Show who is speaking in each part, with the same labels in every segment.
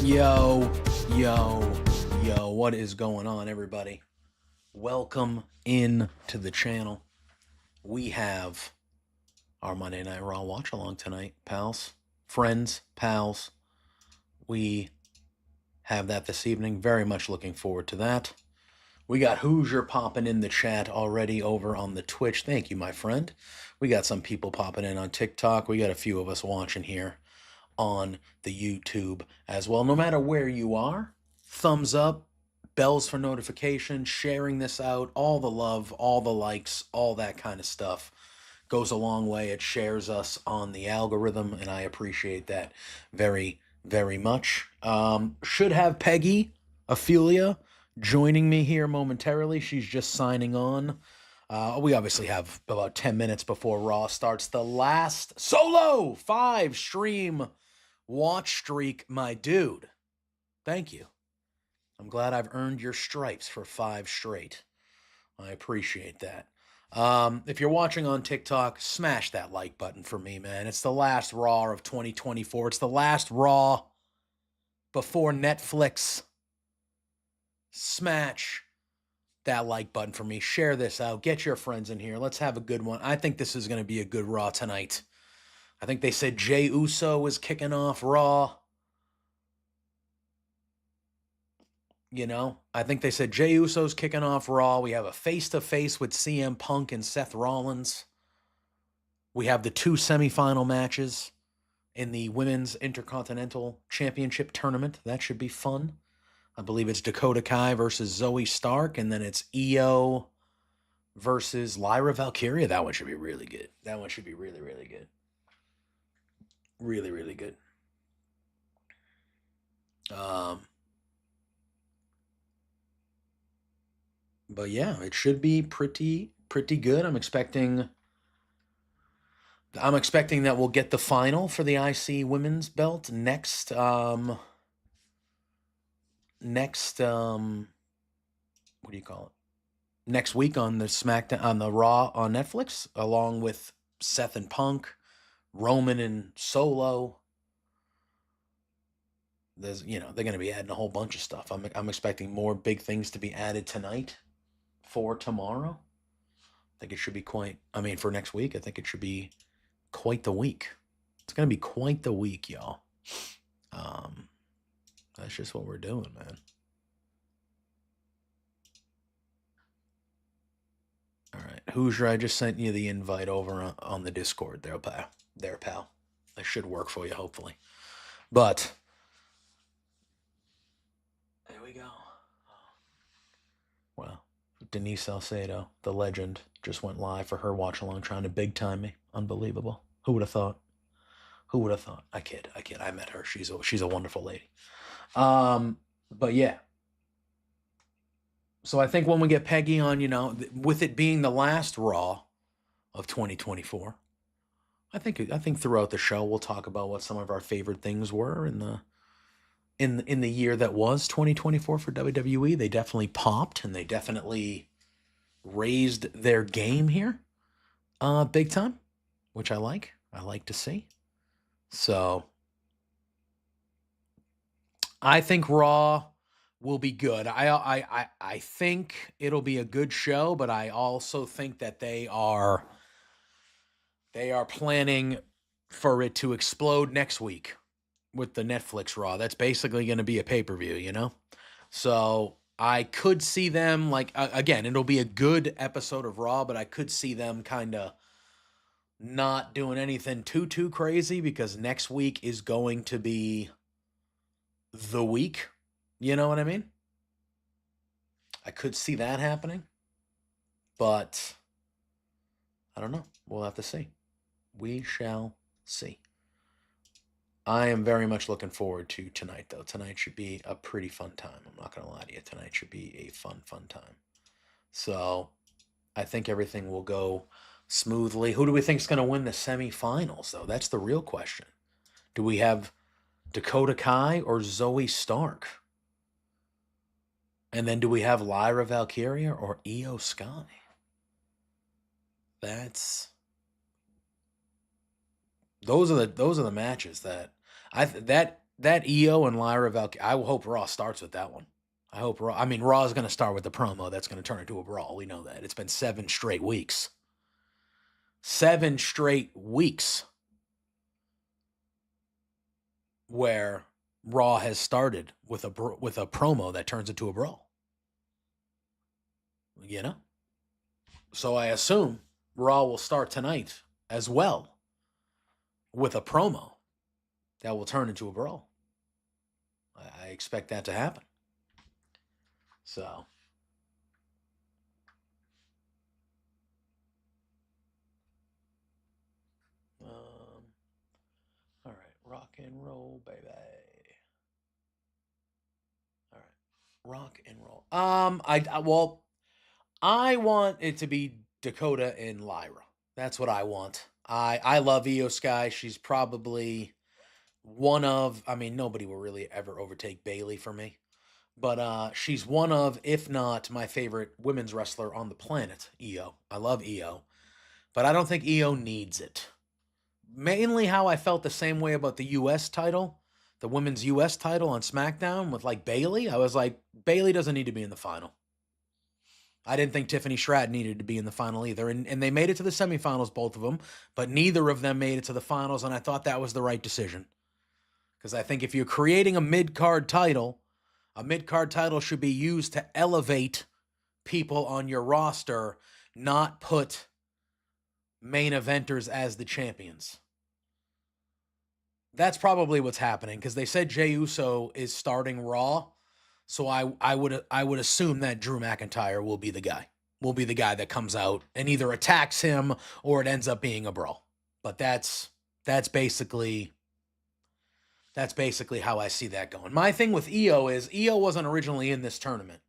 Speaker 1: Yo, yo, what is going on, everybody? Welcome in to the channel. We have our Monday Night Raw watch along tonight, pals, friends, pals. We have that this evening. Very much looking forward to that. We got Hoosier popping in the chat already over on the Twitch. Thank you, my friend. We got some people popping in on TikTok. We got a few of us watching here on the YouTube as well. No matter where you are, thumbs up, bells for notifications, sharing this out, all the love, all the likes, all that kind of stuff goes a long way. It shares us on the algorithm, and I appreciate that very, very much. Should have Peggy Ophelia joining me here momentarily. She's just signing on. We obviously have about 10 minutes before Raw starts. The last solo 5-stream watch streak, my dude. Thank you. I'm glad I've earned your stripes for 5 straight. I appreciate that. If you're watching on TikTok, smash that like button for me, man. It's the last Raw of 2024. It's the last Raw before Netflix. Smash that like button for me. Share this out. Get your friends in here. Let's have a good one. I think this is going to be a good Raw tonight. I think they said Jey Uso is kicking off Raw. You know, I think they said Jey Uso's kicking off Raw. We have a face-to-face with CM Punk and Seth Rollins. We have the 2 semifinal matches in the Women's Intercontinental Championship Tournament. That should be fun. I believe it's Dakota Kai versus Zoe Stark, and then it's Io versus Lyra Valkyria. That one should be really good. That one should be really, really good. Really, really good. But yeah, it should be pretty good. I'm expecting that we'll get the final for the IC women's belt next what do you call it? Next week on the SmackDown, on the Raw on Netflix, along with Seth and Punk, Roman and Solo. There's, they're going to be adding a whole bunch of stuff. I'm expecting more big things to be added tonight for tomorrow. I think it should be for next week, I think it should be quite the week. It's going to be quite the week, y'all. That's just what we're doing, man. All right, Hoosier, I just sent you the invite over on the Discord there, pal. That should work for you, hopefully. But there we go. Wow. Denise Salcedo, the legend, just went live for her watch along, trying to big time me. Unbelievable. Who would have thought? Who would have thought? I kid. I met her. She's a wonderful lady. But yeah. So I think when we get Peggy on, with it being the last Raw of 2024, I think throughout the show we'll talk about what some of our favorite things were in the year that was 2024 for WWE. They definitely popped, and they definitely raised their game here, big time, which I like to see. So I think Raw will be good. I think it'll be a good show, but I also think that they are planning for it to explode next week with the Netflix Raw. That's basically going to be a pay-per-view, So I could see them, again, it'll be a good episode of Raw, but I could see them kind of not doing anything too crazy, because next week is going to be the week. You know what I mean? I could see that happening, but I don't know. We'll have to see. We shall see. I am very much looking forward to tonight, though. Tonight should be a pretty fun time. I'm not going to lie to you. Tonight should be a fun time. So I think everything will go smoothly. Who do we think is going to win the semifinals, though? That's the real question. Do we have Dakota Kai or Zoe Stark? And then do we have Lyra Valkyria or Io Sky? Those are the matches that that Io and Lyra Valkyria, I hope Raw starts with that one. I hope Raw. I mean, Raw is going to start with the promo that's going to turn into a brawl. We know that. It's been 7 straight weeks. 7 straight weeks where Raw has started with a promo that turns into a brawl. You know? So I assume Raw will start tonight as well with a promo that will turn into a brawl. I expect that to happen. So. All right. Rock and roll, baby. All right. Rock and roll. I want it to be Dakota and Lyra. That's what I want. I love Io Sky. She's probably one of, I mean, nobody will really ever overtake Bayley for me. But she's one of, if not my favorite women's wrestler on the planet, Io. I love Io. But I don't think Io needs it. Mainly how I felt the same way about the U.S. title, the women's U.S. title on SmackDown with like Bayley. I was like, Bayley doesn't need to be in the final. I didn't think Tiffany Stratton needed to be in the final either. And they made it to the semifinals, both of them, but neither of them made it to the finals, and I thought that was the right decision. Because I think if you're creating a mid-card title should be used to elevate people on your roster, not put main eventers as the champions. That's probably what's happening, because they said Jey Uso is starting Raw. So I would assume that Drew McIntyre will be the guy. Will be the guy that comes out and either attacks him or it ends up being a brawl. But that's basically how I see that going. My thing with Io is Io wasn't originally in this tournament.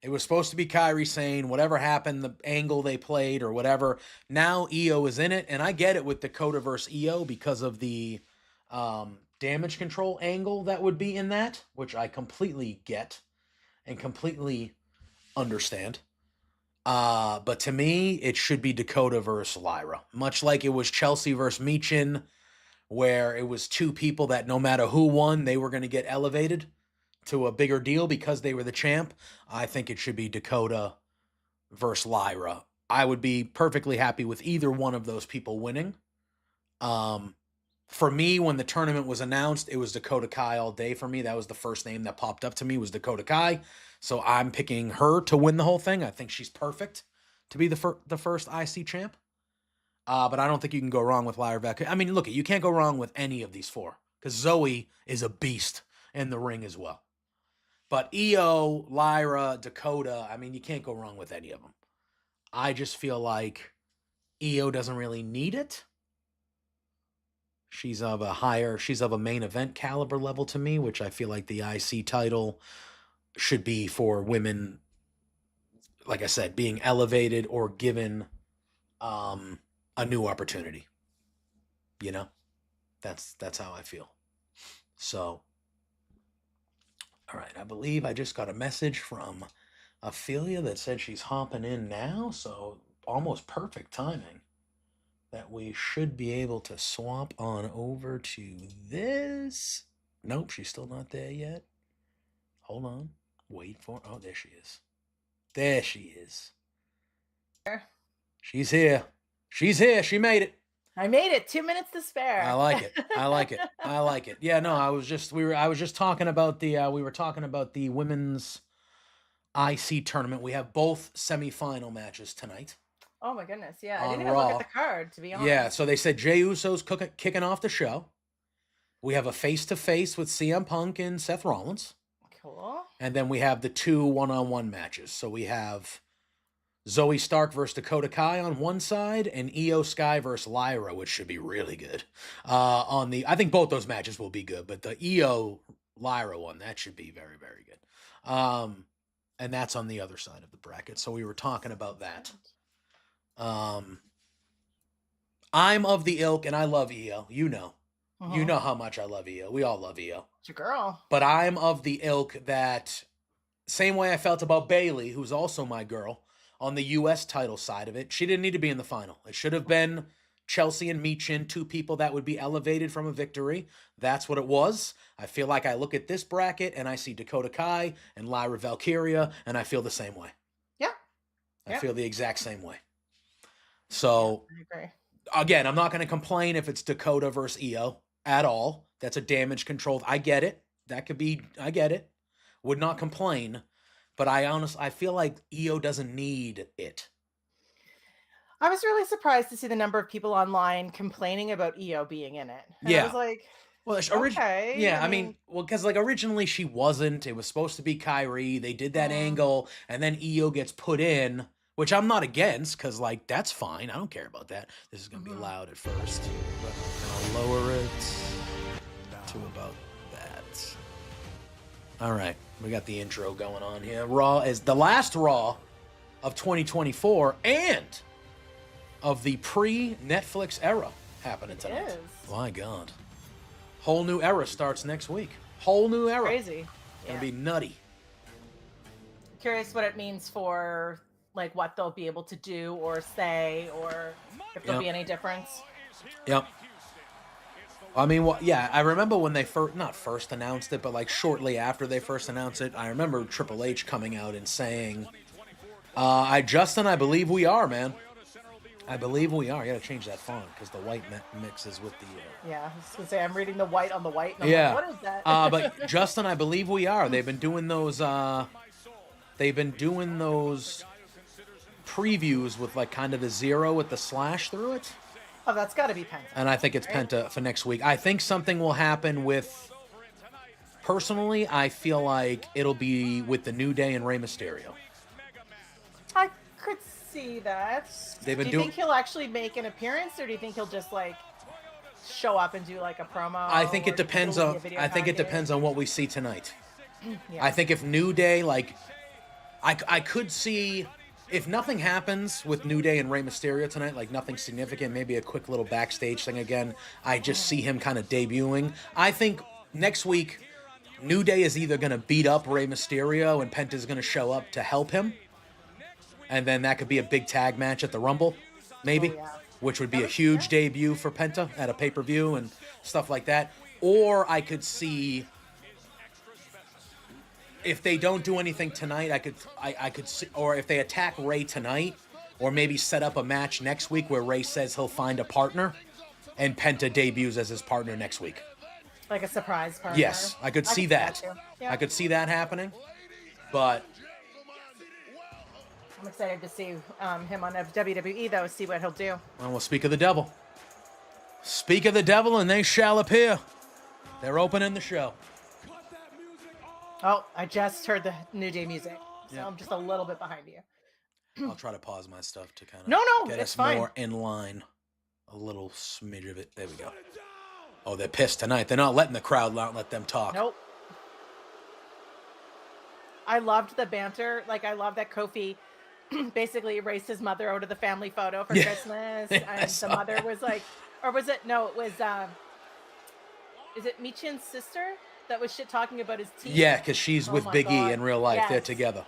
Speaker 1: It was supposed to be Kairi Sane, whatever happened, the angle they played or whatever. Now Io is in it, and I get it with Dakota versus Io because of the damage control angle that would be in that, which I completely get and completely understand. But to me, it should be Dakota versus Lyra. Much like it was Chelsea versus Michin, where it was two people that no matter who won, they were going to get elevated to a bigger deal because they were the champ. I think it should be Dakota versus Lyra. I would be perfectly happy with either one of those people winning. For me, when the tournament was announced, it was Dakota Kai all day for me. That was the first name that popped up to me, was Dakota Kai. So I'm picking her to win the whole thing. I think she's perfect to be the first IC champ. But I don't think you can go wrong with Lyra Valkyria. I mean, look, you can't go wrong with any of these four, because Zoe is a beast in the ring as well. But Io, Lyra, Dakota, I mean, you can't go wrong with any of them. I just feel like Io doesn't really need it. She's of a main event caliber level to me, which I feel like the IC title should be for women, like I said, being elevated or given a new opportunity. You know? That's how I feel. So, all right, I believe I just got a message from Ophelia that said she's hopping in now, so almost perfect timing that we should be able to swap on over to this. Nope, she's still not there yet. Hold on. Wait for... Oh, there she is. There she is. She's here. She's here. She made it.
Speaker 2: I made it. 2 minutes to spare.
Speaker 1: I like it. I like it. I like it. Yeah, no, I was just talking about the women's IC tournament. We have both semifinal matches tonight.
Speaker 2: Oh my goodness, yeah. I didn't even look at the card, to be honest.
Speaker 1: Yeah, so they said Jey Uso's kicking off the show. We have a face-to-face with CM Punk and Seth Rollins.
Speaker 2: Cool.
Speaker 1: And then we have the 2 one-on-one matches. So we have Zoe Stark versus Dakota Kai on one side, and Io Sky versus Lyra, which should be really good. I think both those matches will be good, but the Io Lyra one, that should be very, very good. And that's on the other side of the bracket. So we were talking about that. I'm of the ilk, and I love Io. You know. You know how much I love Io. We all love Io.
Speaker 2: It's your girl.
Speaker 1: But I'm of the ilk that, same way I felt about Bayley, who's also my girl, on the U.S. title side of it, she didn't need to be in the final. It should have been Chelsea and Michin, two people that would be elevated from a victory. That's what it was. I feel like I look at this bracket and I see Dakota Kai and Lyra Valkyria, and I feel the same way.
Speaker 2: Yeah.
Speaker 1: I feel the exact same way. So,
Speaker 2: I agree.
Speaker 1: Again, I'm not going to complain if it's Dakota versus Io at all. That's a damage control. I get it. That could be, I get it. Would not complain. But I feel like Io doesn't need it.
Speaker 2: I was really surprised to see the number of people online complaining about Io being in it. And I was like,
Speaker 1: well,
Speaker 2: okay.
Speaker 1: Yeah, I mean, well, because like originally she wasn't. It was supposed to be Kyrie. They did that angle, and then Io gets put in, which I'm not against, because like that's fine. I don't care about that. This is gonna be loud at first, but I'll lower it to about that. All right, we got the intro going on here. Raw is the last Raw of 2024 and of the pre-Netflix era happening tonight.
Speaker 2: It is.
Speaker 1: My God. Whole new era starts next week. Whole new era.
Speaker 2: Crazy.
Speaker 1: It's gonna be nutty.
Speaker 2: Curious what it means for like what they'll be able to do or say, or if there'll be any difference.
Speaker 1: Yep. I mean, well, yeah, I remember when they not first announced it, but like shortly after they first announced it, I remember Triple H coming out and saying, Justin, I believe we are, man. I believe we are. I gotta change that font because the white mixes with the.
Speaker 2: Yeah, I was gonna say I'm reading the white on the white. And I'm
Speaker 1: yeah.
Speaker 2: like, what is that?
Speaker 1: But Justin, I believe we are. They've been doing those. They've been doing those previews with like kind of the zero with the slash through it.
Speaker 2: Oh, that's got to be Penta.
Speaker 1: And I think it's Penta for next week. I think something will happen with. Personally, I feel like it'll be with the New Day and Rey Mysterio.
Speaker 2: I could see that. Do you think he'll actually make an appearance, or do you think he'll just like show up and do like a promo?
Speaker 1: I think it depends on. I think it depends on what we see tonight.
Speaker 2: Yeah.
Speaker 1: I think if New Day, like, I could see if nothing happens with New Day and Rey Mysterio tonight, like nothing significant, maybe a quick little backstage thing again. I just see him kind of debuting. I think next week, New Day is either going to beat up Rey Mysterio and Penta's going to show up to help him. And then that could be a big tag match at the Rumble, maybe, which would be a huge debut for Penta at a pay-per-view and stuff like that. Or I could see, if they don't do anything tonight, I could see, or if they attack Rey tonight, or maybe set up a match next week where Rey says he'll find a partner, and Penta debuts as his partner next week.
Speaker 2: Like a surprise partner.
Speaker 1: Yes, I could see that.
Speaker 2: Yeah.
Speaker 1: I could see that happening, but.
Speaker 2: I'm excited to see him on WWE, though, see what he'll do.
Speaker 1: Well, we'll speak of the devil. Speak of the devil, and they shall appear. They're opening the show.
Speaker 2: Oh, I just heard the New Day music, so I'm just a little bit behind you.
Speaker 1: I'll try to pause my stuff to kind of get us more in line. A little smidge of it. There we go. Oh, they're pissed tonight. They're not letting the crowd let them talk.
Speaker 2: Nope. I loved the banter. Like, I love that Kofi basically erased his mother out of the family photo for Christmas, and the mother was like, or was it? No, it was. Is it Michin's sister that was shit talking about his teeth?
Speaker 1: Yeah, because she's with Big E in real life. Yes. They're together.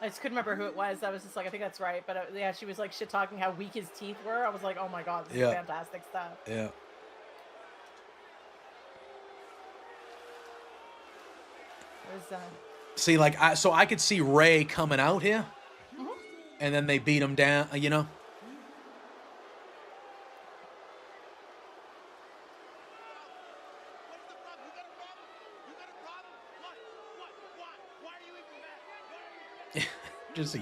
Speaker 2: I just couldn't remember who it was. I was just like, I think that's right. But yeah, she was like shit talking how weak his teeth were. I was like, oh my God, this is fantastic stuff.
Speaker 1: Yeah. See, like, so I could see Rey coming out here, and then they beat him down, you know? Just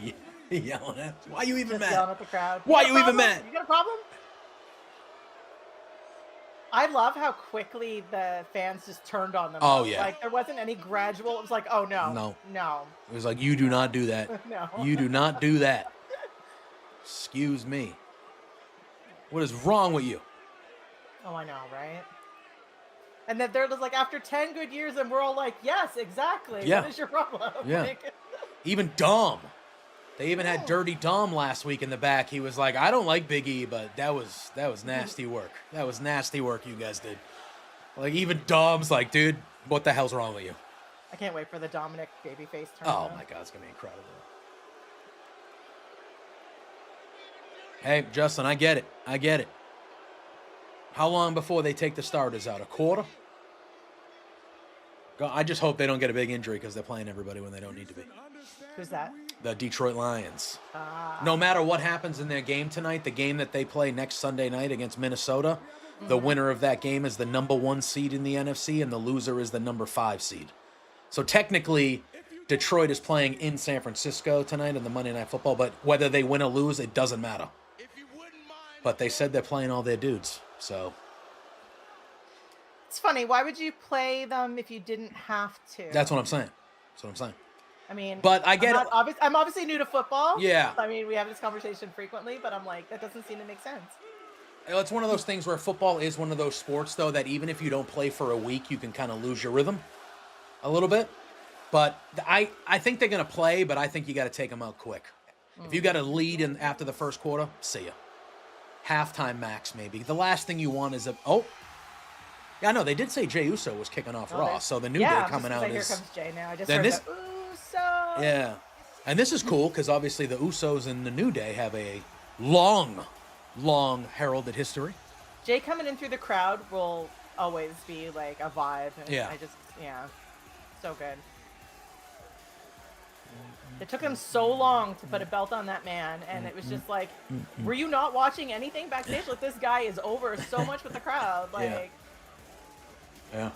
Speaker 1: yelling at. Why are you even mad?
Speaker 2: Yelling at the crowd.
Speaker 1: Why are you even mad?
Speaker 2: You got a problem? I love how quickly the fans just turned on them.
Speaker 1: Oh, yeah.
Speaker 2: Like, there wasn't any gradual. It was like, oh, no. No.
Speaker 1: It was like, you do not do that.
Speaker 2: No.
Speaker 1: You do not do that. Excuse me. What is wrong with you?
Speaker 2: Oh, I know, right? And then they're just like, after 10 good years, and we're all like, yes, exactly.
Speaker 1: Yeah.
Speaker 2: What is your problem?
Speaker 1: Yeah. Even Dom. They even had Dirty Dom last week in the back. He was like, I don't like Big E, but that was nasty work. That was nasty work you guys did. Like, even Dom's like, dude, what the hell's wrong with you?
Speaker 2: I can't wait for the Dominic babyface turn.
Speaker 1: Oh, my God, it's going to be incredible. Hey, Justin, I get it. How long before they take the starters out? A quarter? I just hope they don't get a big injury because they're playing everybody when they don't need to be.
Speaker 2: Who's that?
Speaker 1: The Detroit Lions. No matter what happens in their game tonight, the game that they play next Sunday night against Minnesota, the winner of that game is the number 1 seed in the NFC, and the loser is the number 5 seed. So technically, Detroit is playing in San Francisco tonight in the Monday Night Football, but whether they win or lose, it doesn't matter. But they said they're playing all their dudes, so...
Speaker 2: It's funny. Why would you play them if you didn't have to?
Speaker 1: That's what I'm saying.
Speaker 2: I mean,
Speaker 1: but I get
Speaker 2: I'm obviously new to football.
Speaker 1: Yeah.
Speaker 2: I mean, we have this conversation frequently, but I'm like, that doesn't seem to make sense.
Speaker 1: It's one of those things where football is one of those sports, though, that even if you don't play for a week, you can kind of lose your rhythm a little bit. But I think they're going to play, but I think you got to take them out quick. If you got a lead after the first quarter, see ya. Halftime max, maybe. The last thing you want is yeah, no, they did say Jey Uso was kicking off Raw, so the New Day coming out is...
Speaker 2: Here comes Jey now. I just heard the Uso.
Speaker 1: Yeah. And this is cool, because obviously the Usos and the New Day have a long heralded history.
Speaker 2: Jey coming in through the crowd will always be like a vibe. And
Speaker 1: yeah.
Speaker 2: So good. It took them so long to put a belt on that man, and it was just like, were you not watching anything backstage? Like, this guy is over so much with the crowd. Like...
Speaker 1: Yeah.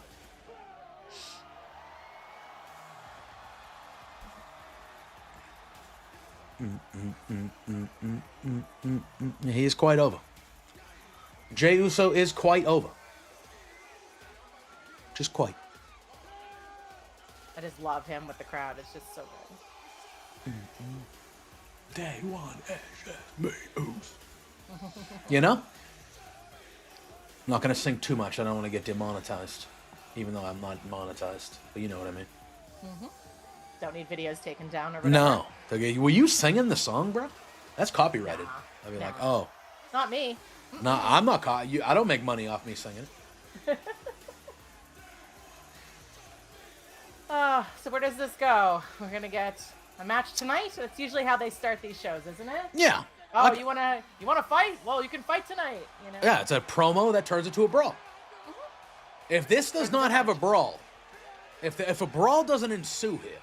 Speaker 1: He is quite over. Jey Uso is quite over. Just quite.
Speaker 2: I just love him with the crowd. It's just so good.
Speaker 1: Day one, me, you know? I'm not going to sing too much. I don't want to get demonetized. Even though I'm not monetized. But you know what I mean.
Speaker 2: Don't need videos taken down or whatever.
Speaker 1: No. Were you singing the song, bro? That's copyrighted.
Speaker 2: Nah,
Speaker 1: I'd be like, oh.
Speaker 2: Not me.
Speaker 1: No, I'm not I don't make money off me singing.
Speaker 2: So where does this go? We're going to get a match tonight? That's usually how they start these shows, isn't it?
Speaker 1: Yeah.
Speaker 2: Oh, like, you wanna fight? Well, you can fight tonight. You know?
Speaker 1: Yeah, it's a promo that turns into a brawl. If this does not have a brawl, if a brawl doesn't ensue here,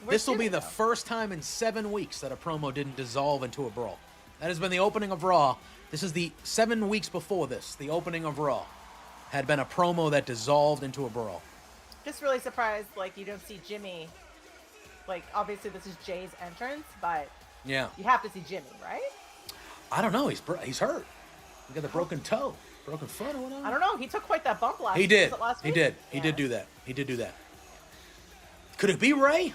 Speaker 1: this will be the first time in 7 weeks that a promo didn't dissolve into a brawl. That has been the opening of Raw. This is the 7 weeks before this. The opening of Raw had been a promo that dissolved into a brawl.
Speaker 2: Just really surprised, like, you don't see Jimmy. Like, obviously this is Jay's entrance, but
Speaker 1: yeah,
Speaker 2: you have to see Jimmy, right?
Speaker 1: I don't know. He's hurt. He got the broken toe, broken foot, or whatever.
Speaker 2: I don't know. He took quite that bump last week.
Speaker 1: He did.
Speaker 2: Was it last week?
Speaker 1: He did. He did do that. He did do that. Could it be Ray?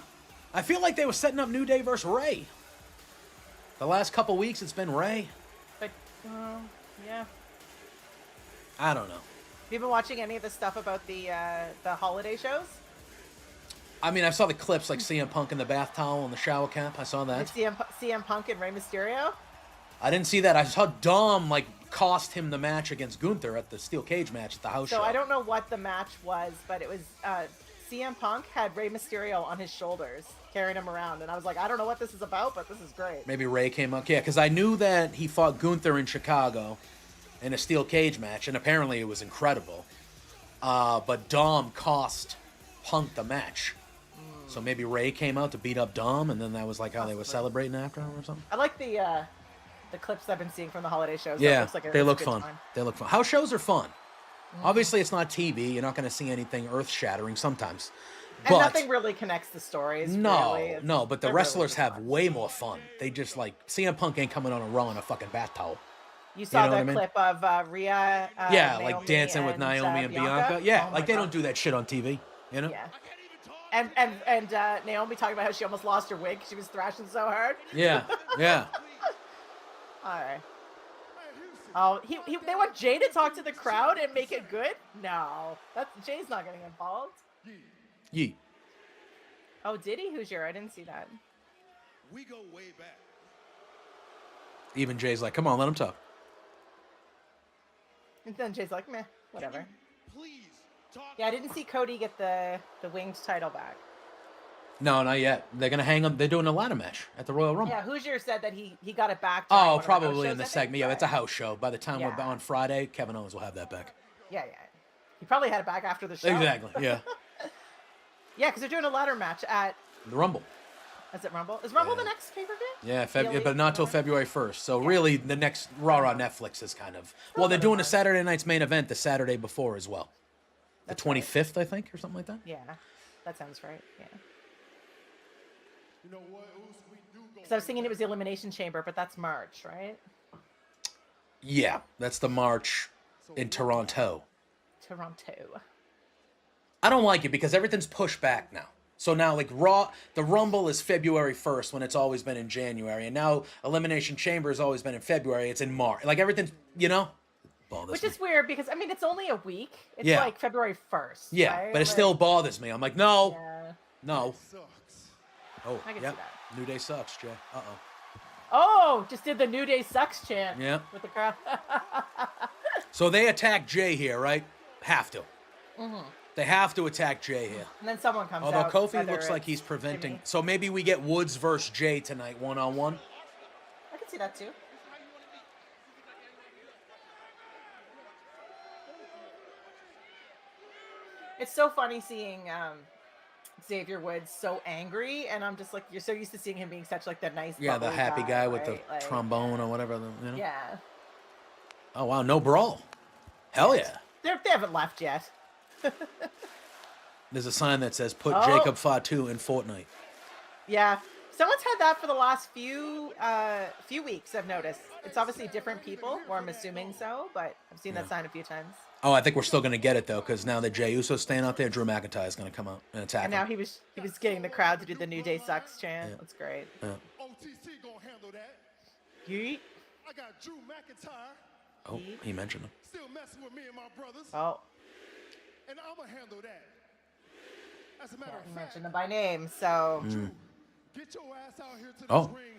Speaker 1: I feel like they were setting up New Day versus Ray. The last couple weeks, it's been Ray.
Speaker 2: But, yeah.
Speaker 1: I don't know.
Speaker 2: Have you been watching any of the stuff about the holiday shows?
Speaker 1: I mean, I saw the clips like CM Punk in the bath towel and the shower cap. I saw that.
Speaker 2: CM Punk and Rey Mysterio?
Speaker 1: I didn't see that. I saw Dom cost him the match against Gunther at the steel cage match at the house show.
Speaker 2: So I don't know what the match was, but it was CM Punk had Rey Mysterio on his shoulders, carrying him around, and I was like, I don't know what this is about, but this is great.
Speaker 1: Maybe Ray came up. Yeah, because I knew that he fought Gunther in Chicago in a steel cage match, and apparently it was incredible. But Dom cost Punk the match. So maybe Ray came out to beat up Dom, and then that was like how they were celebrating after him or something.
Speaker 2: I like the clips I've been seeing from the holiday shows.
Speaker 1: Yeah, they look fun.
Speaker 2: Time.
Speaker 1: They look fun. House shows are fun. Obviously, it's not TV. You're not going to see anything earth-shattering sometimes.
Speaker 2: And nothing really connects the stories.
Speaker 1: No, no, but the wrestlers have way more fun. They just CM Punk ain't coming on a Raw in a fucking bath towel.
Speaker 2: You saw the clip of Rhea.
Speaker 1: Yeah,
Speaker 2: Naomi
Speaker 1: like dancing with Naomi and Bianca. Yeah, they don't do that shit on TV. You know.
Speaker 2: Yeah. And Naomi talking about how she almost lost her wig. She was thrashing so hard.
Speaker 1: Yeah, yeah.
Speaker 2: All right. Oh, they want Jay to talk to the crowd and make it good? No, Jay's not getting involved.
Speaker 1: Yee.
Speaker 2: Oh, did he? Hoosier? I didn't see that.
Speaker 3: We go way back.
Speaker 1: Even Jay's like, come on, let him talk.
Speaker 2: And then Jay's like, meh, whatever.
Speaker 3: Please talk.
Speaker 2: Yeah, I didn't see Cody get the winged title back.
Speaker 1: No, not yet. They're gonna hang him. They're doing a ladder match at the Royal Rumble.
Speaker 2: Yeah, Hoosier said that he got it back. during one
Speaker 1: Oh,
Speaker 2: of the house
Speaker 1: probably in
Speaker 2: shows,
Speaker 1: the
Speaker 2: I think,
Speaker 1: segment. Yeah,
Speaker 2: but-
Speaker 1: it's a house show. By the time we're
Speaker 2: Yeah.
Speaker 1: on Friday, Kevin Owens will have that back.
Speaker 2: Yeah. He probably had it back after the show.
Speaker 1: Exactly. Yeah.
Speaker 2: Yeah, because they're doing a ladder match at.
Speaker 1: The Rumble.
Speaker 2: Is it Rumble? Is Rumble
Speaker 1: Yeah.
Speaker 2: the next pay-per-view?
Speaker 1: Yeah,
Speaker 2: The
Speaker 1: but not till
Speaker 2: Elite?
Speaker 1: February 1st. So really, the next Raw on Netflix is kind of well, they're doing a Saturday night's main event the Saturday before as well, the
Speaker 2: That's right.
Speaker 1: 25th, I think, or something like that.
Speaker 2: Yeah, that sounds right. Yeah.
Speaker 3: You know what? Oos, we do go
Speaker 2: Because I was thinking it was the Elimination Chamber, but that's March, right?
Speaker 1: Yeah, that's the March in Toronto.
Speaker 2: Toronto.
Speaker 1: I don't like it because everything's pushed back now. So now, like Raw, the Rumble is February 1st when it's always been in January, and now Elimination Chamber has always been in February. It's in March. Like everything's, bothers
Speaker 2: Which
Speaker 1: me.
Speaker 2: is weird because I mean it's only a week. It's
Speaker 1: Yeah.
Speaker 2: like February 1st.
Speaker 1: Yeah,
Speaker 2: right?
Speaker 1: but it
Speaker 2: Like,
Speaker 1: still bothers me. I'm like, no,
Speaker 2: Yeah.
Speaker 1: no.
Speaker 3: sucks.
Speaker 1: Oh,
Speaker 2: I can
Speaker 1: yeah.
Speaker 2: see that.
Speaker 1: New Day sucks, Jay.
Speaker 2: Oh, just did the New Day sucks chant.
Speaker 1: Yeah.
Speaker 2: With the crowd.
Speaker 1: So they attack Jay here, right? Have to.
Speaker 2: Mm-hmm.
Speaker 1: They have to attack Jay here.
Speaker 2: And then someone comes
Speaker 1: Although
Speaker 2: out.
Speaker 1: Kofi
Speaker 2: whether
Speaker 1: looks like
Speaker 2: it's
Speaker 1: he's preventing.
Speaker 2: Jimmy.
Speaker 1: So maybe we get Woods versus Jay tonight, one-on-one.
Speaker 2: I can see that too. It's so funny seeing Xavier Woods so angry, and I'm just like, you're so used to seeing him being such like the nice,
Speaker 1: Yeah, the
Speaker 2: bubbly
Speaker 1: happy guy with
Speaker 2: right?
Speaker 1: the
Speaker 2: Like,
Speaker 1: trombone or whatever.
Speaker 2: Yeah,
Speaker 1: Oh, wow, no brawl. Hell yeah.
Speaker 2: they haven't left yet.
Speaker 1: There's a sign that says, put
Speaker 2: Oh.
Speaker 1: Jacob Fatu in Fortnite.
Speaker 2: Yeah, someone's had that for the last few weeks. I've noticed. It's obviously different people, or I'm assuming so, but I've seen that sign a few times.
Speaker 1: Oh, I think we're still going to get it, though, because now that Jey Uso's staying out there, Drew McIntyre is going to come out and attack
Speaker 2: And now
Speaker 1: him.
Speaker 2: he was getting the crowd to do the New Day sucks chant.
Speaker 1: Yeah.
Speaker 2: That's great.
Speaker 1: Yeah.
Speaker 3: OTC gonna handle that.
Speaker 2: Yeet.
Speaker 3: I got Drew McIntyre
Speaker 1: Oh, he mentioned him.
Speaker 3: still messing with me and my brothers,
Speaker 2: Oh,
Speaker 3: and I'ma handle that. As a matter
Speaker 2: yeah,
Speaker 3: of
Speaker 2: you
Speaker 3: fact,
Speaker 2: mentioned him by name, so.
Speaker 3: get your ass out here to this
Speaker 1: Oh.
Speaker 3: ring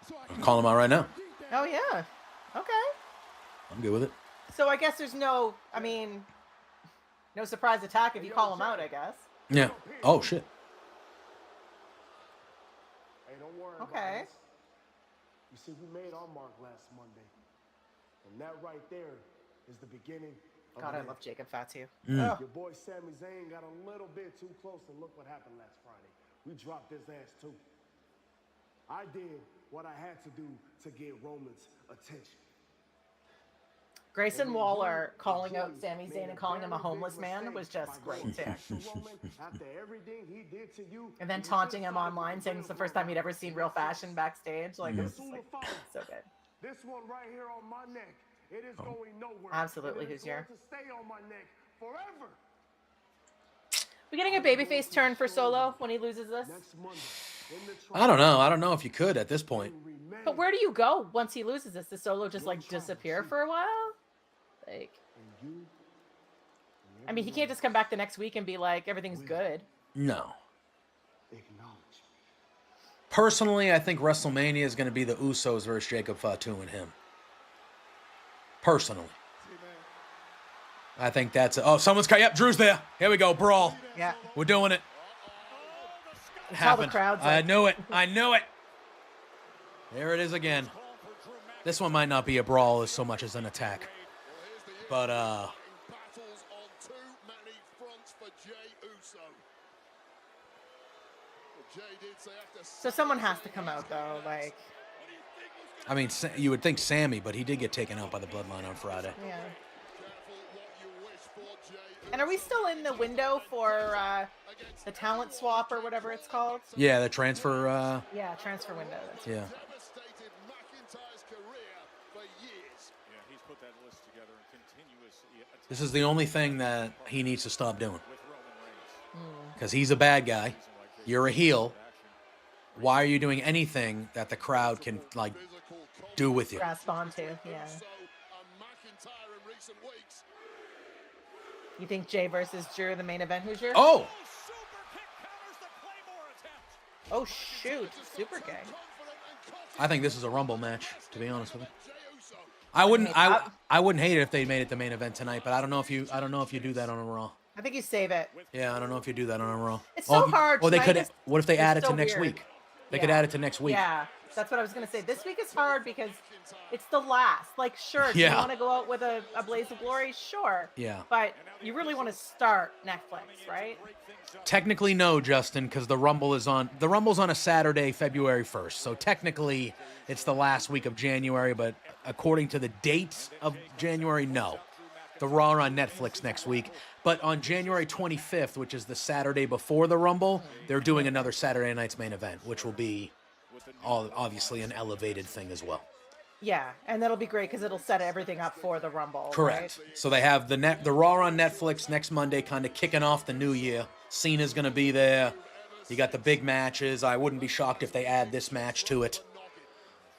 Speaker 3: so I
Speaker 1: I'm
Speaker 3: can
Speaker 1: calling him out right now.
Speaker 3: beat that
Speaker 2: Oh yeah. Okay.
Speaker 1: I'm good with it.
Speaker 2: So I guess there's no surprise attack if you call him out, I guess.
Speaker 1: Yeah. Oh, shit.
Speaker 4: Hey, don't worry
Speaker 2: Okay.
Speaker 4: about us. You see, we made our mark last Monday. And that right there is the beginning of
Speaker 2: God,
Speaker 4: the
Speaker 2: I
Speaker 4: end.
Speaker 2: love Jacob Fatu.
Speaker 1: Mm.
Speaker 2: Oh,
Speaker 4: Your boy Sami Zayn got a little bit too close, and look what happened last Friday. We dropped his ass too. I did what I had to do to get Roman's attention.
Speaker 2: Grayson Waller calling out Sami Zayn and calling him a homeless man was just great too.
Speaker 4: After everything he did to you,
Speaker 2: And then taunting him online, saying it's the first time he'd ever seen real fashion backstage. Like it was just like so good.
Speaker 4: This one right here on my neck, it is going nowhere.
Speaker 2: Absolutely,
Speaker 4: And it is
Speaker 2: Hoosier.
Speaker 4: going to stay on my neck forever.
Speaker 2: We getting a babyface turn for Solo when he loses this?
Speaker 4: Next Monday, in the
Speaker 1: I don't know. I don't know if you could at this point.
Speaker 4: remain
Speaker 2: But where do you go once he loses this? Does Solo just like disappear for a while? Like,
Speaker 4: in you.
Speaker 2: I mean, he can't just come back the next week and be like, everything's good.
Speaker 1: No.
Speaker 4: Acknowledge.
Speaker 1: Personally, I think WrestleMania is going to be the Usos versus Jacob Fatu and him. Personally.
Speaker 3: See, man,
Speaker 1: I think that's... Oh, someone's... Yep, Drew's there. Here we go. Brawl.
Speaker 2: Yeah.
Speaker 1: We're doing it.
Speaker 2: That's how the
Speaker 1: Happened.
Speaker 2: crowd's
Speaker 1: I
Speaker 2: like,
Speaker 1: knew it. I knew it. There it is again. This one might not be a brawl as so much as an attack. But,
Speaker 3: battles on too many fronts for Jey Uso. Well, Jey did say after
Speaker 2: so someone has to come out though, like,
Speaker 1: I mean, you would think Sammy, but he did get taken out by the Bloodline on Friday.
Speaker 2: yeah.
Speaker 3: careful what you wish for, Jey Uso.
Speaker 2: And are we still in the window for the talent swap or whatever it's called?
Speaker 1: Yeah, the transfer,
Speaker 2: Yeah, transfer window. That's
Speaker 1: yeah.
Speaker 3: Devastated McIntyre's career for years.
Speaker 5: Yeah, he's put that list together and continuously
Speaker 1: This is the only thing that he needs to stop doing.
Speaker 5: with Roman Reigns.
Speaker 1: Because he's a bad guy. You're a heel. Why are you doing anything that the crowd can, like, do with you?
Speaker 2: grasp onto. Yeah.
Speaker 3: So, McIntyre in recent weeks.
Speaker 2: You think Jay versus Drew the main event? Hoosier?
Speaker 1: Oh!
Speaker 5: Super kick counters the Claymore attempt.
Speaker 2: Oh shoot! Super gay.
Speaker 1: I think this is a Rumble match, to be honest with you.
Speaker 3: Jey Uso.
Speaker 1: I wouldn't
Speaker 2: Make up.
Speaker 1: I wouldn't hate it if they made it the main event tonight, but I don't know if you do that on a Raw.
Speaker 2: I think you save it.
Speaker 1: Yeah, I don't know if you do that on a Raw.
Speaker 2: It's so hard.
Speaker 1: Or they could.
Speaker 2: Tonight is-
Speaker 1: What if they
Speaker 2: it's
Speaker 1: add it to
Speaker 2: so
Speaker 1: next
Speaker 2: weird.
Speaker 1: week? They
Speaker 2: Yeah.
Speaker 1: could add it to next week.
Speaker 2: Yeah, that's what I was gonna say. This week is hard because it's the last. Like, sure, do you
Speaker 1: Yeah.
Speaker 2: want to go out with a blaze of glory? Sure.
Speaker 1: Yeah.
Speaker 2: But you really want to start Netflix, right?
Speaker 1: Technically, no, Justin, because the Rumble's on a Saturday, February 1st. So technically, it's the last week of January. But according to the dates of January, no. The Raw are on Netflix next week. But on January 25th, which is the Saturday before the Rumble, they're doing another Saturday night's main event, which will be obviously an elevated thing as well.
Speaker 2: Yeah, and that'll be great because it'll set everything up for the Rumble.
Speaker 1: Correct.
Speaker 2: Right?
Speaker 1: So they have the Raw on Netflix next Monday, kind of kicking off the new year. Cena's going to be there. You got the big matches. I wouldn't be shocked if they add this match to it.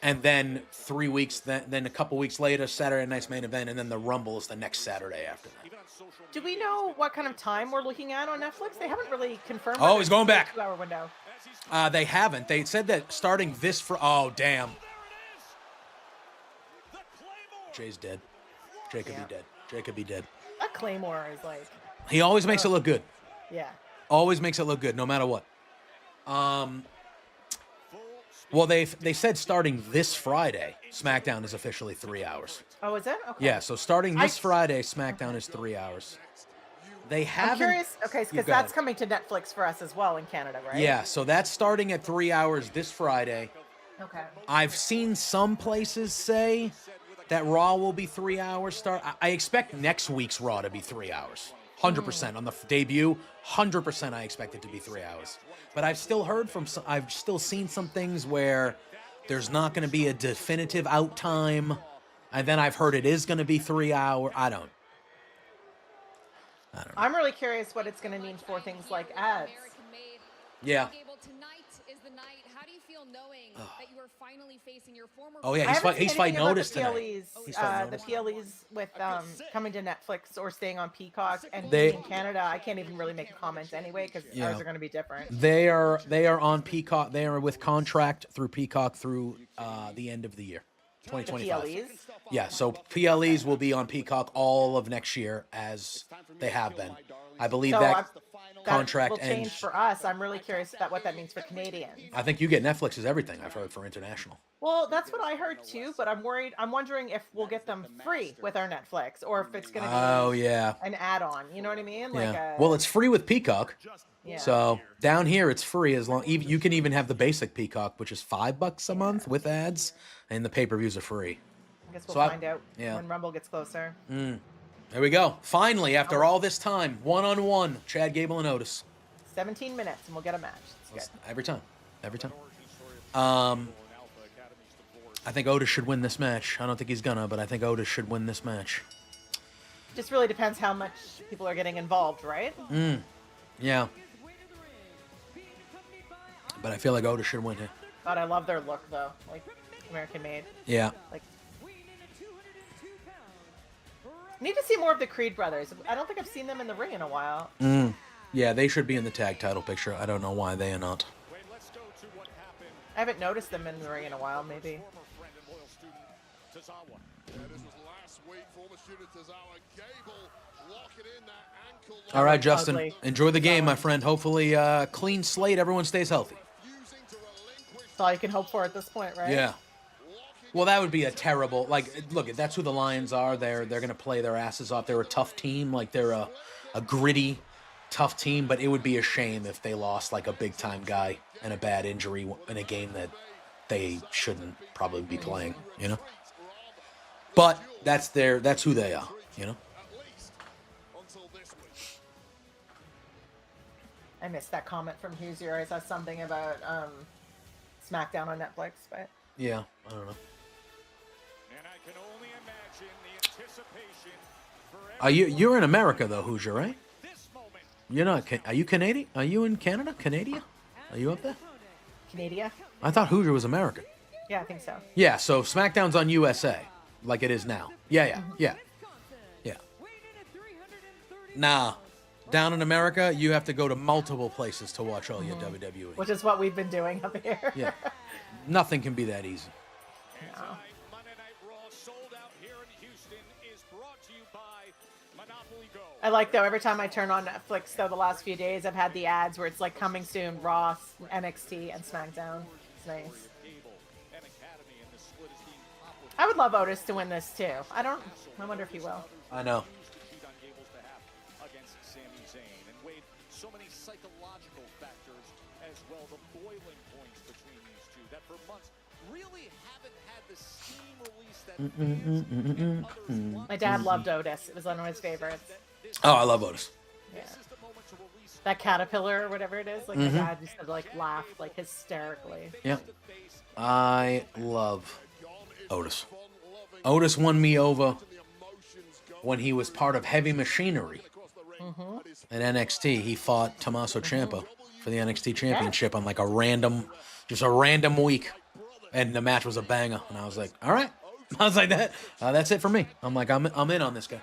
Speaker 1: And then 3 weeks, then a couple weeks later, Saturday night's main event, and then the Rumble is the next Saturday after that.
Speaker 2: Do we know what kind of time we're looking at on Netflix? They haven't really confirmed.
Speaker 1: Oh, he's going back.
Speaker 2: 2-hour window.
Speaker 1: They haven't. They said that starting this for. Oh, damn. Jay's dead. Jay could be dead. Jay could be dead.
Speaker 2: That Claymore is like,
Speaker 1: He always makes it look good.
Speaker 2: yeah.
Speaker 1: Always makes it look good, no matter what. Well, they said starting this Friday, SmackDown is officially 3 hours.
Speaker 2: Oh, is it? Okay.
Speaker 1: Yeah, so starting this Friday, SmackDown is 3 hours. They haven't.
Speaker 2: I'm curious. Okay,
Speaker 1: You
Speaker 2: because
Speaker 1: go
Speaker 2: that's
Speaker 1: ahead.
Speaker 2: coming to Netflix for us as well in Canada, right?
Speaker 1: Yeah, so that's starting at 3 hours this Friday.
Speaker 2: Okay.
Speaker 1: I've seen some places say that Raw will be 3 hours start. I expect next week's Raw to be 3 hours. 100% on the debut. 100% I expect it to be 3 hours. But I've still heard from some, I've still seen some things where there's not going to be a definitive out time. And then I've heard it is going to be 3 hour. I don't know.
Speaker 2: I'm really curious what it's going to mean for things like ads.
Speaker 1: Yeah.
Speaker 6: Tonight is the night. How do you feel knowing that you are finally facing your former?
Speaker 1: Oh yeah,
Speaker 2: I haven't seen
Speaker 1: he's fighting
Speaker 2: anything about
Speaker 1: Otis
Speaker 2: the
Speaker 1: today.
Speaker 2: PLEs,
Speaker 1: He's fighting
Speaker 2: the
Speaker 1: Otis.
Speaker 2: PLEs with coming to Netflix or staying on Peacock and
Speaker 1: They-
Speaker 2: being in Canada. I can't even really make a comment anyway because
Speaker 1: Yeah.
Speaker 2: ours are going to be different.
Speaker 1: They are on Peacock. They are with contract through Peacock through the end of the year, 2025.
Speaker 2: PLEs.
Speaker 1: Yeah, so PLEs will be on Peacock all of next year as they have been. I believe
Speaker 2: So
Speaker 1: that
Speaker 2: that
Speaker 1: contract
Speaker 2: will change
Speaker 1: ends.
Speaker 2: for us. I'm really curious about what that means for Canadians.
Speaker 1: I think you get Netflix as everything. I've heard for international.
Speaker 2: Well, that's what I heard too, but I'm worried. I'm wondering if we'll get them free with our Netflix or if it's going to be
Speaker 1: Oh yeah,
Speaker 2: an add-on. You know what I mean? Like
Speaker 1: yeah.
Speaker 2: a,
Speaker 1: Well, it's free with Peacock.
Speaker 2: yeah.
Speaker 1: So down here it's free as long. You can even have the basic Peacock, which is $5 a month with ads, and the pay-per-views are free.
Speaker 2: I guess we'll
Speaker 1: so I-
Speaker 2: find out
Speaker 1: yeah.
Speaker 2: when Rumble gets closer.
Speaker 1: There we go. Finally, after all this time, one-on-one, Chad Gable and Otis.
Speaker 2: 17 minutes and we'll get a match. It's good.
Speaker 1: Every time. I think Otis should win this match. I don't think he's gonna, but I think Otis should win this match.
Speaker 2: Just really depends how much people are getting involved, right?
Speaker 1: Yeah. But I feel like Otis should win it.
Speaker 2: God, I love their look though, like American made.
Speaker 1: Yeah.
Speaker 2: Like, need to see more of the Creed brothers. I don't think I've seen them in the ring in a while.
Speaker 1: Yeah, they should be in the tag title picture. I don't know why they are not.
Speaker 2: I haven't noticed them in the ring in a while. Maybe.
Speaker 3: This was last week. Former student Tozawa Gable locking in that ankle.
Speaker 1: All right, Justin.
Speaker 2: Ugly.
Speaker 1: Enjoy the game, my friend. Hopefully, clean slate. Everyone stays healthy.
Speaker 3: Using to relinquish
Speaker 2: That's all you can hope for at this point, right?
Speaker 1: Yeah. Well, that would be a terrible. Like, look, that's who the Lions are. They're gonna play their asses off. They're a tough team. Like, they're a gritty, tough team. But it would be a shame if they lost like a big time guy and a bad injury in a game that they shouldn't probably be playing. You know. But that's who they are. You know.
Speaker 3: at least until this week.
Speaker 2: I missed that comment from Hoosier. I saw something about SmackDown on Netflix, but
Speaker 1: Yeah. I don't know.
Speaker 5: And I can only imagine the anticipation for
Speaker 1: Are you're in America though, Hoosier, right?
Speaker 5: this moment.
Speaker 1: You're not. Are you Canadian? Are you in Canada? Canada? Are you up there?
Speaker 2: Canada.
Speaker 1: I thought Hoosier was American.
Speaker 2: Yeah, I think so.
Speaker 1: Yeah. So SmackDown's on USA, like it is now. Yeah. Nah. Down in America, you have to go to multiple places to watch all your WWE.
Speaker 2: Which is what we've been doing up here.
Speaker 1: Yeah. Nothing can be that easy.
Speaker 5: Tonight, Monday Night Raw sold out here in Houston is brought to you by Monopoly Go.
Speaker 2: I like though every time I turn on Netflix though the last few days I've had the ads where it's like coming soon Raw, NXT, and SmackDown. It's nice. I would love Otis to win this too. I wonder if he will.
Speaker 1: I know.
Speaker 5: Against Sami Zayn and Wade, so many psychological factors as well, the boiling points between these two that for months really haven't had the steam release that fans and others want.
Speaker 2: My dad loved Otis. It was one of his favorites.
Speaker 1: Oh, I love Otis.
Speaker 2: Yeah. That caterpillar or whatever it is, like my dad used to like laugh like hysterically.
Speaker 1: Yeah. I love Otis. Otis won me over when he was part of Heavy Machinery in NXT. He fought Tommaso Ciampa for the NXT Championship on like a random week, and the match was a banger. And I was like, all right. I was like, that's it for me. I'm like, I'm in on this guy.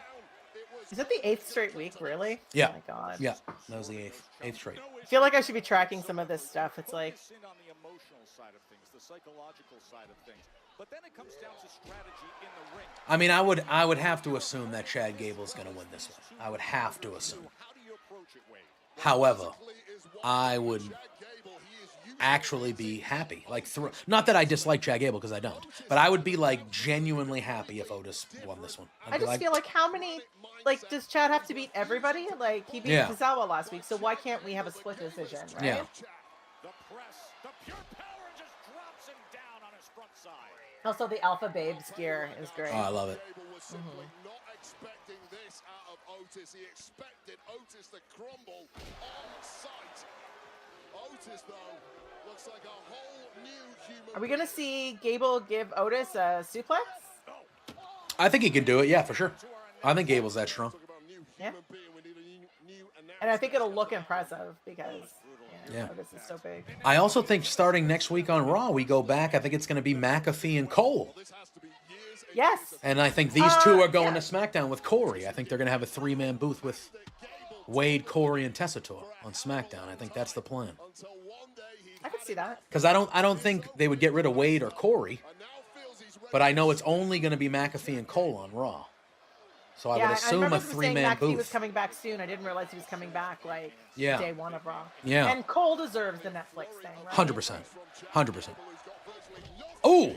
Speaker 2: Is it the 8th straight week, really?
Speaker 1: Yeah.
Speaker 2: Oh my god.
Speaker 1: Yeah, that was the eighth straight.
Speaker 2: I feel like I should be tracking some of this stuff. It's like
Speaker 5: On the emotional side of things, the psychological side of things. But then it comes down to strategy in the ring.
Speaker 1: I mean, I would have to assume that Chad Gable's going to win this one. I would have to assume.
Speaker 5: How do you approach it, Wade?
Speaker 1: However, I would actually be happy. Like, not that I dislike Chad Gable, because I don't, but I would be like genuinely happy if Otis won this one.
Speaker 2: I just feel like how many does Chad have to beat everybody? Like he beat Tozawa last week, so why can't we have a split decision, right?
Speaker 1: Yeah.
Speaker 5: The press, the pure power just drops him down on his front side.
Speaker 2: Also, the Alpha Babes gear is great.
Speaker 1: Oh, I love it.
Speaker 3: Was simply not expecting this out of Otis. He expected Otis to crumble on sight. Otis, though, looks like a whole new human.
Speaker 2: Are we gonna see Gable give Otis a suplex?
Speaker 1: I think he can do it. Yeah, for sure. I think Gable's that strong.
Speaker 2: Yeah. And I think it'll look impressive because Otis is so big.
Speaker 1: I also think starting next week on Raw, we go back. I think it's going to be McAfee and Cole.
Speaker 2: Yes.
Speaker 1: And I think these two are going to SmackDown with Corey. I think they're going to have a 3-man booth with Wade, Corey, and Tessitore on SmackDown. I think that's the plan.
Speaker 2: I could see that.
Speaker 1: Because I don't think they would get rid of Wade or Corey, but I know it's only going to be McAfee and Cole on Raw. So I would assume a 3-man booth.
Speaker 2: He was coming back soon. I didn't realize he was coming back day one of Raw.
Speaker 1: Yeah.
Speaker 2: And Cole deserves the Netflix thing, right?
Speaker 1: 100%. 100%. Oh!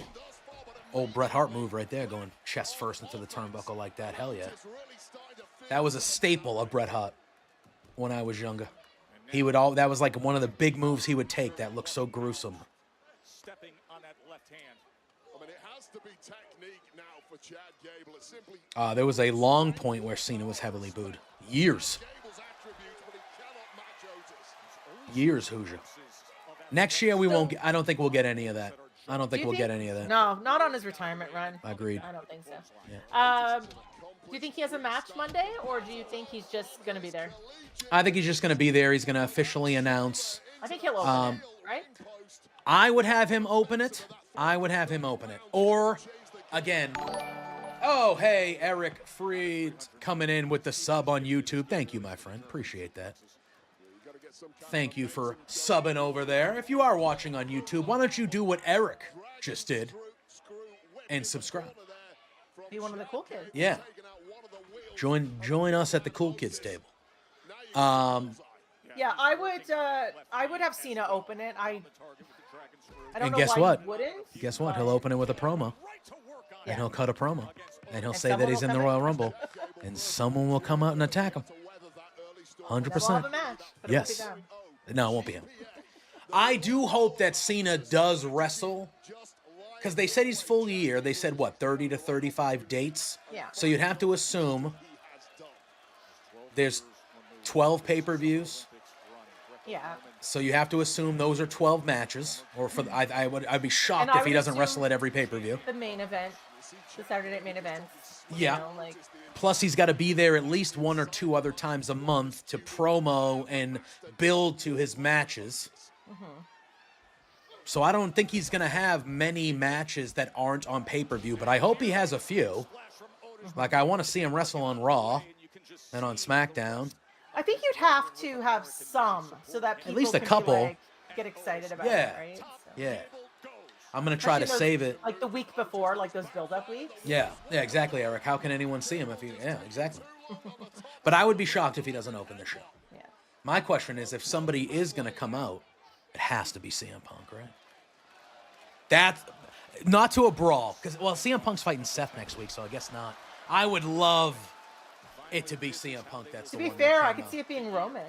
Speaker 1: Old Bret Hart move right there, going chest first into the turnbuckle like that. Hell yeah. That was a staple of Bret Hart when I was younger. That was like one of the big moves he would take that looked so gruesome.
Speaker 5: Stepping on that left hand.
Speaker 3: I mean, it has to be technique now for Chad Gable. It's simply
Speaker 1: There was a long point where Cena was heavily booed. Years.
Speaker 3: Gable's attributes, but he cannot match Otis.
Speaker 1: Years, Hoosier. Next year, I don't think we'll get any of that. I don't think we'll get any of that.
Speaker 2: No, not on his retirement run.
Speaker 1: Agreed.
Speaker 2: I don't think so.
Speaker 1: Yeah.
Speaker 2: Do you think he has a match Monday, or do you think he's just going to be there?
Speaker 1: I think he's just going to be there. He's going to officially announce.
Speaker 2: I think he'll open it, right?
Speaker 1: I would have him open it. Or, again, oh, hey, Eric Freed coming in with the sub on YouTube. Thank you, my friend. Appreciate that. Thank you for subbing over there. If you are watching on YouTube, why don't you do what Eric just did and subscribe?
Speaker 2: Be one of the cool kids.
Speaker 1: Yeah. Join us at the cool kids table.
Speaker 2: Yeah, I would have Cena open it. I don't
Speaker 1: And
Speaker 2: know
Speaker 1: guess
Speaker 2: why
Speaker 1: what?
Speaker 2: he wouldn't.
Speaker 1: Guess what? He'll open it with a promo. And he'll cut a promo. And he'll say that he's in the Royal Rumble. And someone will come out and attack him. 100%.
Speaker 2: We'll have a match, but it won't be
Speaker 1: Yes.
Speaker 2: them.
Speaker 1: No, it won't be him. I do hope that Cena does wrestle. Because they said he's full year. They said, what, 30 to 35 dates?
Speaker 2: Yeah.
Speaker 1: So you'd have to assume there's 12 pay-per-views.
Speaker 2: Yeah.
Speaker 1: So you have to assume those are 12 matches. Or I'd be shocked
Speaker 2: And I
Speaker 1: if he
Speaker 2: would
Speaker 1: doesn't
Speaker 2: assume
Speaker 1: wrestle at every pay-per-view.
Speaker 2: The main event, the Saturday night main event.
Speaker 1: Yeah.
Speaker 2: You know, like,
Speaker 1: Plus, he's got to be there at least 1 or 2 other times a month to promo and build to his matches. So I don't think he's going to have many matches that aren't on pay-per-view, but I hope he has a few. Like, I want to see him wrestle on Raw and on SmackDown.
Speaker 2: I think you'd have to have some so that people
Speaker 1: least a
Speaker 2: can be
Speaker 1: couple.
Speaker 2: like, get excited about
Speaker 1: Yeah.
Speaker 2: it, right? So.
Speaker 1: Yeah. I'm going to try to
Speaker 2: Especially
Speaker 1: save
Speaker 2: those-
Speaker 1: it.
Speaker 2: Like the week before, like those build-up weeks.
Speaker 1: Yeah, exactly, Eric. How can anyone see him if he... Yeah, exactly. But I would be shocked if he doesn't open the show.
Speaker 2: Yeah.
Speaker 1: My question is, if somebody is going to come out, it has to be CM Punk, right? That's not to a brawl, because, well, CM Punk's fighting Seth next week, so I guess not. I would love it to be CM Punk. That's
Speaker 2: To
Speaker 1: the
Speaker 2: be
Speaker 1: one
Speaker 2: fair,
Speaker 1: that
Speaker 2: I
Speaker 1: came
Speaker 2: could
Speaker 1: out.
Speaker 2: see it being Roman.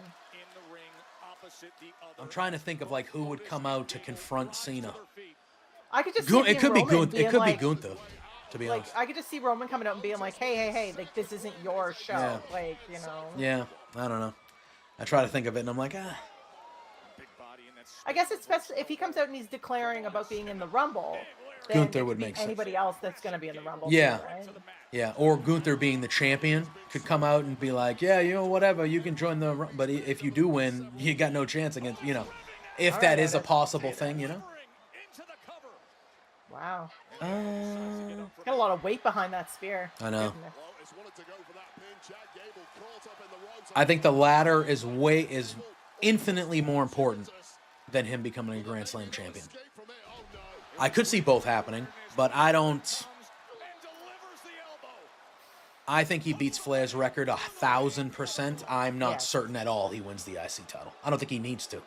Speaker 1: I'm trying to think of like who would come out to confront Cena.
Speaker 2: I could just see
Speaker 1: It could be
Speaker 2: Roman
Speaker 1: Gunther. It
Speaker 2: being
Speaker 1: could
Speaker 2: like,
Speaker 1: be Gunther, to be
Speaker 2: like
Speaker 1: honest.
Speaker 2: I could just see Roman coming out and being like, hey, like this isn't your show.
Speaker 1: Yeah.
Speaker 2: Like, you know.
Speaker 1: Yeah, I don't know. I try to think of it, and I'm like, ah.
Speaker 2: I guess it's best if he comes out and he's declaring about being in the Rumble. Then
Speaker 1: Gunther
Speaker 2: it
Speaker 1: would
Speaker 2: could be
Speaker 1: make sense.
Speaker 2: anybody else that's going to be in the Rumble.
Speaker 1: Yeah.
Speaker 2: Too, right?
Speaker 1: Yeah, or Gunther being the champion could come out and be like, yeah, you know, whatever, you can join the... But if you do win, you got no chance against, you know, if that is a possible thing, you know?
Speaker 2: Wow. Got a lot of weight behind that spear.
Speaker 1: I know.
Speaker 2: Goodness.
Speaker 1: I think the latter is infinitely more important than him becoming a Grand Slam champion. I could see both happening, but I don't... I think he beats Flair's record 1,000%. I'm not certain at all he wins the IC title. I don't think he needs to.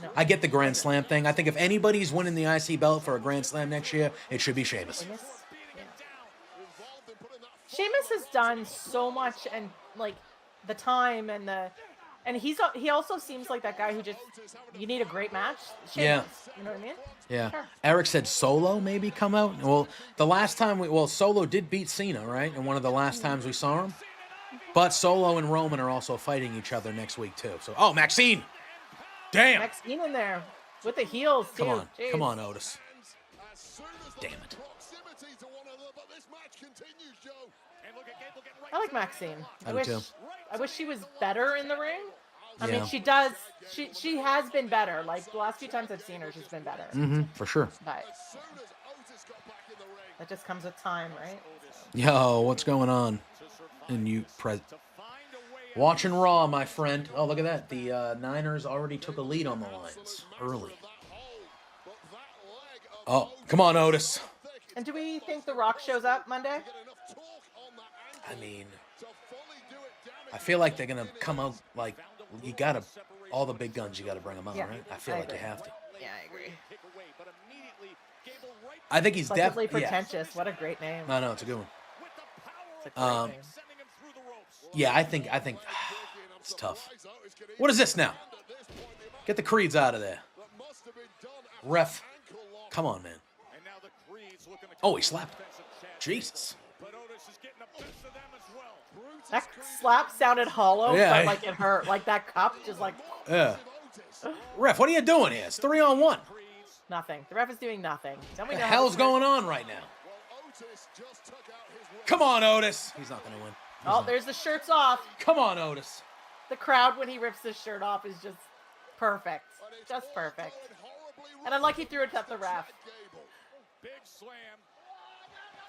Speaker 2: No.
Speaker 1: I get the Grand Slam thing. I think if anybody's winning the IC belt for a Grand Slam next year, it should be Sheamus.
Speaker 2: Sheamus has done so much, and like the time and he also seems like that guy who just, you need a great match. Sheamus,
Speaker 1: Yeah.
Speaker 2: You know what I mean?
Speaker 1: Yeah.
Speaker 2: Sure.
Speaker 1: Eric said Solo maybe come out. Well, the last time Solo did beat Cena, right? And one of the last times we saw him. But Solo and Roman are also fighting each other next week too. So, oh, Maxine. Damn.
Speaker 2: Maxine in there with the heels too.
Speaker 1: Come on.
Speaker 2: Jeez.
Speaker 1: Come on, Otis. Damn it.
Speaker 2: I like Maxine.
Speaker 1: I do too.
Speaker 2: I wish she was better in the ring. I
Speaker 1: Yeah.
Speaker 2: mean, she does. She has been better. Like the last few times I've seen her, she's been better.
Speaker 1: Mm-hmm, for sure.
Speaker 2: But that just comes with time, right?
Speaker 1: Yo, what's going on? And you watching Raw, my friend. Oh, look at that. The Niners already took a lead on the Lions early. Oh, come on, Otis.
Speaker 2: And do we think The Rock shows up Monday?
Speaker 1: I mean, I feel like they're going to come out like, you got to, all the big guns, you got to bring them out,
Speaker 2: Yeah,
Speaker 1: right? I feel
Speaker 2: I
Speaker 1: like you
Speaker 2: agree.
Speaker 1: have to.
Speaker 2: Yeah, I agree.
Speaker 1: I think he's
Speaker 2: Definitely
Speaker 1: definitely,
Speaker 2: pretentious. What a great name.
Speaker 1: No, no, it's a good one.
Speaker 2: It's a great name.
Speaker 1: Yeah, I think it's tough. What is this now? Get the Creeds out of there. Ref, come on, man. Oh, he slapped him. Jesus.
Speaker 2: That slap sounded hollow,
Speaker 1: Yeah,
Speaker 2: but like it hurt. Like that cup, just like
Speaker 1: Yeah. Ref, what are you doing here? It's 3-on-1.
Speaker 2: nothing. The ref is doing nothing. Tell me
Speaker 1: What the hell's going on right now? Come on, Otis. He's not going to win.
Speaker 2: Oh, there's the shirts off.
Speaker 1: Come on, Otis.
Speaker 2: The crowd when he rips his shirt off is just perfect. Just perfect. And I like he threw it at the ref.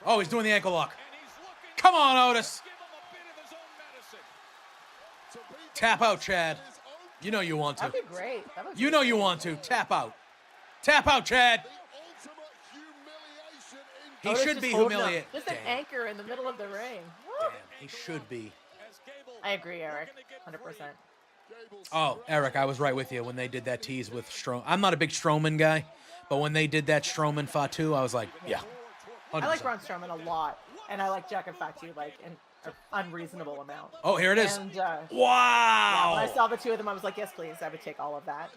Speaker 1: Oh, he's doing the ankle lock. Come on, Otis. Tap out, Chad. You know you want to.
Speaker 2: That'd be great. That would
Speaker 1: You know you want to. Tap out. Tap out, Chad. He
Speaker 2: Otis
Speaker 1: should
Speaker 2: just
Speaker 1: be
Speaker 2: holding up.
Speaker 1: humiliated.
Speaker 2: Just an
Speaker 1: Damn.
Speaker 2: anchor in the middle of the ring. Woo.
Speaker 1: Damn, he should be.
Speaker 2: I agree, Eric. 100%.
Speaker 1: Oh, Eric, I was right with you when they did that tease with Strowman. I'm not a big Strowman guy, but when they did that Strowman Fatu, I was like, yeah. 100%.
Speaker 2: I like Braun Strowman a lot, and I like Jack and Fatu like an unreasonable amount.
Speaker 1: Oh, here it is.
Speaker 2: And
Speaker 1: Wow.
Speaker 2: yeah, when I saw the two of them, I was like, yes, please, I would take all of that.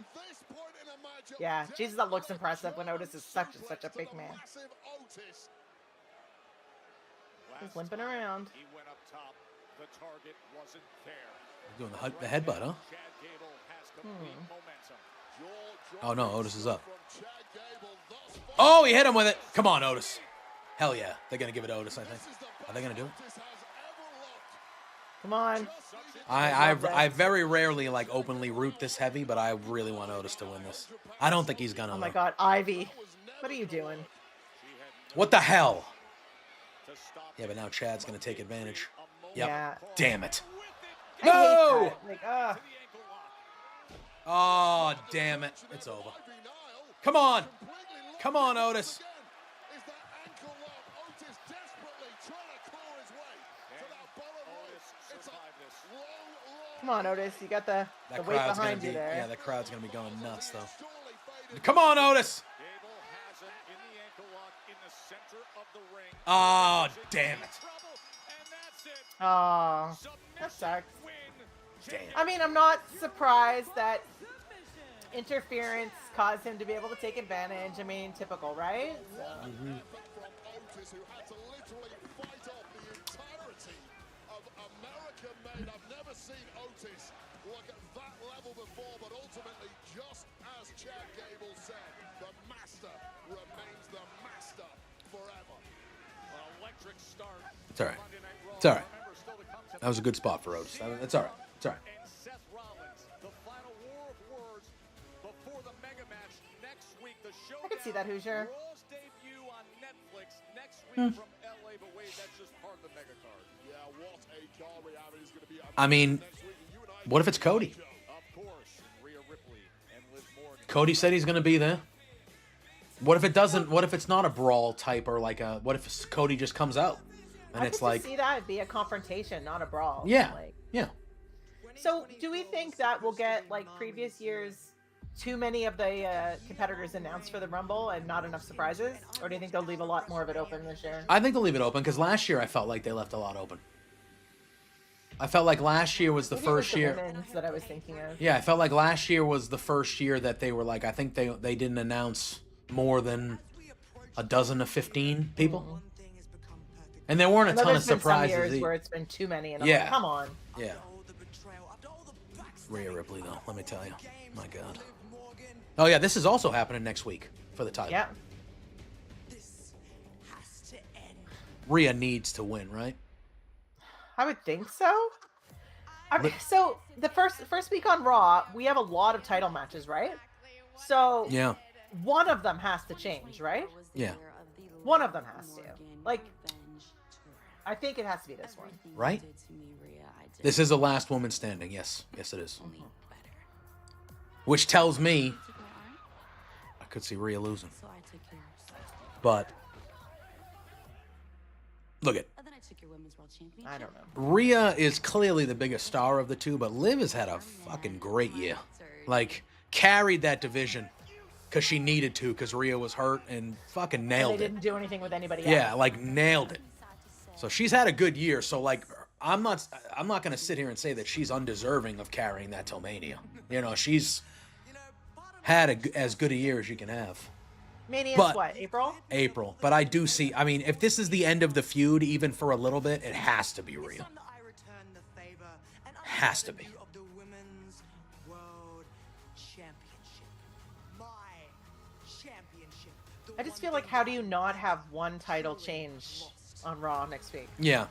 Speaker 2: Yeah, Jesus, that looks impressive when Otis is such a big man. He's limping around.
Speaker 1: Doing the headbutt, huh? Oh, no, Otis is up. Oh, he hit him with it. Come on, Otis. Hell yeah. They're going to give it to Otis, I think. Are they going to do it?
Speaker 2: Come on.
Speaker 1: I very rarely, like, openly root this heavy, but I really want Otis to win this. I don't think he's going to.
Speaker 2: Oh, my God. Ivy. What are you doing?
Speaker 1: What the hell? Yeah, but now Chad's going to take advantage. Yep.
Speaker 2: Yeah.
Speaker 1: Damn it.
Speaker 2: I
Speaker 1: No!
Speaker 2: hate that. Like,
Speaker 1: Oh, damn it. It's over. Come on. Come on, Otis.
Speaker 2: Come on, Otis. You got the weight
Speaker 1: crowd's
Speaker 2: behind
Speaker 1: gonna
Speaker 2: you
Speaker 1: be,
Speaker 2: there.
Speaker 1: yeah, the crowd's gonna be going nuts though. Come on, Otis.
Speaker 5: Gable has him in the ankle lock in the center of the ring.
Speaker 1: Oh, damn it.
Speaker 5: And that's it.
Speaker 2: Oh, that
Speaker 5: Submission
Speaker 2: sucks.
Speaker 5: win.
Speaker 1: Damn.
Speaker 2: I mean, I'm not surprised that interference caused him to be able to take advantage. I mean, typical, right? So.
Speaker 3: From Otis, who had to literally fight off the entirety of American made. I've never seen Otis look at that level before, but ultimately, just as Chad Gable said, the master remains the master forever.
Speaker 5: An electric start.
Speaker 1: It's all right.
Speaker 5: Monday Night Raw.
Speaker 1: It's all right.
Speaker 5: Remember, still to come
Speaker 1: That was a good spot for Otis. It's all right. It's all right.
Speaker 5: and Seth Rollins, the final war of words before the mega match next week. The show.
Speaker 2: I can see that, Hoosier.
Speaker 5: Raw's debut on Netflix next week from LA, but wait, that's just part of the mega card.
Speaker 3: Yeah, what a card we have. It is going to be
Speaker 1: I mean,
Speaker 3: next week. And you and I
Speaker 1: what if it's Cody?
Speaker 5: Of course, Rhea Ripley and Liv Morgan.
Speaker 1: Cody said he's gonna be there. What if it doesn't? What if it's not a brawl type or like a? What if Cody just comes out and
Speaker 2: I
Speaker 1: it's
Speaker 2: could
Speaker 1: like,
Speaker 2: see that be a confrontation, not a brawl.
Speaker 1: yeah,
Speaker 2: Like,
Speaker 1: yeah.
Speaker 2: so, do we think that we'll get like previous years? Too many of the competitors announced for the Rumble and not enough surprises, or do you think they'll leave a lot more of it open this year?
Speaker 1: I think they'll leave it open because last year I felt like they left a lot open. I felt like last year was the
Speaker 2: Maybe it was
Speaker 1: first
Speaker 2: the
Speaker 1: year.
Speaker 2: women's that I was thinking of.
Speaker 1: Yeah, I felt like last year was the first year that they were like, I think they didn't announce more than a dozen to 15 people, and there weren't a
Speaker 2: I know
Speaker 1: ton of
Speaker 2: there's been some
Speaker 1: surprises.
Speaker 2: years where it's been too many, and I'm
Speaker 1: Yeah.
Speaker 2: like, come on.
Speaker 1: Yeah. Rhea Ripley, though, let me tell you, my God. Oh yeah, this is also happening next week for the title.
Speaker 2: Yeah.
Speaker 1: Rhea needs to win, right?
Speaker 2: I would think so. So the first week on Raw, we have a lot of title matches, right? So
Speaker 1: Yeah.
Speaker 2: one of them has to change, right?
Speaker 1: Yeah.
Speaker 2: One of them has to. Like, I think it has to be this one.
Speaker 1: Right? This is the last woman standing. Yes. Yes, it is. Which tells me I could see Rhea losing. But look at
Speaker 2: I don't know.
Speaker 1: Rhea is clearly the biggest star of the two, but Liv has had a fucking great year. Like, carried that division because she needed to because Rhea was hurt and fucking
Speaker 2: They
Speaker 1: nailed it.
Speaker 2: didn't do anything with anybody else.
Speaker 1: Yeah, like nailed it. So she's had a good year. So like, I'm not gonna sit here and say that she's undeserving of carrying that till Mania. You know, she's had as good a year as you can have.
Speaker 2: Mania's
Speaker 1: But-
Speaker 2: what, April?
Speaker 1: April, but I do see. I mean, if this is the end of the feud, even for a little bit, it has to be Rhea. Has to be.
Speaker 2: I just feel like, how do you not have one title change on Raw next week?
Speaker 1: Yeah.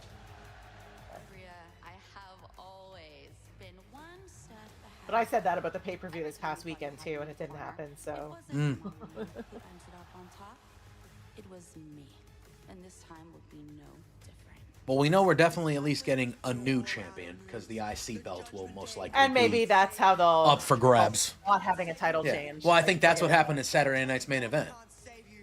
Speaker 6: I have always been one step ahead.
Speaker 2: But I said that about the pay-per-view this past weekend too, and it didn't happen. So
Speaker 6: It wasn't who ended up on top. It was me. And this time would be no different.
Speaker 1: Well, we know we're definitely at least getting a new champion because the IC belt will most likely
Speaker 2: and maybe
Speaker 1: be
Speaker 2: that's how they'll
Speaker 1: up for grabs.
Speaker 2: not having a title
Speaker 1: Yeah.
Speaker 2: change.
Speaker 1: Well, I think that's what happened at Saturday Night's main event.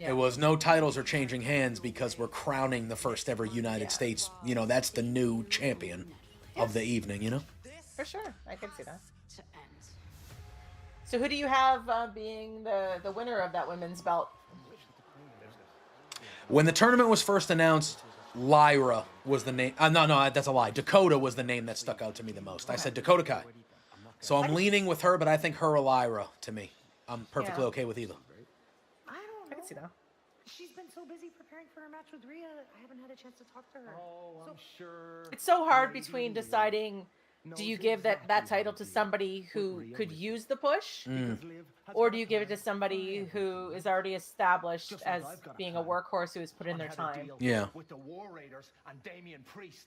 Speaker 2: Yeah.
Speaker 1: It was no titles are changing hands because we're crowning the first ever United States. You know, that's the new champion of the evening, you know?
Speaker 2: For sure, I can see that.
Speaker 6: To end.
Speaker 2: So who do you have being the winner of that women's belt?
Speaker 1: When the tournament was first announced, Lyra was the name. No, that's a lie. Dakota was the name that stuck out to me the most. I said Dakota Kai. So I'm leaning with her, but I think her or Lyra to me. I'm perfectly
Speaker 2: Yeah.
Speaker 1: okay with either.
Speaker 7: I don't know.
Speaker 2: I can see that.
Speaker 7: She's been so busy preparing for her match with Rhea, I haven't had a chance to talk to her.
Speaker 4: Oh, I'm sure.
Speaker 2: It's so hard between deciding, do you give that title to somebody who could use the push, or do you give it to somebody who is already established as being a workhorse who has put in their time?
Speaker 1: Yeah.
Speaker 4: With the War Raiders and Damian Priest.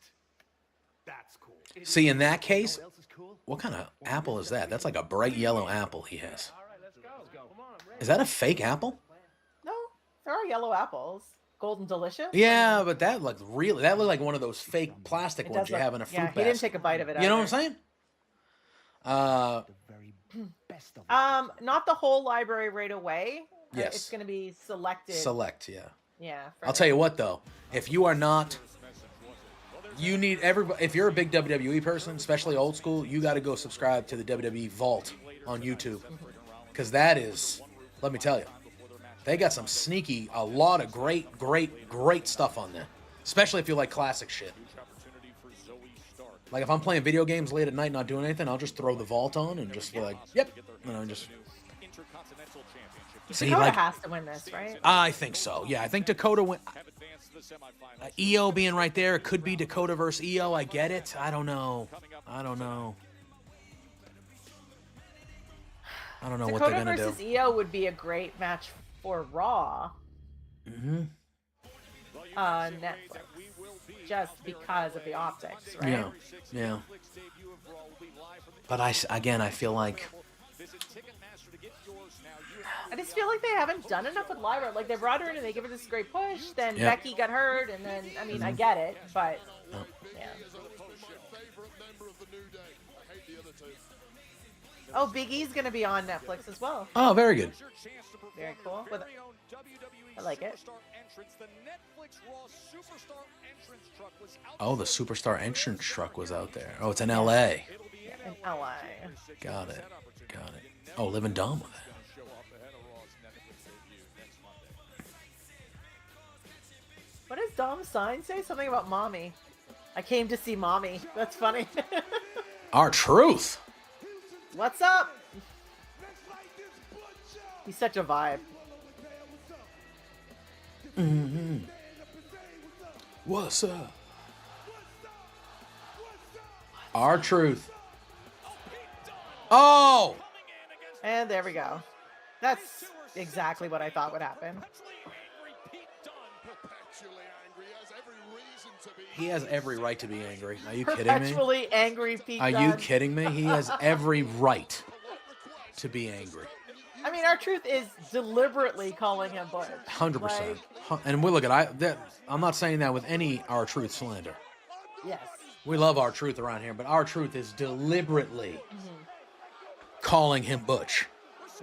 Speaker 4: That's cool.
Speaker 1: See, in that case,
Speaker 4: What else is cool?
Speaker 1: what kind of apple is that? That's like a bright yellow apple he has.
Speaker 4: All right, let's go. Come on, I'm ready.
Speaker 1: Is that a fake apple?
Speaker 2: No, there are yellow apples, golden delicious.
Speaker 1: Yeah, but that looked like one of those fake plastic
Speaker 2: It
Speaker 1: ones
Speaker 2: does
Speaker 1: you
Speaker 2: look-
Speaker 1: have in a fruit
Speaker 2: yeah,
Speaker 1: basket.
Speaker 2: he didn't take a bite of it.
Speaker 1: You know what I'm
Speaker 2: either.
Speaker 1: saying?
Speaker 4: The very best of
Speaker 2: Not the whole library right away.
Speaker 1: Yes.
Speaker 2: It's going to be selected.
Speaker 1: Select, yeah.
Speaker 2: Yeah.
Speaker 1: I'll tell you what though, if you are not You need everybody. If you're a big WWE person, especially old school, you got to go subscribe to the WWE Vault on YouTube, because that is, let me tell you, they got some sneaky, a lot of great stuff on there. Especially if you like classic shit. Like if I'm playing video games late at night, not doing anything, I'll just throw the Vault on and just be like, yep, just. See,
Speaker 2: Dakota
Speaker 1: like,
Speaker 2: has to win this, right?
Speaker 1: I think so. Yeah, I think Dakota win. EO being right there, it could be Dakota versus EO. I get it. I don't know. I don't know
Speaker 2: Dakota
Speaker 1: what they're gonna
Speaker 2: versus
Speaker 1: do.
Speaker 2: EO would be a great match for Raw. On Netflix, just because of the optics, right?
Speaker 1: Yeah. But I feel like
Speaker 2: I just feel like they haven't done enough with Lyra. Like they brought her in and they give her this great push. Then Becky got hurt, and then I mean I get it, but yeah. Oh, Big E's gonna be on Netflix as well.
Speaker 1: Oh, very good.
Speaker 2: Very cool. I like it.
Speaker 1: Oh, the Superstar entrance truck was out there. Oh, it's in LA.
Speaker 2: Yeah, in LA.
Speaker 1: Got it. Oh, Living Dom with it.
Speaker 2: What does Dom's sign say? Something about mommy. I came to see mommy. That's funny.
Speaker 1: R-Truth.
Speaker 2: What's up? He's such a vibe.
Speaker 1: What's up? R-Truth. Oh!
Speaker 2: And there we go. That's exactly what I thought would happen.
Speaker 1: He has every right to be angry. Are you kidding me?
Speaker 2: Perpetually angry Pete
Speaker 1: Are
Speaker 2: Dunne.
Speaker 1: you kidding me? He has every right to be angry.
Speaker 2: I mean, R-Truth is deliberately calling him Butch.
Speaker 1: 100%. And we look at I'm not saying that with any R-Truth slander.
Speaker 2: Yes.
Speaker 1: We love R-Truth around here, but R-Truth is deliberately calling him Butch.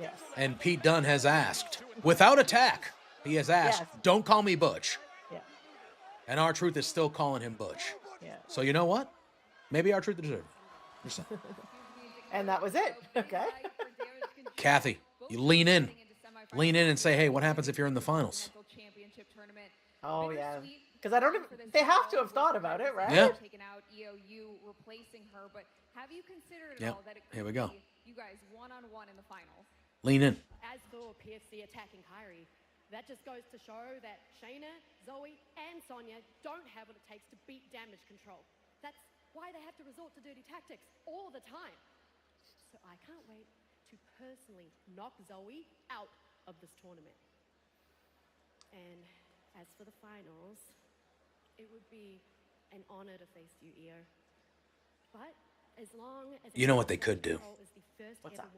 Speaker 2: Yes.
Speaker 1: And Pete Dunne has asked, without attack, he has asked, don't call me Butch.
Speaker 2: Yeah.
Speaker 1: And R-Truth is still calling him Butch.
Speaker 2: Yeah.
Speaker 1: So you know what? Maybe R-Truth deserved it. Just saying.
Speaker 2: And that was it. Okay.
Speaker 1: Kathy, you lean in. Lean in and say, hey, what happens if you're in the finals?
Speaker 2: Oh, yeah. Because I don't even, they have to have thought about it, right?
Speaker 1: Yeah.
Speaker 8: Taken out EOU, replacing her, but have you considered at
Speaker 1: Yep.
Speaker 8: all that it
Speaker 1: Here we
Speaker 8: could
Speaker 1: go.
Speaker 8: be you guys one-on-one in the finals?
Speaker 1: Lean in.
Speaker 7: As for PFC attacking Kyrie, that just goes to show that Shayna, Zoe, and Sonya don't have what it takes to beat damage control. That's why they have to resort to dirty tactics all the time. So I can't wait to personally knock Zoe out of this tournament. And as for the finals, it would be an honor to face you, Io. But as long as
Speaker 1: You know what they could do?
Speaker 2: What's up?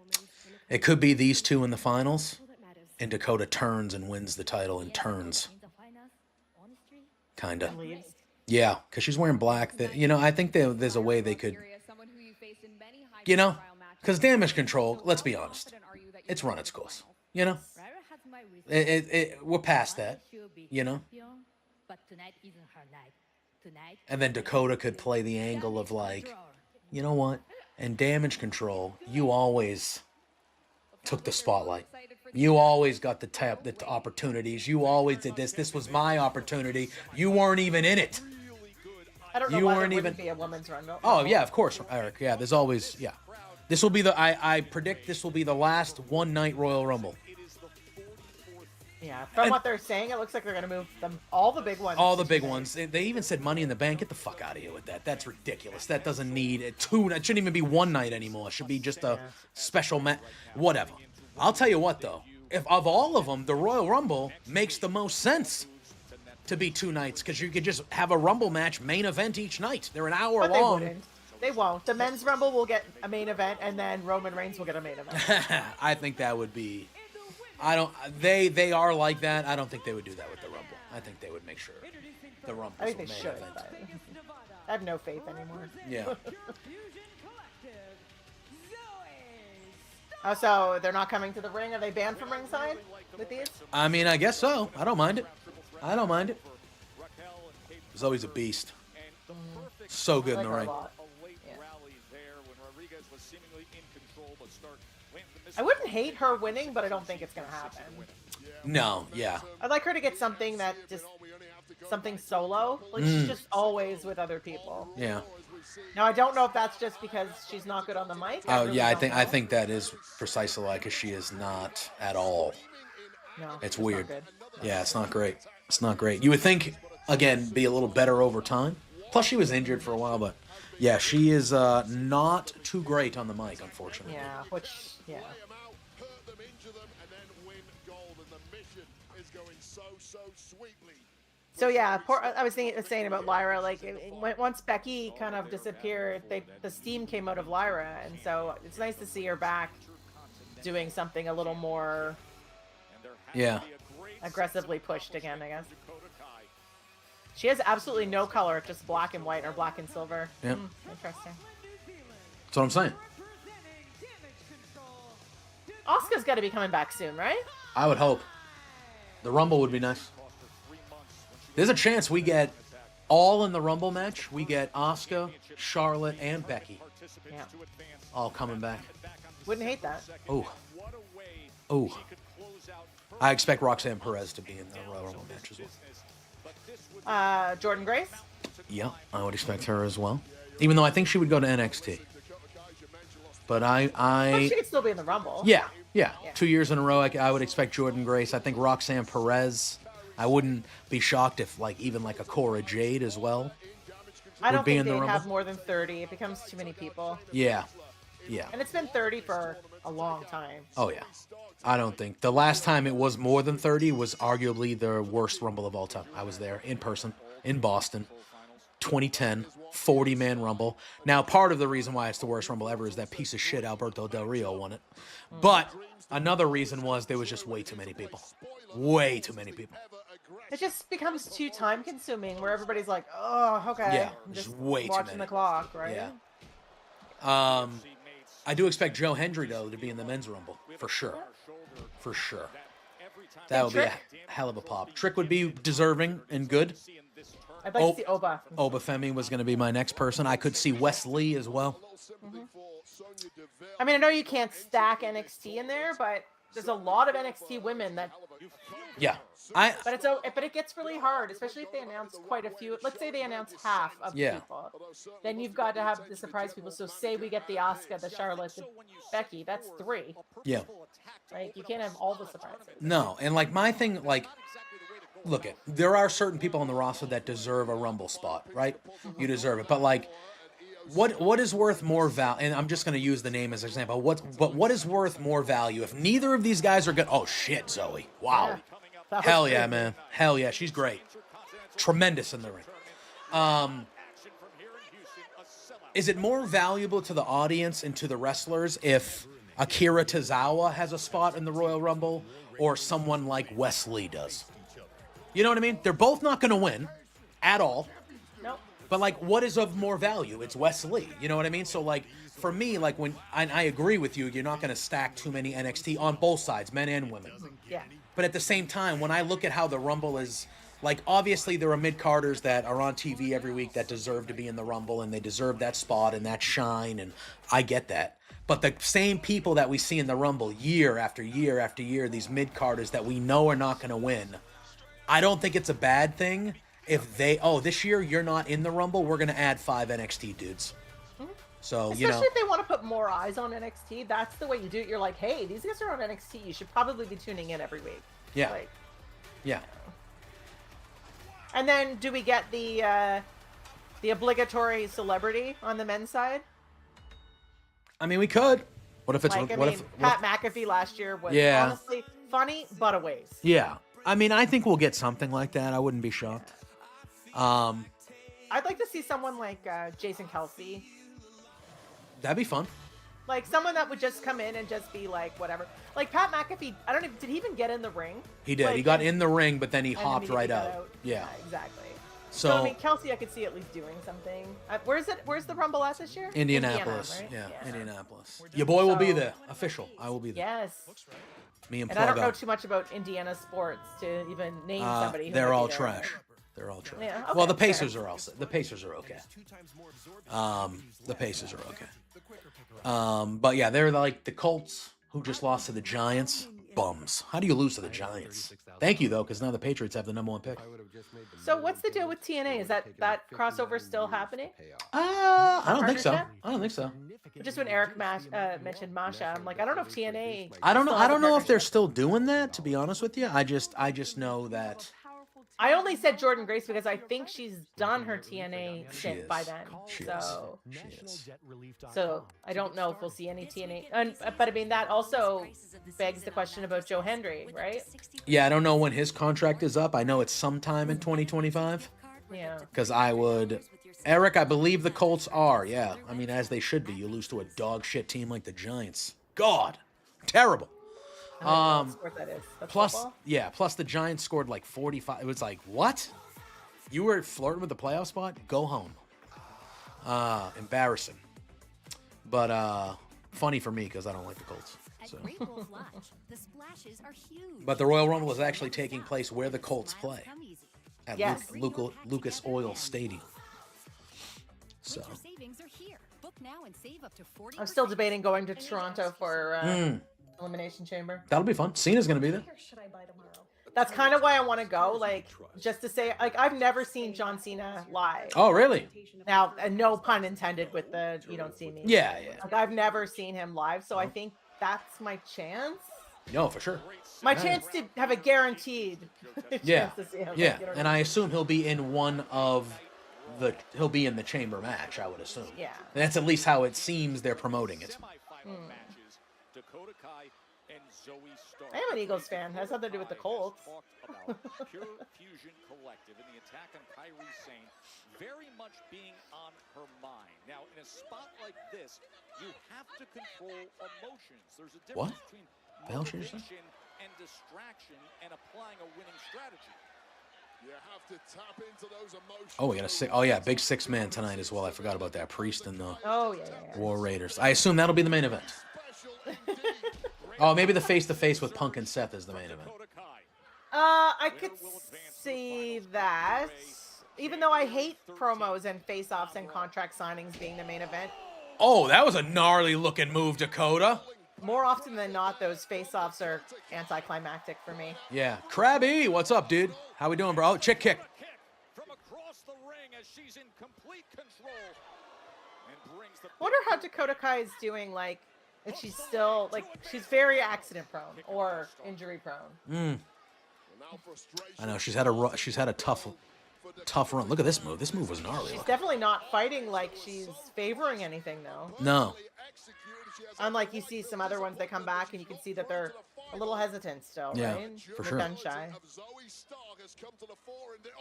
Speaker 1: It could be these two in the finals,
Speaker 7: All that matters.
Speaker 1: and Dakota turns and wins the title and turns. Kinda.
Speaker 2: And leaves.
Speaker 1: Yeah, because she's wearing black. That I think there's a way they could, because damage control, let's be honest, it's run its course. We're past that,
Speaker 7: But tonight isn't her night. Tonight,
Speaker 1: And then Dakota could play the angle of like, you know what? In damage control, you always took the spotlight. You always got the opportunities. You always did this. This was my opportunity. You weren't even in it.
Speaker 2: I don't know
Speaker 1: You
Speaker 2: why
Speaker 1: weren't
Speaker 2: there
Speaker 1: even-
Speaker 2: wouldn't be a women's rumble.
Speaker 1: Oh yeah, of course, Eric. Yeah, there's always This will be I predict this will be the last one night Royal Rumble.
Speaker 2: Yeah, from what they're saying, it looks like they're going to move all the big ones.
Speaker 1: All the big ones. They even said Money in the Bank. Get the fuck out of here with that. That's ridiculous. That doesn't need it shouldn't even be one night anymore. It should be just a special match. Whatever. I'll tell you what though. If of all of them, the Royal Rumble makes the most sense to be 2 nights, because you could just have a Rumble match main event each night. They're an hour
Speaker 2: But
Speaker 1: long.
Speaker 2: they wouldn't. They won't. The men's rumble will get a main event, and then Roman Reigns will get a main event.
Speaker 1: I think that would be. I don't. They are like that. I don't think they would do that with the Rumble. I think they would make sure the Rumble.
Speaker 2: I think they should, but I have no faith anymore.
Speaker 1: Yeah.
Speaker 2: Oh, so they're not coming to the ring? Are they banned from ringside with these?
Speaker 1: I mean, I guess so. I don't mind it. I don't mind it. Zoe's a beast. So good
Speaker 2: I
Speaker 1: in
Speaker 2: like
Speaker 1: the
Speaker 2: her a
Speaker 1: ring.
Speaker 2: lot.
Speaker 5: A late
Speaker 2: Yeah.
Speaker 5: rally there when Rodriguez was seemingly in control, but
Speaker 2: I wouldn't hate her winning, but I don't think it's gonna happen.
Speaker 1: No, yeah.
Speaker 2: I'd like her to get something that just something solo. Like she's just always with other people.
Speaker 1: Yeah.
Speaker 2: Now I don't know if that's just because she's not good on the mic.
Speaker 1: Oh
Speaker 2: really
Speaker 1: yeah, I
Speaker 2: don't
Speaker 1: think I
Speaker 2: know.
Speaker 1: think that is precisely like, because she is not at all.
Speaker 2: No,
Speaker 1: It's
Speaker 2: not
Speaker 1: weird.
Speaker 2: good.
Speaker 1: Yeah, it's not great. It's not great. You would think, again, be a little better over time. Plus, she was injured for a while, but yeah, she is not too great on the mic, unfortunately.
Speaker 2: Yeah, which yeah.
Speaker 3: Lay 'em out, hurt them, injure them, and then win gold. And the mission is going so sweetly.
Speaker 2: So yeah, I was saying about Lyra. Like once Becky kind of disappeared, the steam came out of Lyra, and so it's nice to see her back doing something a little more
Speaker 1: Yeah.
Speaker 2: aggressively pushed again. I guess she has absolutely no color, just black and white or black and silver.
Speaker 1: Yep.
Speaker 2: Interesting.
Speaker 1: That's what I'm saying.
Speaker 2: Asuka's got to be coming back soon, right?
Speaker 1: I would hope. The Rumble would be nice. There's a chance we get all in the Rumble match. We get Asuka, Charlotte, and Becky
Speaker 2: Yeah.
Speaker 1: all coming back.
Speaker 2: Wouldn't hate that.
Speaker 1: Oh. Oh. I expect Roxanne Perez to be in the Royal Rumble match as well.
Speaker 2: Jordan Grace.
Speaker 1: Yeah, I would expect her as well. Even though I think she would go to NXT. But
Speaker 2: But she could still be in the Rumble.
Speaker 1: Yeah. 2 years in a row, I would expect Jordan Grace. I think Roxanne Perez. I wouldn't be shocked if even a Cora Jade as well.
Speaker 2: I don't
Speaker 1: would be
Speaker 2: think
Speaker 1: in the
Speaker 2: they'd have
Speaker 1: Rumble.
Speaker 2: more than 30. It becomes too many people.
Speaker 1: Yeah.
Speaker 2: And it's been 30 for a long time.
Speaker 1: Oh, yeah. I don't think. The last time it was more than 30 was arguably the worst Rumble of all time. I was there in person in Boston, 2010, 40-man Rumble. Now, part of the reason why it's the worst Rumble ever is that piece of shit Alberto Del Rio won it. But another reason was there was just way too many people. Way too many people.
Speaker 2: It just becomes too time consuming where everybody's like, oh, okay.
Speaker 1: Yeah,
Speaker 2: I'm
Speaker 1: just
Speaker 2: just
Speaker 1: way too
Speaker 2: watching
Speaker 1: many.
Speaker 2: the clock, right?
Speaker 1: Yeah. I do expect Joe Hendry, though, to be in the men's Rumble. For sure. For sure. That would be a
Speaker 2: Trick?
Speaker 1: hell of a pop. Trick would be deserving and good.
Speaker 2: I'd like to see Oba.
Speaker 1: Oba Femi was going to be my next person. I could see Wes Lee as well.
Speaker 2: I mean, I know you can't stack NXT in there, but there's a lot of NXT women that.
Speaker 1: Yeah.
Speaker 2: But it gets really hard, especially if they announce quite a few. Let's say they announce half of
Speaker 1: Yeah.
Speaker 2: people, then you've got to have the surprise people. So say we get the Asuka, the Charlotte, the Becky. That's 3.
Speaker 1: Yeah.
Speaker 2: Like you can't have all the surprises.
Speaker 1: No, and my thing, look there are certain people on the roster that deserve a Rumble spot, right? You deserve it, but what is worth more value? And I'm just going to use the name as an example. What is worth more value if neither of these guys are good? Oh shit, Zoe! Wow,
Speaker 2: Yeah. That was
Speaker 1: hell yeah,
Speaker 2: crazy.
Speaker 1: man, hell yeah, she's great, tremendous in the ring. Is it more valuable to the audience and to the wrestlers if Akira Tozawa has a spot in the Royal Rumble or someone like Wes Lee does? You know what I mean? They're both not going to win at all.
Speaker 2: Nope.
Speaker 1: But what is of more value? It's Wes Lee. You know what I mean? So for me, when I agree with you, you're not going to stack too many NXT on both sides, men and women.
Speaker 2: Yeah.
Speaker 1: But at the same time, when I look at how the Rumble is, obviously there are mid-carders that are on TV every week that deserve to be in the Rumble, and they deserve that spot and that shine, and I get that. But the same people that we see in the Rumble year after year after year, these mid-carders that we know are not going to win, I don't think it's a bad thing if this year you're not in the Rumble, we're going to add 5 NXT dudes. So,
Speaker 2: Especially if they want to put more eyes on NXT, that's the way you do it. You're like, hey, these guys are on NXT. You should probably be tuning in every week.
Speaker 1: Yeah. Yeah.
Speaker 2: And then do we get the obligatory celebrity on the men's side?
Speaker 1: I mean, we could. What if it's
Speaker 2: Pat McAfee last year was
Speaker 1: Yeah.
Speaker 2: honestly funny, but a waste.
Speaker 1: Yeah. I mean, I think we'll get something like that. I wouldn't be shocked.
Speaker 2: I'd like to see someone like Jason Kelsey.
Speaker 1: That'd be fun.
Speaker 2: Like someone that would just come in and just be like whatever. Like Pat McAfee, I don't know, did he even get in the ring?
Speaker 1: He did. He got in the ring, but then he hopped
Speaker 2: immediately
Speaker 1: right
Speaker 2: got
Speaker 1: out. Yeah.
Speaker 2: Exactly.
Speaker 1: So,
Speaker 2: I mean, Kelsey, I could see at least doing something. Where's the Rumble at this year?
Speaker 1: Indianapolis.
Speaker 2: Indiana, right?
Speaker 1: Yeah, Indianapolis. Your boy will be
Speaker 2: So-
Speaker 1: there. Official. I will be there.
Speaker 2: Yes.
Speaker 1: Me and
Speaker 2: And I
Speaker 1: Plug
Speaker 2: don't know
Speaker 1: Up.
Speaker 2: too much about Indiana sports to even name somebody. Who
Speaker 1: They're
Speaker 2: might be
Speaker 1: all
Speaker 2: there.
Speaker 1: trash. They're all trash.
Speaker 2: Yeah,
Speaker 1: Well, the
Speaker 2: okay,
Speaker 1: Pacers
Speaker 2: fair.
Speaker 1: are also the Pacers are okay. The Pacers are okay. But yeah, they're like the Colts who just lost to the Giants. Bums. How do you lose to the Giants? Thank you though, because now the Patriots have the #1 pick.
Speaker 2: So what's the deal with TNA? Is that crossover still happening?
Speaker 1: I don't think so.
Speaker 2: Partnership?
Speaker 1: I don't think so.
Speaker 2: Just when Eric mentioned Masha, I'm like, I don't know if TNA.
Speaker 1: I don't know.
Speaker 2: still
Speaker 1: I
Speaker 2: has a
Speaker 1: don't know if they're
Speaker 2: partnership.
Speaker 1: still doing that. To be honest with you, I just know that
Speaker 2: I only said Jordan Grace because I think she's done her TNA
Speaker 1: She
Speaker 2: stint by
Speaker 1: is.
Speaker 2: then.
Speaker 1: She is.
Speaker 2: So,
Speaker 1: she is.
Speaker 2: so I don't know if we'll see any TNA. But I mean, that also begs the question about Joe Hendry, right?
Speaker 1: Yeah, I don't know when his contract is up. I know it's sometime in 2025.
Speaker 2: Yeah.
Speaker 1: Because Eric, I believe the Colts are. Yeah, I mean, as they should be. You lose to a dog shit team like the Giants. God, terrible.
Speaker 2: I don't know what sport that is. That's
Speaker 1: Plus,
Speaker 2: football?
Speaker 1: yeah, plus the Giants scored like 45. It was like, what? You were flirting with the playoff spot? Go home. Embarrassing. But funny for me because I don't like the Colts. So.
Speaker 9: The splashes are huge.
Speaker 1: But the Royal Rumble is actually taking place where the Colts play. At
Speaker 2: Yes.
Speaker 1: Lucas Oil Stadium. So.
Speaker 9: Winter savings are here. Book now and save up to 40%.
Speaker 2: I'm still debating going to Toronto for Elimination Chamber.
Speaker 1: That'll be fun. Cena's going to be there.
Speaker 2: That's kind of why I want to go, like, just to say, like, I've never seen John Cena live.
Speaker 1: Oh, really?
Speaker 2: Now, no pun intended with the "you don't see me."
Speaker 1: Yeah, yeah.
Speaker 2: Like, I've never seen him live, so I think that's my chance.
Speaker 1: No, for sure.
Speaker 2: My chance to have a guaranteed
Speaker 1: Yeah,
Speaker 2: chance to see him.
Speaker 1: yeah.
Speaker 2: Like, you know what
Speaker 1: And
Speaker 2: I
Speaker 1: I
Speaker 2: mean?
Speaker 1: assume he'll be in one of he'll be in the chamber match, I would assume.
Speaker 2: Yeah.
Speaker 1: That's at least how it seems they're promoting it.
Speaker 5: Matches, Dakota Kai and Zoe Stark.
Speaker 2: I am an Eagles fan. It has nothing to do with the Colts.
Speaker 5: Talked about Pure Fusion Collective and the attack on Kairi Sane very much being on her mind. Now, in a spot like this, you have to control emotions. There's a
Speaker 1: What?
Speaker 5: difference between
Speaker 1: The hell she just said?
Speaker 5: motivation and distraction and applying a winning strategy.
Speaker 3: You have to tap into those emotions.
Speaker 1: Oh, we got a big 6-man tonight as well. I forgot about that. Priest and the
Speaker 2: Oh yeah.
Speaker 1: War Raiders. I assume that'll be the main event. Oh, maybe the face-to-face with Punk and Seth is the main event.
Speaker 2: I could see that. Even though I hate promos and face-offs and contract signings being the main event,
Speaker 1: Oh, that was a gnarly looking move, Dakota.
Speaker 2: more often than not, those face-offs are anticlimactic for me.
Speaker 1: Yeah. Krabby, what's up, dude? How we doing, bro? Chick kick.
Speaker 5: From across the ring as she's in complete control and brings the
Speaker 2: I wonder how Dakota Kai is doing, like, if she's still, like, she's very accident prone or injury prone.
Speaker 1: I know she's had a tough run. Look at this move. This move was gnarly.
Speaker 2: She's definitely not fighting like she's favoring anything, though.
Speaker 1: No.
Speaker 2: Unlike you see some other ones that come back and you can see that they're a little hesitant still,
Speaker 1: Yeah,
Speaker 2: right?
Speaker 1: for
Speaker 2: They're
Speaker 1: sure.
Speaker 2: gun shy.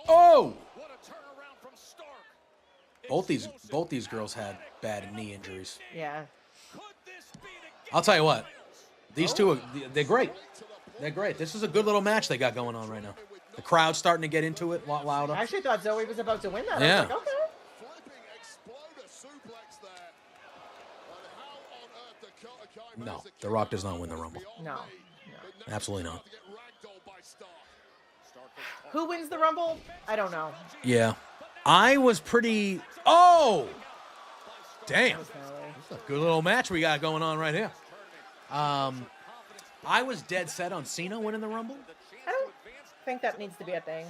Speaker 1: Oh!
Speaker 5: what a turnaround from Stark.
Speaker 1: Both these girls had bad knee injuries.
Speaker 2: Yeah.
Speaker 5: Could this be the
Speaker 1: I'll tell you what. These two, they're great. They're great. This is a good little match they got going on right now. The crowd's starting to get into it a lot louder.
Speaker 2: I actually thought Zoe was about to win that.
Speaker 1: Yeah.
Speaker 2: I was like, okay.
Speaker 3: Flipping exploder suplex there. And how on earth Dakota Kai
Speaker 1: No,
Speaker 3: managed to
Speaker 1: The
Speaker 3: keep
Speaker 1: Rock
Speaker 3: it
Speaker 1: does not
Speaker 3: going
Speaker 1: win the
Speaker 3: is
Speaker 1: Rumble.
Speaker 3: beyond
Speaker 2: No,
Speaker 3: me.
Speaker 2: no.
Speaker 3: But now
Speaker 1: Absolutely
Speaker 3: she's
Speaker 1: not.
Speaker 3: about to get ragdolled by Stark.
Speaker 2: Who wins the Rumble? I don't know.
Speaker 1: Yeah. I was pretty... Oh! Damn.
Speaker 2: Personally.
Speaker 1: Good little match we got going on right here. I was dead set on Cena winning the Rumble.
Speaker 2: I don't think that needs to be a thing.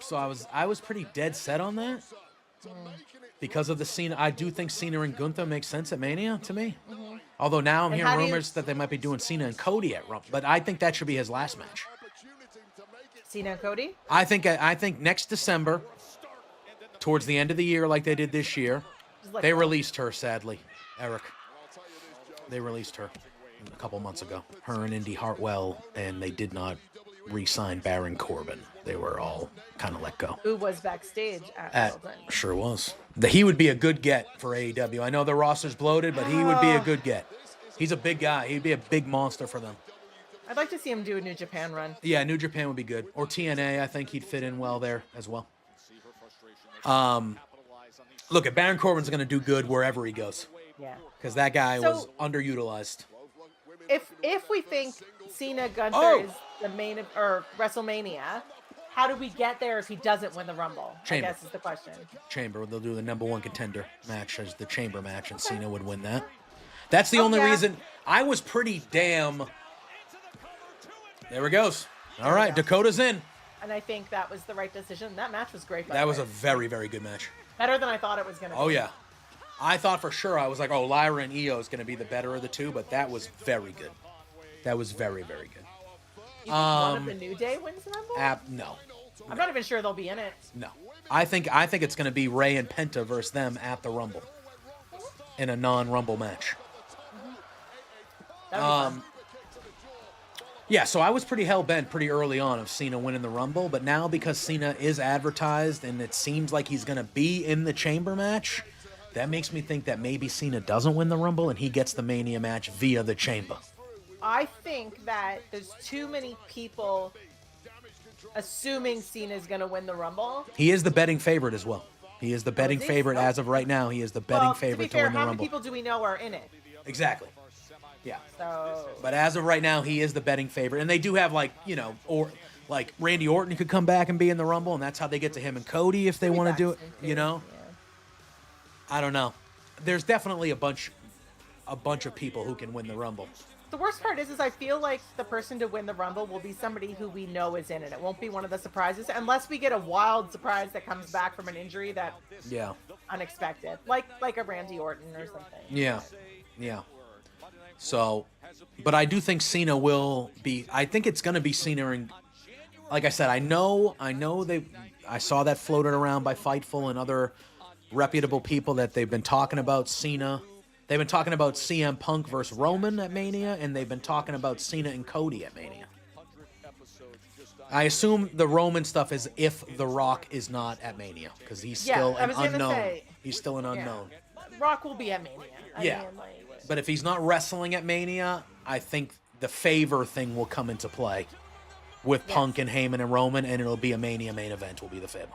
Speaker 1: So I was pretty dead set on that. Because of the Cena, I do think Cena and Gunther makes sense at Mania to me. Although now I'm
Speaker 2: And
Speaker 1: hearing
Speaker 2: how do you-
Speaker 1: rumors that they might be doing Cena and Cody at Rumble, but I think that should be his last match.
Speaker 2: Cena and Cody?
Speaker 1: I think next December, towards the end of the year, like they did this year,
Speaker 2: Just like,
Speaker 1: they released her. Sadly, Eric. They released her a couple months ago. Her and Indy Hartwell, and they did not re-sign Baron Corbin. They were all kind of let go.
Speaker 2: who was backstage at World's End.
Speaker 1: Sure was. He would be a good get for AEW. I know the roster's bloated, but he would be a good get. He's a big guy. He'd be a big monster for them.
Speaker 2: I'd like to see him do a New Japan run.
Speaker 1: Yeah, New Japan would be good. Or TNA, I think he'd fit in well there as well. Look, Baron Corbin's going to do good wherever he goes.
Speaker 2: Yeah.
Speaker 1: Because that guy
Speaker 2: So-
Speaker 1: was underutilized.
Speaker 2: If we think Cena Gunther
Speaker 1: Oh.
Speaker 2: is the main or WrestleMania, how do we get there if he doesn't win the Rumble?
Speaker 1: Chamber.
Speaker 2: I guess is the question.
Speaker 1: Chamber. They'll do the #1 contender match as the Chamber match, and Cena would win that. That's the only
Speaker 2: yeah.
Speaker 1: reason. I was pretty damn. There it goes. All right, Dakota's in.
Speaker 2: And I think that was the right decision. That match was great.
Speaker 1: That was a very, very good match.
Speaker 2: Better than I thought it was going to be.
Speaker 1: Oh, yeah. I thought for sure, I was like, oh, Lyra and Io is going to be the better of the two, but that was very good. That was very, very good.
Speaker 2: You think one of the New Day wins the Rumble?
Speaker 1: No.
Speaker 2: I'm not even sure they'll be in it.
Speaker 1: No. I think it's going to be Ray and Penta versus them at the Rumble in a non-Rumble match.
Speaker 2: That would be fun.
Speaker 1: Yeah, so I was pretty hell-bent pretty early on of Cena winning the Rumble, but now because Cena is advertised and it seems like he's going to be in the Chamber match, that makes me think that maybe Cena doesn't win the Rumble and he gets the Mania match via the Chamber.
Speaker 2: I think that there's too many people assuming Cena's going to win the Rumble.
Speaker 1: He is the betting favorite as well. He is the betting favorite as of right now. He is the betting favorite to win the
Speaker 2: how
Speaker 1: Rumble.
Speaker 2: many people do we know are in it?
Speaker 1: Exactly. Yeah.
Speaker 2: So,
Speaker 1: but as of right now, he is the betting favorite. And they do have, or like Randy Orton could come back and be in the Rumble, and that's how they get to him and Cody if they want to do it,
Speaker 2: Yeah.
Speaker 1: I don't know. There's definitely a bunch of people who can win the Rumble.
Speaker 2: The worst part is I feel like the person to win the Rumble will be somebody who we know is in it. It won't be one of the surprises, unless we get a wild surprise that comes back from an injury that unexpected, like a Randy Orton or something.
Speaker 1: Yeah. So, but I do think Cena will be. I think it's going to be Cena. And like I said, I know I saw that floated around by Fightful and other reputable people that they've been talking about Cena. They've been talking about CM Punk versus Roman at Mania, and they've been talking about Cena and Cody at Mania. I assume the Roman stuff is if The Rock is not at Mania, because he's still an unknown. He's still an unknown.
Speaker 2: Rock will be at Mania. I mean,
Speaker 1: but if he's not wrestling at Mania, I think the favor thing will come into play with Punk and Heyman and Roman, and it'll be a Mania main event will be the favor.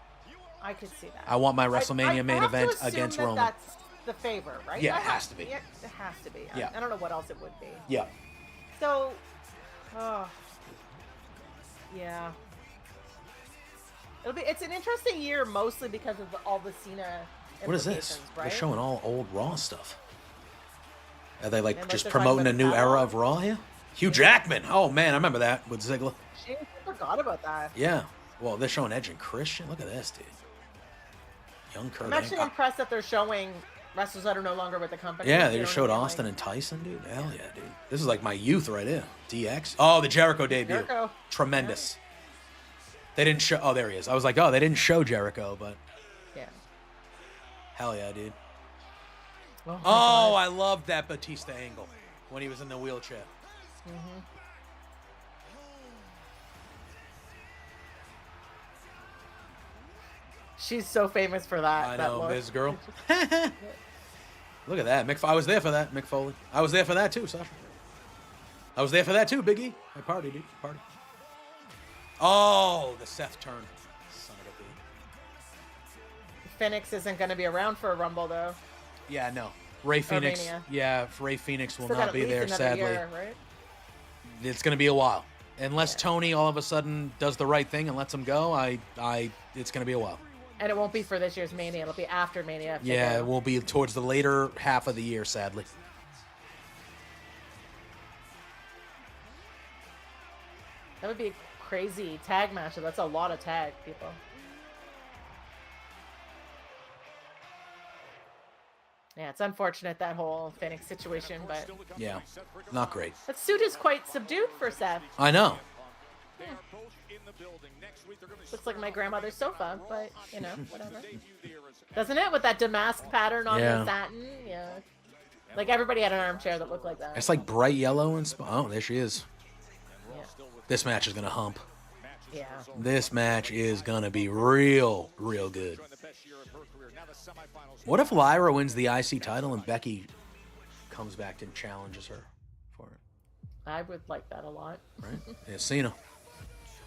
Speaker 2: I could see that.
Speaker 1: I want my WrestleMania main event against Roman.
Speaker 2: That's the favor, right?
Speaker 1: Yeah, it has to be.
Speaker 2: It has to be.
Speaker 1: Yeah.
Speaker 2: I don't know what else it would be.
Speaker 1: Yeah.
Speaker 2: So, yeah. It's an interesting year, mostly because of all the Cena.
Speaker 1: What is this?
Speaker 2: Right?
Speaker 1: They're showing all old Raw stuff. Are they like
Speaker 2: And
Speaker 1: just
Speaker 2: they're
Speaker 1: promoting a
Speaker 2: talking
Speaker 1: new
Speaker 2: about
Speaker 1: era of Raw here? Hugh Jackman. Oh man, I remember that with Ziggler.
Speaker 2: I forgot about that.
Speaker 1: Yeah. Well, they're showing Edge and Christian. Look at this, dude. Young Kurt
Speaker 2: I'm actually
Speaker 1: Angle.
Speaker 2: impressed that they're showing wrestlers that are no longer with the company.
Speaker 1: Yeah, they
Speaker 2: You
Speaker 1: just
Speaker 2: know
Speaker 1: showed
Speaker 2: what I mean?
Speaker 1: Austin and Tyson, dude. Hell yeah, dude. This is like my youth right here. DX. Oh, the Jericho debut.
Speaker 2: Jericho.
Speaker 1: Tremendous. They didn't show. Oh, there he is. I was like, oh, they didn't show Jericho, but
Speaker 2: Yeah.
Speaker 1: hell yeah, dude.
Speaker 2: Oh,
Speaker 1: Oh, I loved that Batista angle when he was in the wheelchair.
Speaker 2: She's so famous for that.
Speaker 1: I
Speaker 2: that
Speaker 1: know,
Speaker 2: look.
Speaker 1: Miz girl. Look at that. I was there for that, Mick Foley. I was there for that too, Sasha. I was there for that too, Big E. I party, dude. Party. Oh, the Seth turn. Son of a bitch.
Speaker 2: Phoenix isn't going to be around for a Rumble, though.
Speaker 1: Yeah, no. Ray Phoenix.
Speaker 2: Mania.
Speaker 1: Yeah, Ray Phoenix will
Speaker 2: Still got
Speaker 1: not
Speaker 2: at
Speaker 1: be
Speaker 2: least
Speaker 1: there,
Speaker 2: another
Speaker 1: sadly.
Speaker 2: year, right?
Speaker 1: It's going to be a while. Unless Tony all of a sudden does the right thing and lets him go, it's going to be a while.
Speaker 2: And it won't be for this year's Mania. It'll be after Mania. if they
Speaker 1: Yeah,
Speaker 2: go.
Speaker 1: it will be towards the later half of the year, sadly.
Speaker 2: That would be a crazy tag match. That's a lot of tag people. Yeah, it's unfortunate, that whole Phoenix situation, but
Speaker 1: Yeah, not great.
Speaker 2: that suit is quite subdued for Seth.
Speaker 1: I know.
Speaker 2: Looks like my grandmother's sofa, but, whatever. Doesn't it? With that damask pattern on
Speaker 1: Yeah.
Speaker 2: the satin? Yeah. Like, everybody had an armchair that looked like that.
Speaker 1: It's like bright yellow and oh, there she is.
Speaker 2: Yeah.
Speaker 1: This match is going to hump.
Speaker 2: Yeah.
Speaker 1: This match is going to be real good. What if Lyra wins the IC title and Becky comes back and challenges her for it?
Speaker 2: I would like that a lot.
Speaker 1: Right? Yeah, Cena.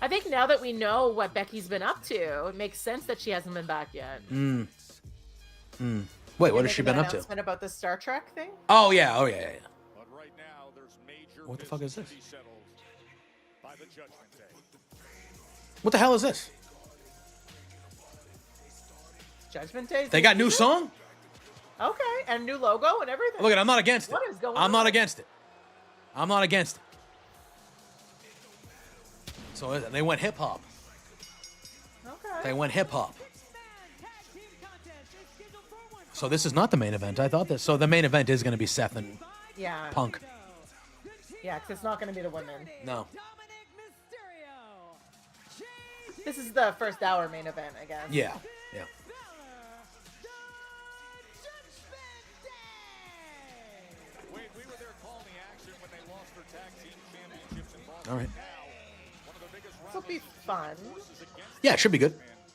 Speaker 2: I think now that we know what Becky's been up to, it makes sense that she hasn't been back yet.
Speaker 1: Wait, what has she been up to?
Speaker 2: Announcement about the Star Trek thing?
Speaker 1: Oh, yeah.
Speaker 5: But right now, there's major
Speaker 1: What the fuck is this?
Speaker 5: business to be settled by the Judgment Day.
Speaker 1: What the hell is this?
Speaker 2: Judgment Day.
Speaker 1: They got new song?
Speaker 2: Okay, and new logo and everything.
Speaker 1: Look, I'm not against it.
Speaker 2: What is going
Speaker 1: I'm not
Speaker 2: on?
Speaker 1: against it. I'm not against it. So they went hip hop.
Speaker 2: Okay.
Speaker 1: They went hip hop. So this is not the main event. I thought this. So the main event is going to be Seth and
Speaker 2: Yeah.
Speaker 1: Punk.
Speaker 2: Yeah, because it's not going to be the women.
Speaker 1: No.
Speaker 2: This is the first hour main event, I guess.
Speaker 1: Yeah. Yeah.
Speaker 5: Wade, we were there calling the action when they lost their tag team championships in Boston.
Speaker 1: All right.
Speaker 5: One of the biggest
Speaker 2: This will be fun.
Speaker 1: Yeah, it should be good.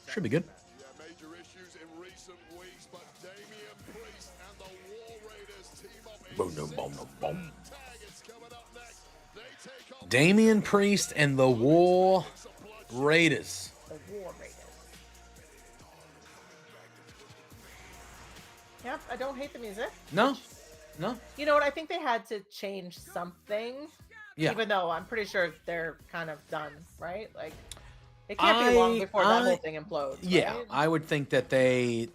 Speaker 1: Should be good.
Speaker 3: Yeah, major issues in recent weeks, but Damian Priest and the War Raiders team up in
Speaker 1: Boom, boom, boom, boom, boom.
Speaker 3: tag. It's coming up next. They take on
Speaker 1: Damian Priest and the War Raiders.
Speaker 2: The War Raiders. Yep, I don't hate the music.
Speaker 1: No. No.
Speaker 2: You know what? I think they had to change something.
Speaker 1: Yeah.
Speaker 2: Even though I'm pretty sure they're kind of done, right? Like, it can't be long before that whole thing implodes.
Speaker 1: Yeah,
Speaker 2: right?
Speaker 1: I would think that their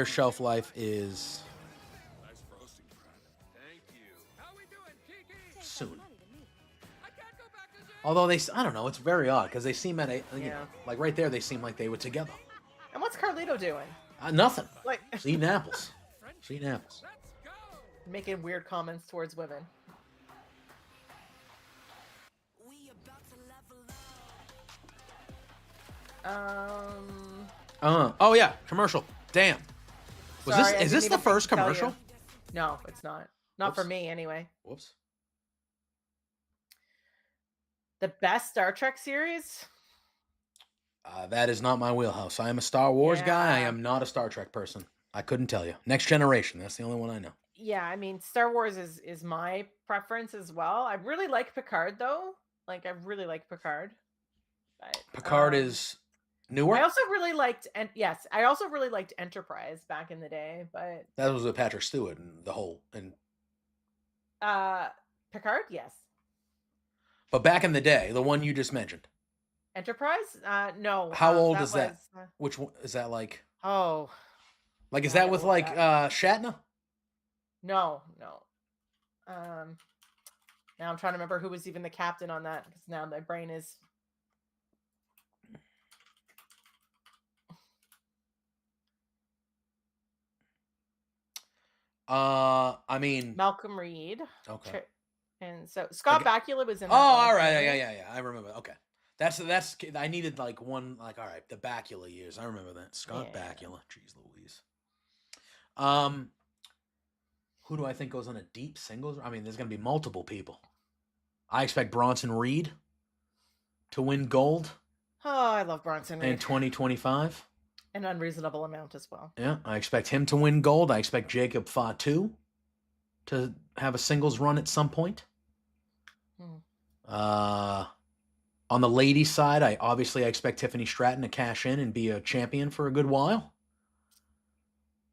Speaker 1: shelf life is soon. Although I don't know, it's very odd because they seem at like right there, they seem like they were together.
Speaker 2: And what's Carlito doing?
Speaker 1: Nothing.
Speaker 2: Like,
Speaker 1: Just eating apples. Just eating apples.
Speaker 2: making weird comments towards women.
Speaker 1: Oh yeah, commercial. Damn.
Speaker 2: Sorry, I
Speaker 1: Is
Speaker 2: didn't
Speaker 1: this the
Speaker 2: even
Speaker 1: first
Speaker 2: tell you.
Speaker 1: commercial?
Speaker 2: No, it's not. Not for
Speaker 1: Whoops.
Speaker 2: me, anyway.
Speaker 1: Whoops.
Speaker 2: The best Star Trek series?
Speaker 1: That is not my wheelhouse. I am a Star Wars guy. I
Speaker 2: Yeah.
Speaker 1: am not a Star Trek person. I couldn't tell you. Next Generation. That's the only one I know.
Speaker 2: Yeah, I mean, Star Wars is my preference as well. I really like Picard, though. Like, I really like Picard. But,
Speaker 1: Picard is newer.
Speaker 2: I also really liked, and yes, I also really liked Enterprise back in the day. But
Speaker 1: That was with Patrick Stewart and the whole.
Speaker 2: Picard, yes.
Speaker 1: But back in the day, the one you just mentioned.
Speaker 2: Enterprise, no.
Speaker 1: How old is that?
Speaker 2: was,
Speaker 1: Which one is that like?
Speaker 2: oh,
Speaker 1: Like is
Speaker 2: Yeah,
Speaker 1: that with
Speaker 2: old
Speaker 1: like
Speaker 2: guy.
Speaker 1: Shatner?
Speaker 2: no. Now I'm trying to remember who was even the captain on that because now my brain is.
Speaker 1: I mean,
Speaker 2: Malcolm Reed.
Speaker 1: okay.
Speaker 2: And so Scott
Speaker 1: Okay.
Speaker 2: Bakula was in
Speaker 1: Oh,
Speaker 2: that one,
Speaker 1: all right,
Speaker 2: too.
Speaker 1: yeah. I remember. Okay, that's. I needed like one. Like, all right, the Bakula years. I remember that. Scott
Speaker 2: Yeah.
Speaker 1: Bakula. Jeez Louise. Who do I think goes on a deep singles? I mean, there's going to be multiple people. I expect Bronson Reed to win gold
Speaker 2: Oh, I love Bronson
Speaker 1: in
Speaker 2: Reed.
Speaker 1: 2025.
Speaker 2: An unreasonable amount as well.
Speaker 1: Yeah, I expect him to win gold. I expect Jacob Fatu to have a singles run at some point.
Speaker 2: Hmm.
Speaker 1: On the ladies' side, I expect Tiffany Stratton to cash in and be a champion for a good while.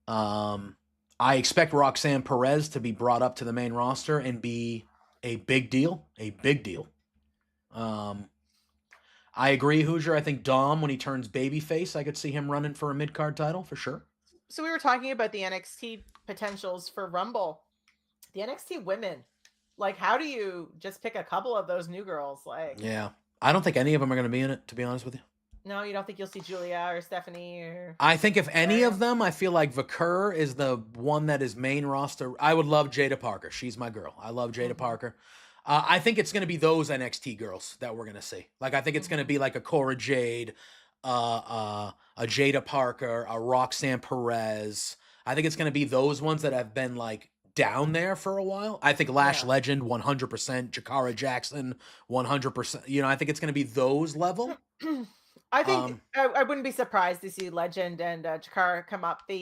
Speaker 1: I expect Roxanne Perez to be brought up to the main roster and be a big deal. A big deal. I agree, Hoosier. I think Dom, when he turns babyface, I could see him running for a mid-card title for sure.
Speaker 2: So we were talking about the NXT potentials for Rumble. The NXT women. Like, how do you just pick a couple of those new girls? Like,
Speaker 1: Yeah. I don't think any of them are going to be in it, to be honest with you.
Speaker 2: no, you don't think you'll see Julia or Stephanie or
Speaker 1: I think if any of them, I feel like Vakur is the one that is main roster. I would love Jada Parker. She's my girl. I love Jada Parker. I think it's going to be those NXT girls that we're going to see. Like, I think it's going to be like a Cora Jade, a Jada Parker, a Roxanne Perez. I think it's going to be those ones that have been like down there for a while. I think Lash
Speaker 2: Yeah.
Speaker 1: Legend 100%, Jakara Jackson 100%. You know, I think it's going to be those level.
Speaker 2: I think I wouldn't be surprised to see Legend and Jakara come up. I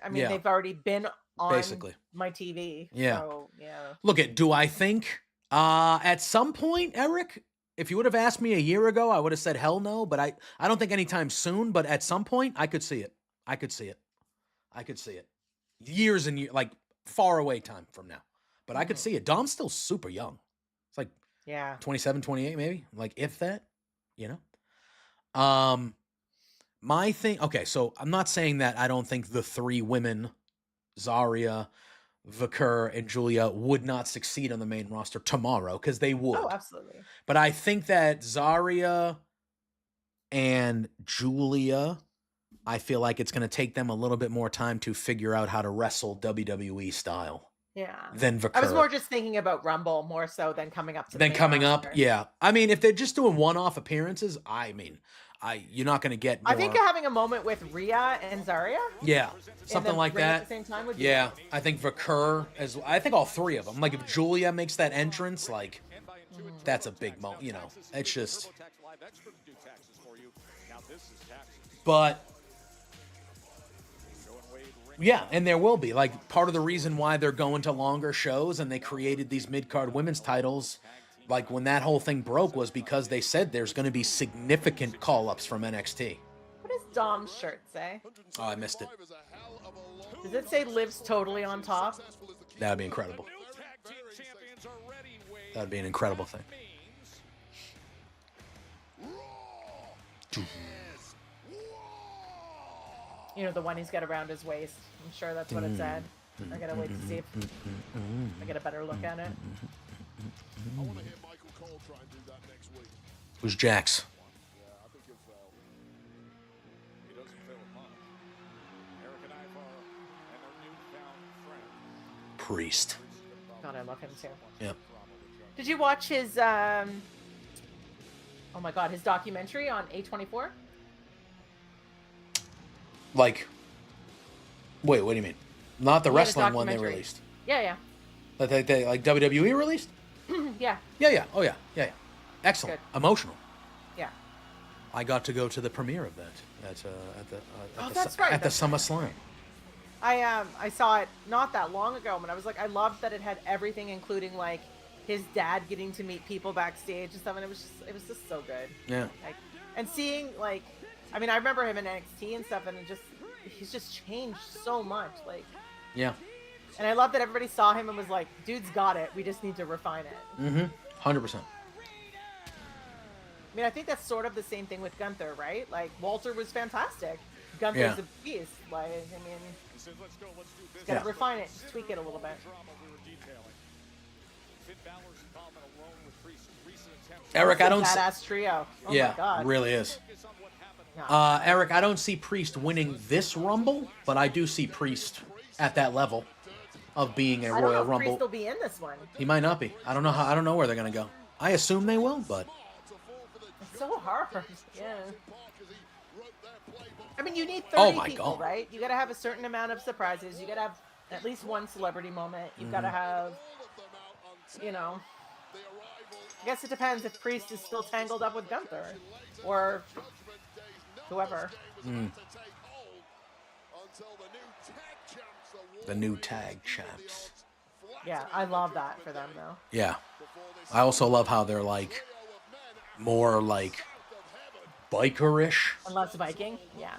Speaker 2: mean,
Speaker 1: Yeah.
Speaker 2: they've already been on
Speaker 1: Basically.
Speaker 2: my TV.
Speaker 1: Yeah.
Speaker 2: So, yeah.
Speaker 1: Look at, do I think at some point, Eric, if you would have asked me a year ago, I would have said hell no, but I don't think anytime soon, but at some point I could see it. I could see it. Years and years, like far away time from now. But I could see it. Dom's still super young. It's like
Speaker 2: Yeah.
Speaker 1: 27, 28 maybe, like if that, you know. My thing, okay, so I'm not saying that I don't think the three women, Zarya, Vakur, and Julia, would not succeed on the main roster tomorrow, because they would.
Speaker 2: Oh, absolutely.
Speaker 1: But I think that Zarya and Julia, I feel like it's going to take them a little bit more time to figure out how to wrestle WWE style
Speaker 2: Yeah.
Speaker 1: than Vakur.
Speaker 2: I was more just thinking about Rumble more so than coming up to the
Speaker 1: Then
Speaker 2: main
Speaker 1: coming up,
Speaker 2: roster.
Speaker 1: yeah. I mean, if they're just doing one-off appearances, you're not going to get more.
Speaker 2: I think having a moment with Rhea and Zarya,
Speaker 1: yeah, something like
Speaker 2: ring
Speaker 1: that.
Speaker 2: at the same time would be
Speaker 1: Yeah, I think Vakur I think all three of them. Like if Julia makes that entrance, like that's a big moment. You know, it's just. But yeah, and there will be like part of the reason why they're going to longer shows and they created these mid-card women's titles. Like when that whole thing broke was because they said there's going to be significant call-ups from NXT.
Speaker 2: What does Dom's shirt say?
Speaker 1: Oh, I missed it.
Speaker 2: Does it say lives totally on top?
Speaker 1: That would be incredible. That would be an incredible thing.
Speaker 2: You know, the one he's got around his waist. I'm sure that's what it said. I gotta wait to see if I get a better look at it.
Speaker 3: I want to hear Michael Cole try and do that next week.
Speaker 1: Who's Jax?
Speaker 3: Yeah, I think he'll fail.
Speaker 5: He doesn't fail at much. Eric and Ivar and their newfound friend.
Speaker 1: Priest.
Speaker 2: God, I love him too.
Speaker 1: Yep.
Speaker 2: Did you watch his oh my god, his documentary on A24?
Speaker 1: Like, wait, what do you mean? Not the
Speaker 2: He had a
Speaker 1: wrestling one they
Speaker 2: documentary.
Speaker 1: released.
Speaker 2: Yeah, yeah.
Speaker 1: That they like WWE released?
Speaker 2: Yeah.
Speaker 1: Yeah. Oh yeah. Excellent.
Speaker 2: Good.
Speaker 1: Emotional.
Speaker 2: Yeah.
Speaker 1: I got to go to the premiere of that
Speaker 2: That's right,
Speaker 1: at the
Speaker 2: that's right.
Speaker 1: SummerSlam.
Speaker 2: I saw it not that long ago, and I was like, I loved that it had everything, including like his dad getting to meet people backstage and stuff, and it was just so good.
Speaker 1: Yeah.
Speaker 2: Like, and seeing like, I mean, I remember him in NXT and stuff, and he's just changed so much. Like,
Speaker 1: Yeah.
Speaker 2: and I love that everybody saw him and was like, dude's got it. We just need to refine it.
Speaker 1: Mm-hmm. 100%.
Speaker 2: I mean, I think that's sort of the same thing with Gunther, right? Like, Walter was fantastic. Gunther's
Speaker 1: Yeah.
Speaker 2: a beast. Like, I mean,
Speaker 5: He says, let's go, let's do business.
Speaker 2: gotta refine it, just tweak it a little bit.
Speaker 5: Drama we were detailing. Finn Balor's involvement alone with Priest, recent attempts.
Speaker 1: Eric, I don't.
Speaker 2: Badass trio. Oh
Speaker 1: Yeah,
Speaker 2: my god.
Speaker 1: it really is.
Speaker 5: Focus on what happened.
Speaker 2: Yeah.
Speaker 1: Eric, I don't see Priest winning this Rumble, but I do see Priest at that level of being a
Speaker 2: I don't know
Speaker 1: Royal
Speaker 2: if
Speaker 1: Rumble.
Speaker 2: Priest will be in this one.
Speaker 1: He might not be. I don't know how. I don't know where they're gonna go. I assume they will, but
Speaker 2: It's so hard. Yeah. I mean, you need 30
Speaker 1: Oh my
Speaker 2: people,
Speaker 1: God.
Speaker 2: right? You gotta have a certain amount of surprises. You gotta have at least one celebrity moment. You've gotta
Speaker 1: Mm-hmm.
Speaker 2: have, you know. I guess it depends if Priest is still tangled up with Gunther or whoever.
Speaker 1: the new tag champs.
Speaker 2: Yeah, I love that for them though.
Speaker 1: Yeah. I also love how they're like more like bikerish
Speaker 2: Unless Viking, yeah.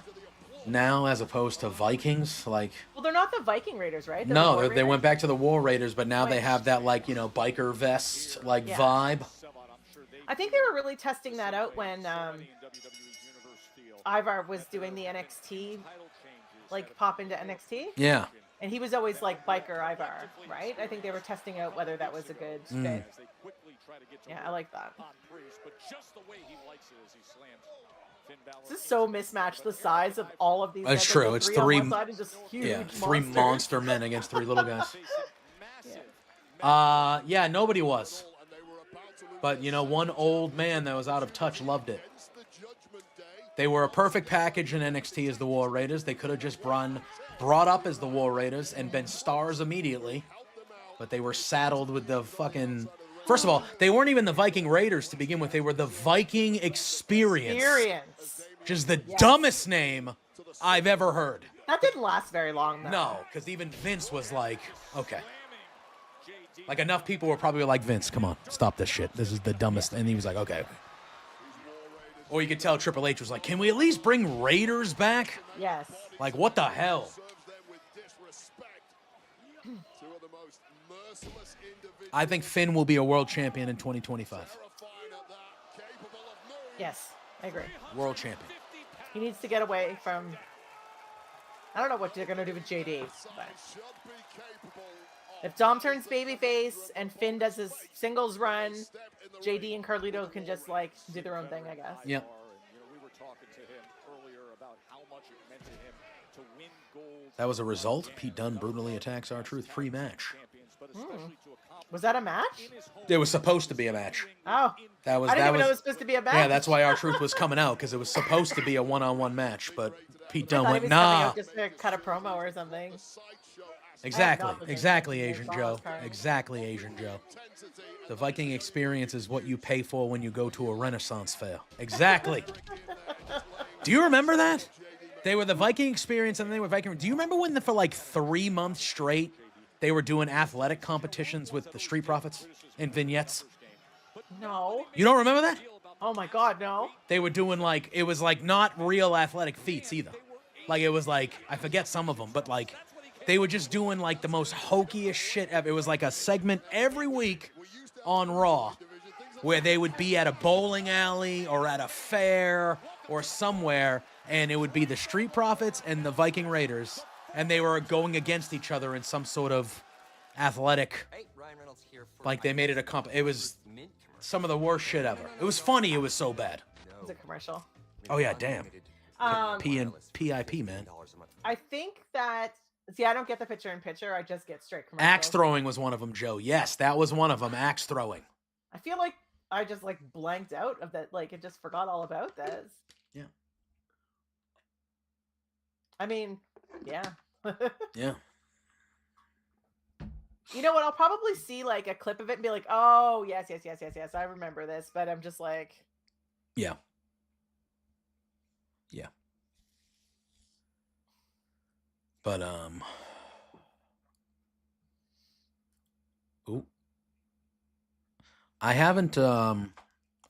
Speaker 1: now as opposed to Vikings. Like
Speaker 2: Well, they're not the Viking Raiders, right? They're the
Speaker 1: no,
Speaker 2: War
Speaker 1: they
Speaker 2: Raiders?
Speaker 1: went back to the War Raiders, but now they
Speaker 2: Which-
Speaker 1: have that like, you know, biker vest like
Speaker 2: Yeah.
Speaker 1: vibe.
Speaker 2: I think they were really testing that out when Ivar was doing the NXT, like pop into NXT,
Speaker 1: Yeah.
Speaker 2: and he was always like biker Ivar, right? I think they were testing out whether that was a good fit. Yeah, I like that. This is so mismatched, the size of all of these.
Speaker 1: That's
Speaker 2: guys.
Speaker 1: true.
Speaker 2: Like,
Speaker 1: It's
Speaker 2: three on
Speaker 1: three-
Speaker 2: one side and just huge
Speaker 1: Yeah, three
Speaker 2: monsters.
Speaker 1: monster men against three little guys. Yeah, nobody was. But, you know, one old man that was out of touch loved it. They were a perfect package in NXT as the War Raiders. They could have just brought up as the War Raiders and been stars immediately. But they were saddled with the fucking... First of all, they weren't even the Viking Raiders to begin with. They were the Viking Experience. Which is the dumbest name I've ever heard.
Speaker 2: That didn't last very long, though.
Speaker 1: No, because even Vince was like, okay. Like, enough people were probably like, Vince, come on, stop this shit. This is the dumbest. And he was like, okay. Or you could tell Triple H was like, can we at least bring Raiders back?
Speaker 2: Yes.
Speaker 1: Like, what the hell? I think Finn will be a world champion in 2025.
Speaker 2: Yes, I agree.
Speaker 1: World champion.
Speaker 2: He needs to get away from. I don't know what they're gonna do with JD. But if Dom turns babyface and Finn does his singles run, JD and Carlito can just like do their own thing, I guess.
Speaker 1: Yep.
Speaker 5: We were talking to him earlier about how much it meant to him to win gold.
Speaker 1: That was a result. Pete Dunne brutally attacks R-Truth pre-match.
Speaker 2: Was that a match?
Speaker 1: It was supposed to be a match.
Speaker 2: Oh,
Speaker 1: That was
Speaker 2: I didn't
Speaker 1: that
Speaker 2: even
Speaker 1: was
Speaker 2: know it was supposed to be a match.
Speaker 1: yeah. That's why R-Truth was coming out, because it was supposed to be a one-on-one match, but Pete Dunne
Speaker 2: I thought he
Speaker 1: went
Speaker 2: was coming
Speaker 1: nah.
Speaker 2: out just to cut a promo or something.
Speaker 1: Exactly, Asian Joe. Exactly, Asian Joe. The Viking experience is what you pay for when you go to a Renaissance fair. Exactly. Do you remember that? They were the Viking experience, and they were Viking. Do you remember when for like 3 months straight they were doing athletic competitions with the Street Profits in vignettes?
Speaker 2: No.
Speaker 1: You don't remember that?
Speaker 2: Oh my God, no.
Speaker 1: They were doing like, it was like not real athletic feats either. Like it was like, I forget some of them, but like they were just doing like the most hokiest shit ever. It was like a segment every week on Raw where they would be at a bowling alley or at a fair or somewhere, and it would be the Street Profits and the Viking Raiders, and they were going against each other in some sort of athletic, like they made it a it was some of the worst shit ever. It was funny, it was so bad.
Speaker 2: It was a commercial.
Speaker 1: Oh yeah, damn. P and PIP, man.
Speaker 2: I think that, see, I don't get the picture-in-picture. I just get straight commercials.
Speaker 1: Axe throwing was one of them, Joe. Yes, that was one of them, axe throwing.
Speaker 2: I feel like I just like blanked out of that. Like, I just forgot all about this.
Speaker 1: Yeah.
Speaker 2: I mean, yeah.
Speaker 1: Yeah.
Speaker 2: You know what? I'll probably see like a clip of it and be like, oh, yes, I remember this. But I'm just like.
Speaker 1: Yeah. Yeah. But, ooh. I haven't, I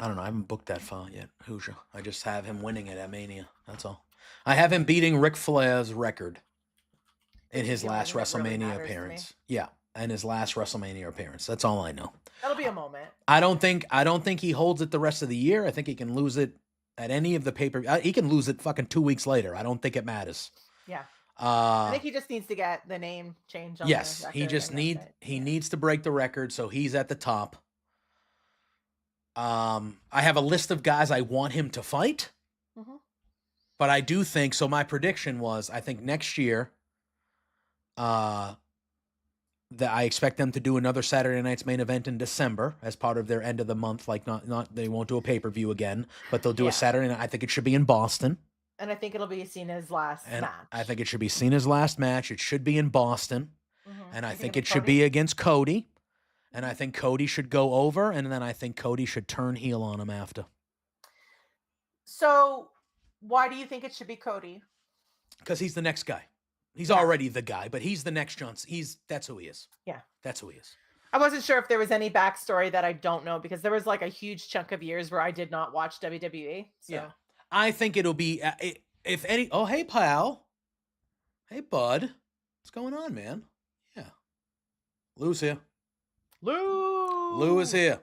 Speaker 1: don't know, I haven't booked that far yet, Hoosier. I just have him winning it at Mania. That's all. I have him beating Ric Flair's record in his last WrestleMania appearance. Yeah, in his last WrestleMania appearance. That's all I know.
Speaker 2: That'll be a moment.
Speaker 1: I don't think he holds it the rest of the year. I think he can lose it at any of the he can lose it fucking 2 weeks later. I don't think it matters.
Speaker 2: Yeah. I think he just needs to get the name changed on
Speaker 1: yes,
Speaker 2: the record,
Speaker 1: he just needs to break the record, so he's at the top. I have a list of guys I want him to fight.
Speaker 2: Mm-hmm.
Speaker 1: But I do think, so my prediction was, I think next year, that I expect them to do another Saturday Night's Main Event in December as part of their end of the month. Like not they won't do a pay-per-view again, but they'll do a Saturday night. I think it should be in Boston.
Speaker 2: And I think it'll be seen as last match.
Speaker 1: I think it should be seen as last match. It should be in Boston.
Speaker 2: Mm-hmm.
Speaker 1: And I think it should be against Cody. And I think Cody should go over, and then I think Cody should turn heel on him after.
Speaker 2: So, why do you think it should be Cody?
Speaker 1: Because he's the next guy. He's already the guy, but he's the next Johnson. That's who he is.
Speaker 2: Yeah.
Speaker 1: That's who he is.
Speaker 2: I wasn't sure if there was any backstory that I don't know, because there was like a huge chunk of years where I did not watch WWE. So.
Speaker 1: Yeah. I think it'll be, if any, oh, hey, pal. Hey, bud. What's going on, man? Yeah. Lou's here. Lou is here.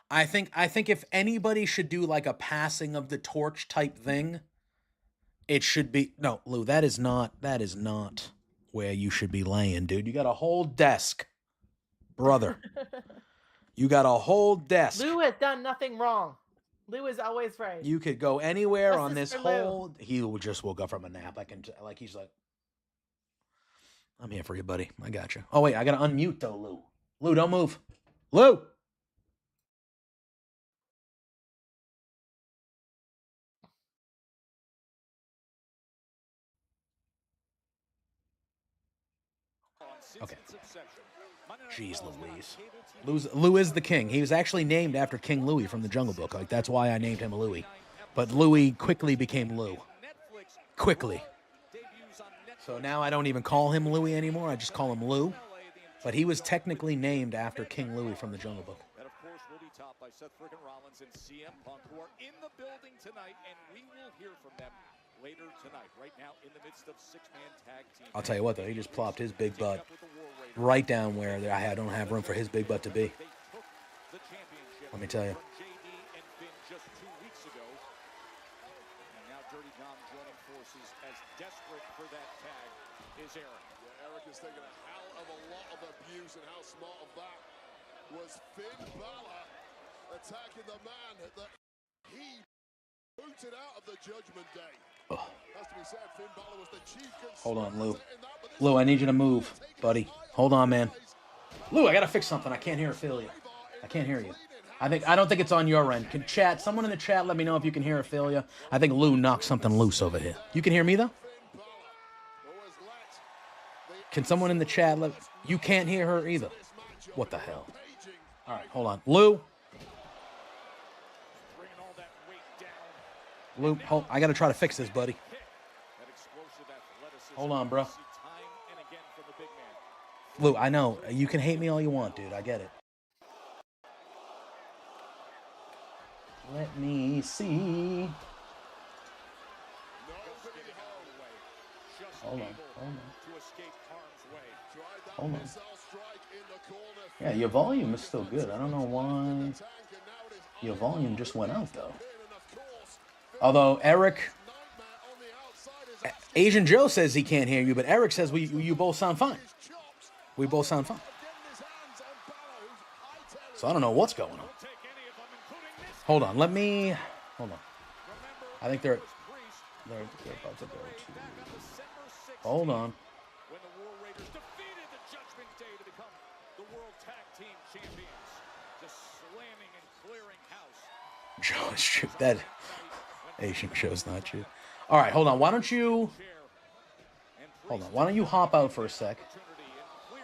Speaker 1: I think if anybody should do like a passing of the torch type thing, it should be, no, Lou, that is not where you should be laying, dude. You got a whole desk, brother. You got a whole desk.
Speaker 2: Lou has done nothing wrong. Lou is always right.
Speaker 1: You could go anywhere on this
Speaker 2: Justice
Speaker 1: whole, he just woke up from a nap. He's like, I'm here for you, buddy. I got you. Oh, wait, I got to unmute though, Lou. Lou, don't move. Lou! Okay. Jeez Louise. Lou is the king. He was actually named after King Louis from the Jungle Book. Like, that's why I named him Louis. But Louis quickly became Lou. Quickly. So now I don't even call him Louis anymore. I just call him Lou. But he was technically named after King Louis from the Jungle Book.
Speaker 5: And of course, we'll be topped by Seth freaking Rollins and CM Punk, who are in the building tonight, and we will hear from them later tonight. Right now, in the midst of six-man tag team.
Speaker 1: I'll tell you what, though, he just plopped his big butt right down where I don't have room for his big butt to be. Let me tell you.
Speaker 5: Now Dirty Dom joining forces as desperate for that tag is Eric.
Speaker 3: Yeah, Eric is taking a hell of a lot of abuse, and how smart of that was Finn Balor attacking the man that he booted out of the Judgment Day. Has to be said, Finn Balor was the chief
Speaker 1: Hold on, Lou.
Speaker 3: conspirator in that, but this
Speaker 1: Lou, I need you to
Speaker 3: is
Speaker 1: move,
Speaker 3: taking
Speaker 1: buddy.
Speaker 3: his eye
Speaker 1: Hold
Speaker 3: off
Speaker 1: on,
Speaker 3: the
Speaker 1: man.
Speaker 3: prize.
Speaker 1: Lou, I gotta fix something. I can't hear Ophelia. I can't hear you. I don't think it's on your end. Can chat? Someone in the chat, let me know if you can hear Ophelia. I think Lou knocked something loose over here. You can hear me though? Can someone in the chat let? You can't hear her either. What the hell? All right, hold on, Lou.
Speaker 5: Bringing all that weight down.
Speaker 1: Lou, hold. I gotta try to fix this, buddy.
Speaker 5: That explosive athleticism
Speaker 1: Hold on, bro.
Speaker 5: we see time and again from the big man.
Speaker 1: Lou, I know you can hate me all you want, dude. I get it. Let me see. Hold on, hold on.
Speaker 5: To escape harm's way.
Speaker 1: Hold on. Yeah, your volume is still good. I don't know why your volume just went out, though. Although Eric, Asian Joe says he can't hear you, but Eric says you both sound fine. We both sound fine. So I don't know what's going on. Hold on, hold on. I think they're about to go to. Hold on.
Speaker 5: When the War Raiders defeated the Judgment Day to become the World Tag Team Champions. Just slamming and clearing house.
Speaker 1: Joe is true. That Asian Joe's not true. All right, hold on. Why don't you hop out for a sec,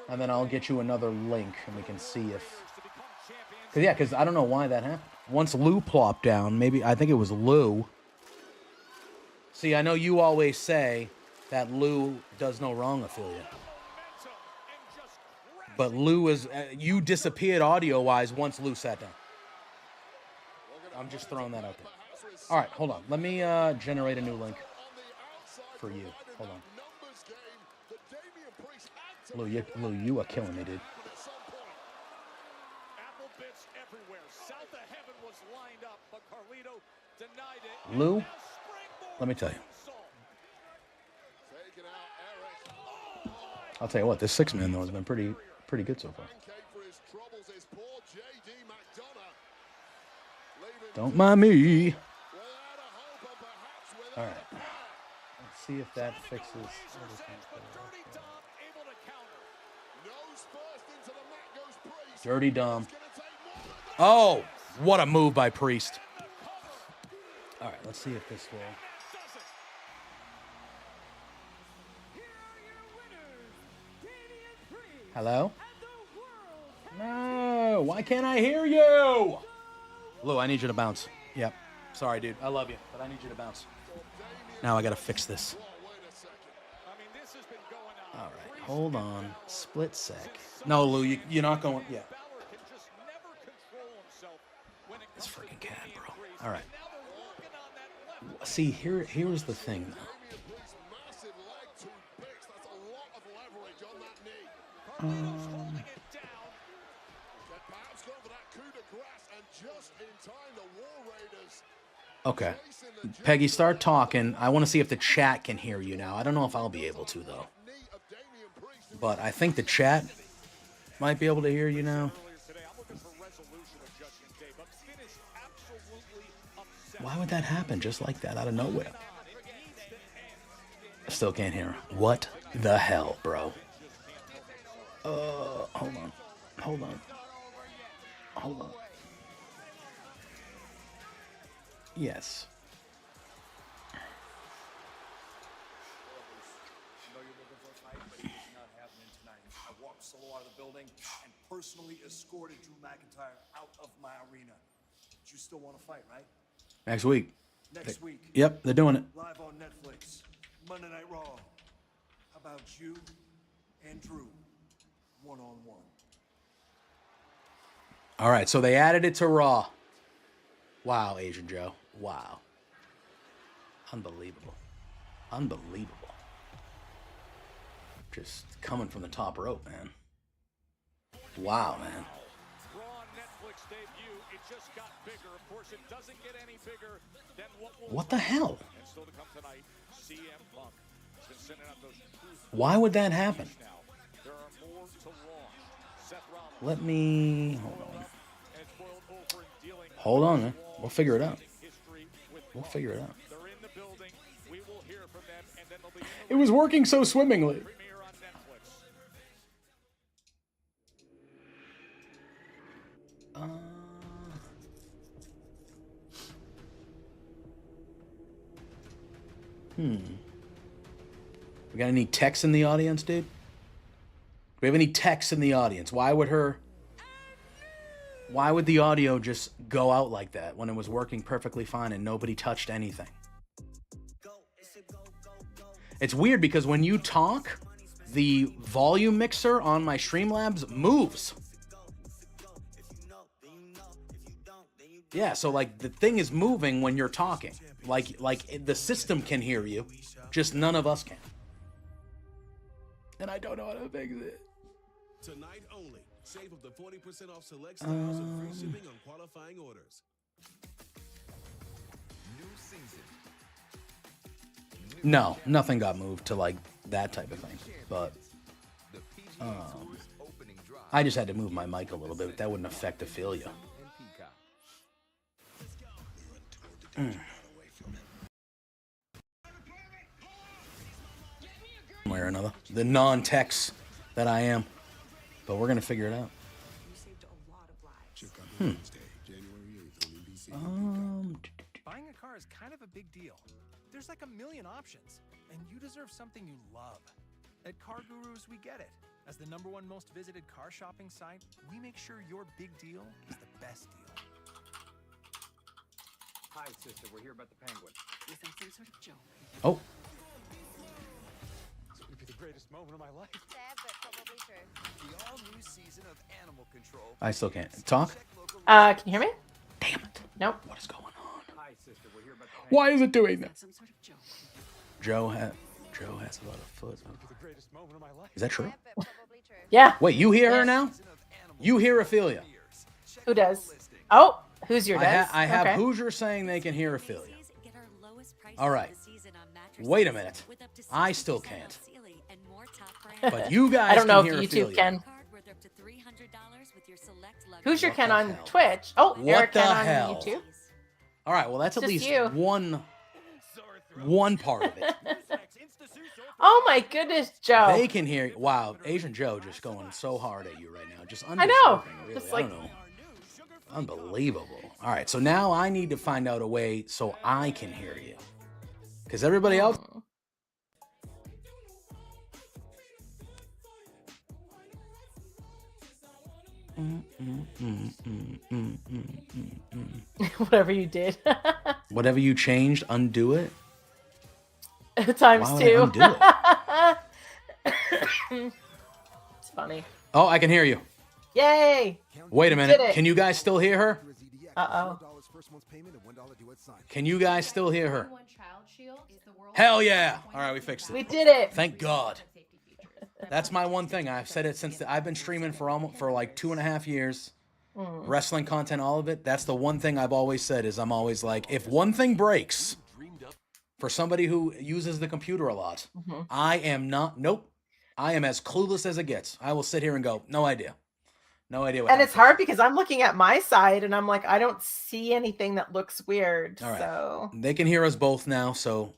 Speaker 1: and then I'll get you another link, and we can see if. Because I don't know why that happened. Once Lou plopped down, I think it was Lou. See, I know you always say that Lou does no wrong, Ophelia. But Lou is, you disappeared audio-wise once Lou sat down. I'm just throwing that out there. All right, hold on. Let me generate a new link for you. Hold on. Lou, you are killing me, dude.
Speaker 5: Apple bits everywhere. South of heaven was lined up, but Carlito denied it.
Speaker 1: Lou, let me tell you. I'll tell you what, this six-man, though, has been pretty good so far. Don't mind me. All right. Let's see if that fixes everything. Dirty Dom. Oh, what a move by Priest. All right, let's see if this will. Hello? No, why can't I hear you? Lou, I need you to bounce. Yep. Sorry, dude. I love you, but I need you to bounce. Now I gotta fix this. All right, hold on. Split sec. No, Lou, you're not going. Yeah. This freaking cat, bro. All right. See, here's the thing, though. Okay. Peggy, start talking. I want to see if the chat can hear you now. I don't know if I'll be able to, though. But I think the chat might be able to hear you now. Why would that happen just like that out of nowhere? I still can't hear. What the hell, bro? Hold on. Hold on. Hold on. Yes.
Speaker 10: I walked solo out of the building and personally escorted Drew McIntyre out of my arena. But you still want to fight, right?
Speaker 1: Next week.
Speaker 10: Next week.
Speaker 1: Yep, they're doing it.
Speaker 10: Live on Netflix. Monday Night Raw. How about you and Drew? One-on-one.
Speaker 1: All right, so they added it to Raw. Wow, Asian Joe. Wow. Unbelievable. Unbelievable. Just coming from the top rope, man. Wow, man.
Speaker 5: Raw Netflix debut, it just got bigger. Of course, it doesn't get any bigger than
Speaker 1: What the hell?
Speaker 5: still to come tonight, CM Punk has been sending out those truth
Speaker 1: Why would that happen?
Speaker 5: now. There are more to launch. Seth Rollins
Speaker 1: Let me hold on.
Speaker 5: has boiled over in dealing
Speaker 1: Hold on, man. We'll figure it out.
Speaker 5: history with
Speaker 1: We'll figure it out.
Speaker 5: They're in the building. We will hear from them, and then they'll be in
Speaker 1: It was working so swimmingly.
Speaker 5: the premiere on Netflix.
Speaker 1: We got any techs in the audience, dude? Do we have any techs in the audience? Why would the audio just go out like that when it was working perfectly fine and nobody touched anything? It's weird because when you talk, the volume mixer on my Streamlabs moves. Yeah, so like the thing is moving when you're talking. Like the system can hear you, just none of us can. And I don't know how to fix it.
Speaker 11: Tonight only. Save up to 40% off select styles and free shipping on qualifying orders. New season.
Speaker 1: No, nothing got moved to like that type of thing. But I just had to move my mic a little bit. That wouldn't affect Ophelia. One way or another. The non-techs that I am. But we're going to figure it out.
Speaker 12: Buying a car is kind of a big deal. There's like a million options, and you deserve something you love. At Car Gurus, we get it. As the #1 most visited car shopping site, we make sure your big deal is the best deal.
Speaker 13: Hi, sister. We're here about the Penguin.
Speaker 9: Is that some sort of joke?
Speaker 1: Oh.
Speaker 12: This would be the greatest moment of my life.
Speaker 7: Sad, but probably true.
Speaker 13: The all-new season of Animal Control.
Speaker 1: I still can't talk.
Speaker 2: Can you hear me?
Speaker 1: Damn it.
Speaker 2: Nope.
Speaker 1: What is going on?
Speaker 13: Hi, sister. We're here about the Penguin.
Speaker 1: Why is it doing that?
Speaker 9: Some sort of joke.
Speaker 1: Joe has about a foot.
Speaker 12: This would be the greatest moment of my life.
Speaker 1: Is that true?
Speaker 7: Sad, but probably true.
Speaker 2: Yeah.
Speaker 1: Wait, you hear her
Speaker 2: Yes.
Speaker 1: now? You hear Ophelia?
Speaker 2: Who does? Oh, who's your
Speaker 1: I
Speaker 2: does?
Speaker 1: have
Speaker 2: Okay.
Speaker 1: Hoosier saying they can hear Ophelia.
Speaker 6: Get our lowest prices
Speaker 1: All right.
Speaker 6: of the season on mattresses
Speaker 1: Wait a minute.
Speaker 6: with up to
Speaker 1: I still
Speaker 6: 60%
Speaker 1: can't.
Speaker 6: off Sealy and more top brands.
Speaker 1: But you guys
Speaker 2: I don't know
Speaker 1: can
Speaker 2: if
Speaker 1: hear
Speaker 2: YouTube
Speaker 1: Ophelia.
Speaker 2: can.
Speaker 6: Card worth up to $300 with your select luxury
Speaker 2: Who's your
Speaker 1: What
Speaker 2: Ken
Speaker 1: the
Speaker 2: on
Speaker 1: hell?
Speaker 2: Twitch? Oh,
Speaker 1: What
Speaker 2: Eric
Speaker 1: the
Speaker 2: Ken on
Speaker 1: hell?
Speaker 2: YouTube.
Speaker 1: All right, well, that's at
Speaker 2: Just
Speaker 1: least
Speaker 2: you.
Speaker 1: one part of it.
Speaker 2: Oh my goodness, Joe.
Speaker 1: They can hear. Wow, Asian Joe just going so hard at you right now. Just
Speaker 2: I know.
Speaker 1: undeserving, really.
Speaker 2: Just
Speaker 1: I don't know. Unbelievable. All right, so now I need to find out a way so I can hear you. Because everybody else.
Speaker 2: Whatever you did.
Speaker 1: Whatever you changed, undo it.
Speaker 2: Times
Speaker 1: Why would I
Speaker 2: two.
Speaker 1: undo
Speaker 2: It's funny.
Speaker 1: Oh, I can hear you.
Speaker 2: Yay!
Speaker 1: Wait a
Speaker 2: You
Speaker 1: minute.
Speaker 2: did it.
Speaker 1: Can you guys still hear her?
Speaker 2: Uh-oh.
Speaker 1: Can you guys still hear her?
Speaker 7: One child shield is the world's
Speaker 1: Hell yeah. All right, we fixed
Speaker 2: We
Speaker 1: it.
Speaker 2: did it.
Speaker 1: Thank God. That's my one thing. I've said it since I've been streaming for like 2.5 years. Wrestling content, all of it. That's the one thing I've always said is I'm always like, if one thing breaks for somebody who uses the computer a lot, I am not, nope. I am as clueless as it gets. I will sit here and go, no idea. No idea what
Speaker 2: And it's
Speaker 1: happened.
Speaker 2: hard because I'm looking at my side and I'm like, I don't see anything that looks weird.
Speaker 1: All right.
Speaker 2: So
Speaker 1: They can hear us both now, so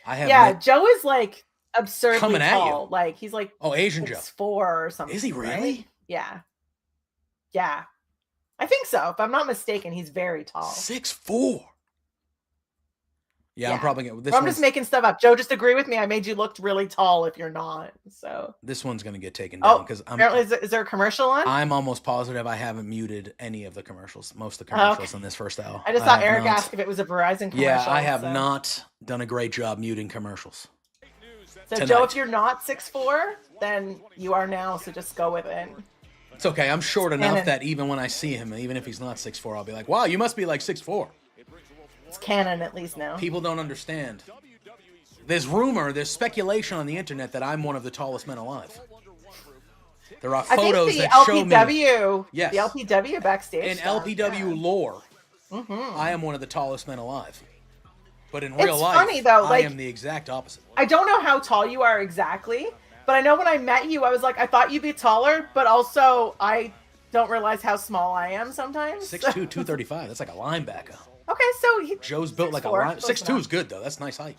Speaker 1: I have
Speaker 2: yeah, Joe is like absurdly
Speaker 1: Coming at
Speaker 2: tall.
Speaker 1: you.
Speaker 2: Like he's like
Speaker 1: Oh, Asian Joe.
Speaker 2: 6'4" or something.
Speaker 1: Is he
Speaker 2: right?
Speaker 1: really?
Speaker 2: Yeah. Yeah. I think so. If I'm not mistaken, he's very tall.
Speaker 1: 6'4". Yeah, I'm
Speaker 2: Yeah.
Speaker 1: probably gonna.
Speaker 2: Or I'm just making stuff up. Joe, just agree with me. I made you look really tall if you're not. So
Speaker 1: This one's gonna get taken down because
Speaker 2: apparently is there a commercial on?
Speaker 1: I'm almost positive I haven't muted any of the commercials, most of the
Speaker 2: Oh,
Speaker 1: commercials
Speaker 2: okay.
Speaker 1: in this first hour.
Speaker 2: I just saw
Speaker 1: have
Speaker 2: Eric
Speaker 1: not.
Speaker 2: ask if it was a Verizon commercial.
Speaker 1: Yeah, I have
Speaker 2: so.
Speaker 1: not done a great job muting commercials.
Speaker 2: So
Speaker 1: tonight.
Speaker 2: Joe, if you're not 6'4", then you are now. So just go with it.
Speaker 1: It's okay. I'm short enough
Speaker 2: canon.
Speaker 1: that even when I see him, even if he's not 6'4", I'll be like, wow, you must be like 6'4".
Speaker 2: It's canon at least now.
Speaker 1: People don't understand. There's rumor, there's speculation on the internet that I'm one of the tallest men alive. There are
Speaker 2: I think
Speaker 1: photos
Speaker 2: the
Speaker 1: that show me
Speaker 2: LPW,
Speaker 1: Yes.
Speaker 2: the LPW backstage
Speaker 1: in
Speaker 2: stuff,
Speaker 1: LPW
Speaker 2: yeah.
Speaker 1: lore. I am one of the tallest men alive. But in real
Speaker 2: It's
Speaker 1: life,
Speaker 2: funny, though,
Speaker 1: I
Speaker 2: like-
Speaker 1: am the exact opposite.
Speaker 2: I don't know how tall you are exactly, but I know when I met you, I was like, I thought you'd be taller, but also I don't realize how small I am sometimes.
Speaker 1: 6'2", 235. That's like a linebacker.
Speaker 2: Okay, so
Speaker 1: Joe's built like a
Speaker 2: 6'4",
Speaker 1: line.
Speaker 2: close
Speaker 1: 6'2"
Speaker 2: enough.
Speaker 1: is good though. That's nice height.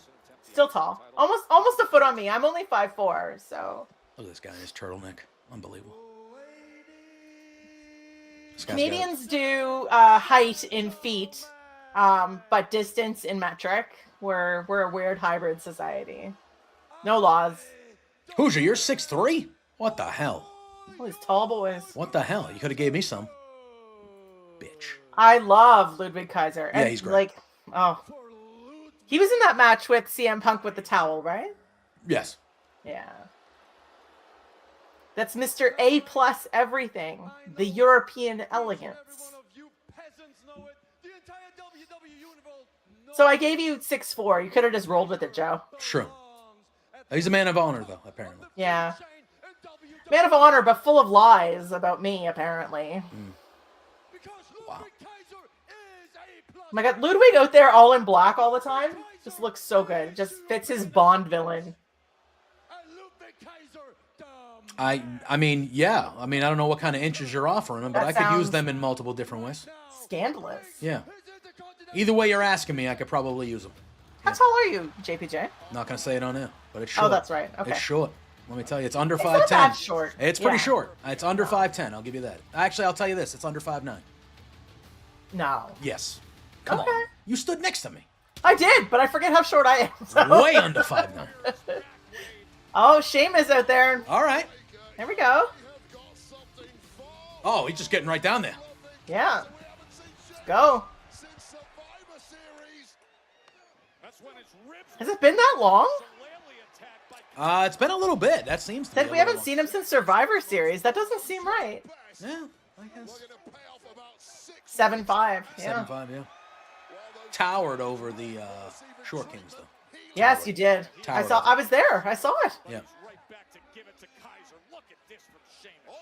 Speaker 2: Still tall. Almost a foot on me. I'm only 5'4", so.
Speaker 1: Look at this guy in his turtleneck. Unbelievable. This guy's got
Speaker 2: Canadians do height in feet, but distance in metric. We're a weird hybrid society. No laws.
Speaker 1: Hoosier, you're 6'3"? What the hell?
Speaker 2: All these tall boys.
Speaker 1: What the hell? You could have gave me some. Bitch.
Speaker 2: I love Ludwig Kaiser.
Speaker 1: Yeah,
Speaker 2: And,
Speaker 1: he's great.
Speaker 2: Like, oh. He was in that match with CM Punk with the towel, right?
Speaker 1: Yes.
Speaker 2: Yeah. That's Mr. A+ everything. The European elegance. So I gave you 6'4". You could have just rolled with it, Joe.
Speaker 1: True. He's a man of honor, though, apparently.
Speaker 2: Yeah. Man of honor, but full of lies about me, apparently.
Speaker 1: Wow.
Speaker 2: Oh my god, Ludwig out there all in black all the time just looks so good. It just fits his Bond villain.
Speaker 1: I mean, yeah. I mean, I don't know what kind of inches you're offering him, but
Speaker 2: That
Speaker 1: I could use
Speaker 2: sounds-
Speaker 1: them in multiple different ways.
Speaker 2: Scandalous.
Speaker 1: Yeah. Either way you're asking me, I could probably use them.
Speaker 2: How tall are you, JPJ?
Speaker 1: Not going to say it on air, but it's short.
Speaker 2: Oh, that's right. Okay.
Speaker 1: It's short. Let me tell you, it's under
Speaker 2: It's
Speaker 1: 5'10".
Speaker 2: not that short.
Speaker 1: It's pretty
Speaker 2: Yeah.
Speaker 1: short. It's under 5'10". I'll give you that. Actually, I'll tell you this. It's under 5'9".
Speaker 2: No.
Speaker 1: Yes. Come on. You stood next to me.
Speaker 2: I did, but I forget how short I am. so-
Speaker 1: Way under 5'9".
Speaker 2: Oh, Sheamus out there.
Speaker 1: All right.
Speaker 2: There we go.
Speaker 1: Oh, he's just getting right down there.
Speaker 2: Yeah. Let's go. Has it been that long?
Speaker 1: It's been a little bit. That seems to be.
Speaker 2: That we haven't seen him since Survivor Series. That doesn't seem right.
Speaker 1: Yeah, I guess.
Speaker 2: 7'5". Yeah.
Speaker 1: 7'5", yeah. Towered over the Short Kings, though.
Speaker 2: Yes, you did.
Speaker 1: Towered
Speaker 2: I
Speaker 1: over.
Speaker 2: was there. I saw it.
Speaker 1: Yeah.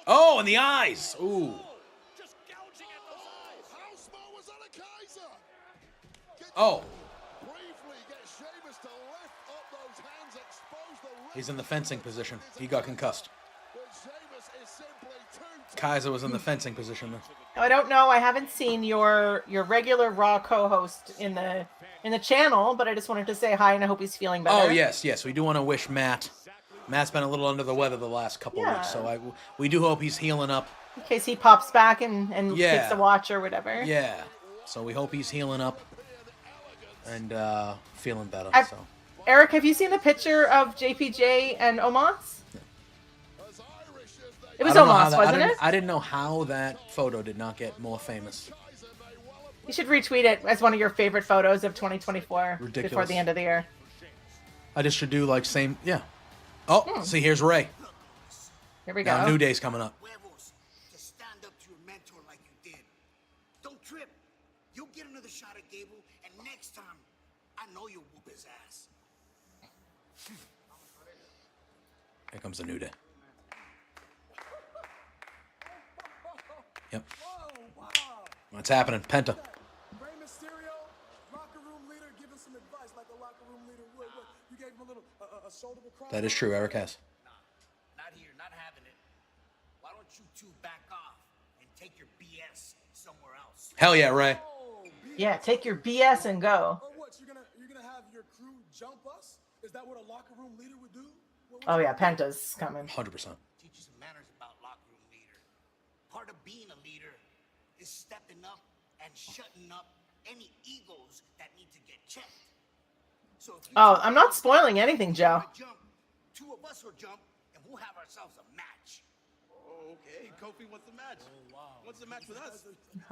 Speaker 1: Oh, and the eyes. Ooh. Oh. He's in the fencing position. He got concussed. Kaiser was in the fencing position.
Speaker 2: I don't know. I haven't seen your regular Raw co-host in the channel, but I just wanted to say hi and I hope he's feeling better.
Speaker 1: Oh, yes. We do want to wish Matt. Matt's been a little under the weather the last couple weeks, so we do hope he's healing up.
Speaker 2: In case he pops back and
Speaker 1: Yeah.
Speaker 2: takes a watch or whatever.
Speaker 1: Yeah. So we hope he's healing up and feeling better. So.
Speaker 2: Eric, have you seen the picture of JPJ and Omos? It was
Speaker 1: I don't know how
Speaker 2: Omos,
Speaker 1: that-
Speaker 2: wasn't it?
Speaker 1: I didn't know how that photo did not get more famous.
Speaker 2: You should retweet it as one of your favorite photos of 2024 before
Speaker 1: Ridiculous.
Speaker 2: the end of the year.
Speaker 1: I just should do like same. Yeah. Oh, see, here's Ray.
Speaker 2: Here we go.
Speaker 1: Now, New Day's coming up.
Speaker 14: To stand up to your mentor like you did. Don't trip. You'll get another shot at Gable, and next time, I know you'll whoop his ass.
Speaker 1: Here comes the New Day. Yep. What's happening? Penta.
Speaker 4: Rey Mysterio, locker room leader, giving some advice like a locker room leader would. What, you gave him a little a shoulder cry?
Speaker 1: That is true, Eric has.
Speaker 14: Not here, not having it. Why don't you two back off and take your BS somewhere else?
Speaker 1: Hell yeah, Ray.
Speaker 2: Yeah, take your BS and go.
Speaker 4: Oh, what? You're gonna have your crew jump us? Is that what a locker room leader would do?
Speaker 2: Oh yeah, Penta's coming.
Speaker 1: 100%.
Speaker 14: Teach you some manners about locker room leader. Part of being a leader is stepping up and shutting up any egos that need to get checked. So if you
Speaker 2: Oh, I'm not spoiling anything, Joe.
Speaker 14: jump, two of us will jump, and we'll have ourselves a match.
Speaker 11: Oh, okay. Kofi wants the match. Oh, wow. What's the match with us?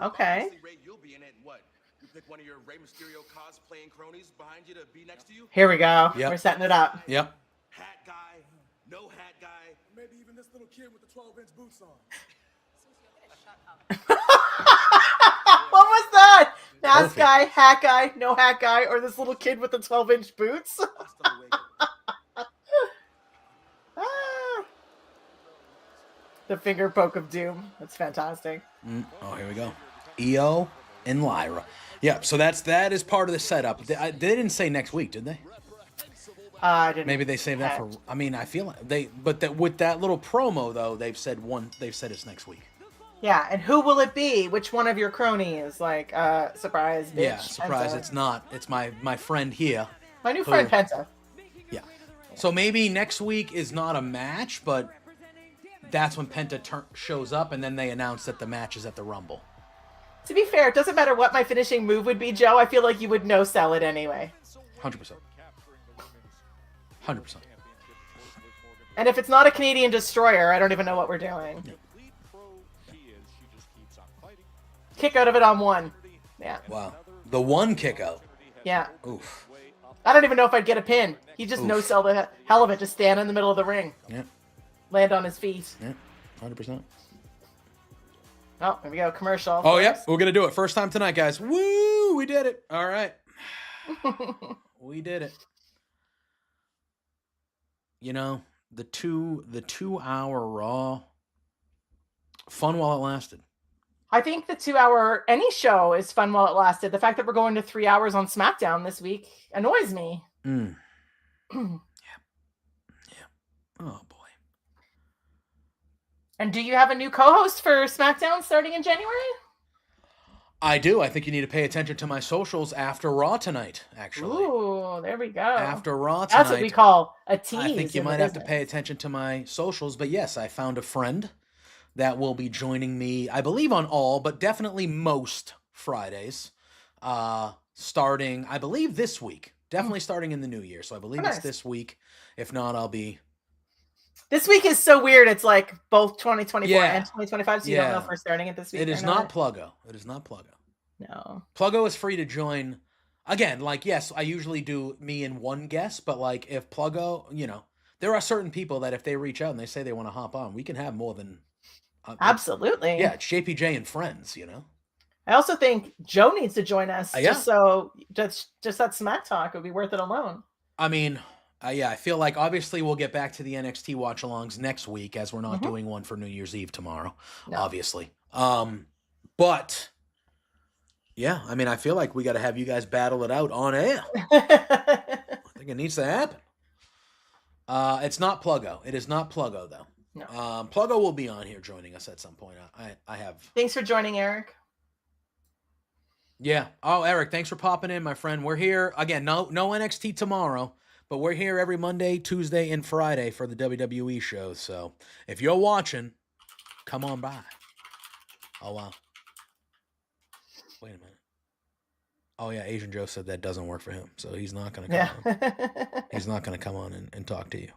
Speaker 2: Okay.
Speaker 11: Obviously, Ray, you'll be in it. What? You pick one of your Rey Mysterio cosplaying cronies behind you to be next to you?
Speaker 2: Here we go.
Speaker 1: Yep.
Speaker 2: We're setting it up.
Speaker 1: Yep.
Speaker 11: Hat guy, no hat guy.
Speaker 4: Maybe even this little kid with the 12-inch boots on.
Speaker 2: What was that? Mask
Speaker 1: Kofi.
Speaker 2: guy, hat guy, no hat guy, or this little kid with the 12-inch boots? Ah. The finger poke of doom. That's fantastic.
Speaker 1: Oh, here we go. EO and Lyra. Yeah, so that is part of the setup. They didn't say next week, did they?
Speaker 2: I didn't.
Speaker 1: Maybe they saved that for. I mean, I feel like they, but with that little promo though, they've said it's next week.
Speaker 2: Yeah, and who will it be? Which one of your cronies? Like, surprise, bitch.
Speaker 1: Yeah, surprise!
Speaker 2: Penta.
Speaker 1: It's not. It's my friend here.
Speaker 2: My new friend Penta.
Speaker 1: Yeah. So maybe next week is not a match, but that's when Penta shows up, and then they announce that the match is at the Rumble.
Speaker 2: To be fair, it doesn't matter what my finishing move would be, Joe. I feel like you would no sell it anyway.
Speaker 1: 100%. 100%.
Speaker 2: And if it's not a Canadian destroyer, I don't even know what we're doing. Kick out of it on one. Yeah.
Speaker 1: Wow. The one kick out.
Speaker 2: Yeah.
Speaker 1: Oof.
Speaker 2: I don't even know if I'd get a pin. He just no sell the hell of it. Just stand in the middle of the ring.
Speaker 1: Yeah.
Speaker 2: Land on his feet.
Speaker 1: Yeah. 100%.
Speaker 2: Oh, here we go. Commercial.
Speaker 1: Oh, yeah. We're going to do it. First time tonight, guys. Woo! We did it. All right. We did it. You know, the 2-hour Raw, fun while it lasted.
Speaker 2: I think the 2-hour any show is fun while it lasted. The fact that we're going to 3 hours on SmackDown this week annoys me.
Speaker 1: Yeah. Oh, boy.
Speaker 2: And do you have a new co-host for SmackDown starting in January?
Speaker 1: I do. I think you need to pay attention to my socials after Raw tonight, actually.
Speaker 2: Ooh, there we go.
Speaker 1: After Raw tonight.
Speaker 2: That's what we call a tease.
Speaker 1: I think you might have to pay attention to my socials. But yes, I found a friend that will be joining me, I believe on all, but definitely most Fridays, starting, I believe this week. Definitely starting in the new year. So I believe it's this week. If not, I'll be...
Speaker 2: This week is so weird. It's like both 2024
Speaker 1: Yeah.
Speaker 2: and 2025, so you don't know if we're starting it this week.
Speaker 1: It is not Pluggo. It is not Pluggo.
Speaker 2: No.
Speaker 1: Pluggo is free to join. Again, like, yes, I usually do me and one guest, but like if Pluggo, you know, there are certain people that if they reach out and they say they want to hop on, we can have more than...
Speaker 2: Absolutely.
Speaker 1: Yeah, it's JPJ and friends, you know?
Speaker 2: I also think Joe needs to join us
Speaker 1: Yeah.
Speaker 2: just that smack talk would be worth it alone.
Speaker 1: I mean... yeah, I feel like obviously we'll get back to the NXT watch-alongs next week as we're not doing one for New Year's Eve tomorrow, obviously. But, yeah, I mean, I feel like we got to have you guys battle it out on air. I think it needs to happen. It's not Pluggo. It is not Pluggo, though.
Speaker 2: No.
Speaker 1: Pluggo will be on here joining us at some point. I have...
Speaker 2: Thanks for joining, Eric.
Speaker 1: Yeah. Oh, Eric, thanks for popping in, my friend. We're here. Again, no NXT tomorrow. But we're here every Monday, Tuesday, and Friday for the WWE show. So if you're watching, come on by. Oh, wow. Wait a minute. Oh, yeah. Asian Joe said that doesn't work for him. So he's not going to come on. He's not going to come on and talk to you.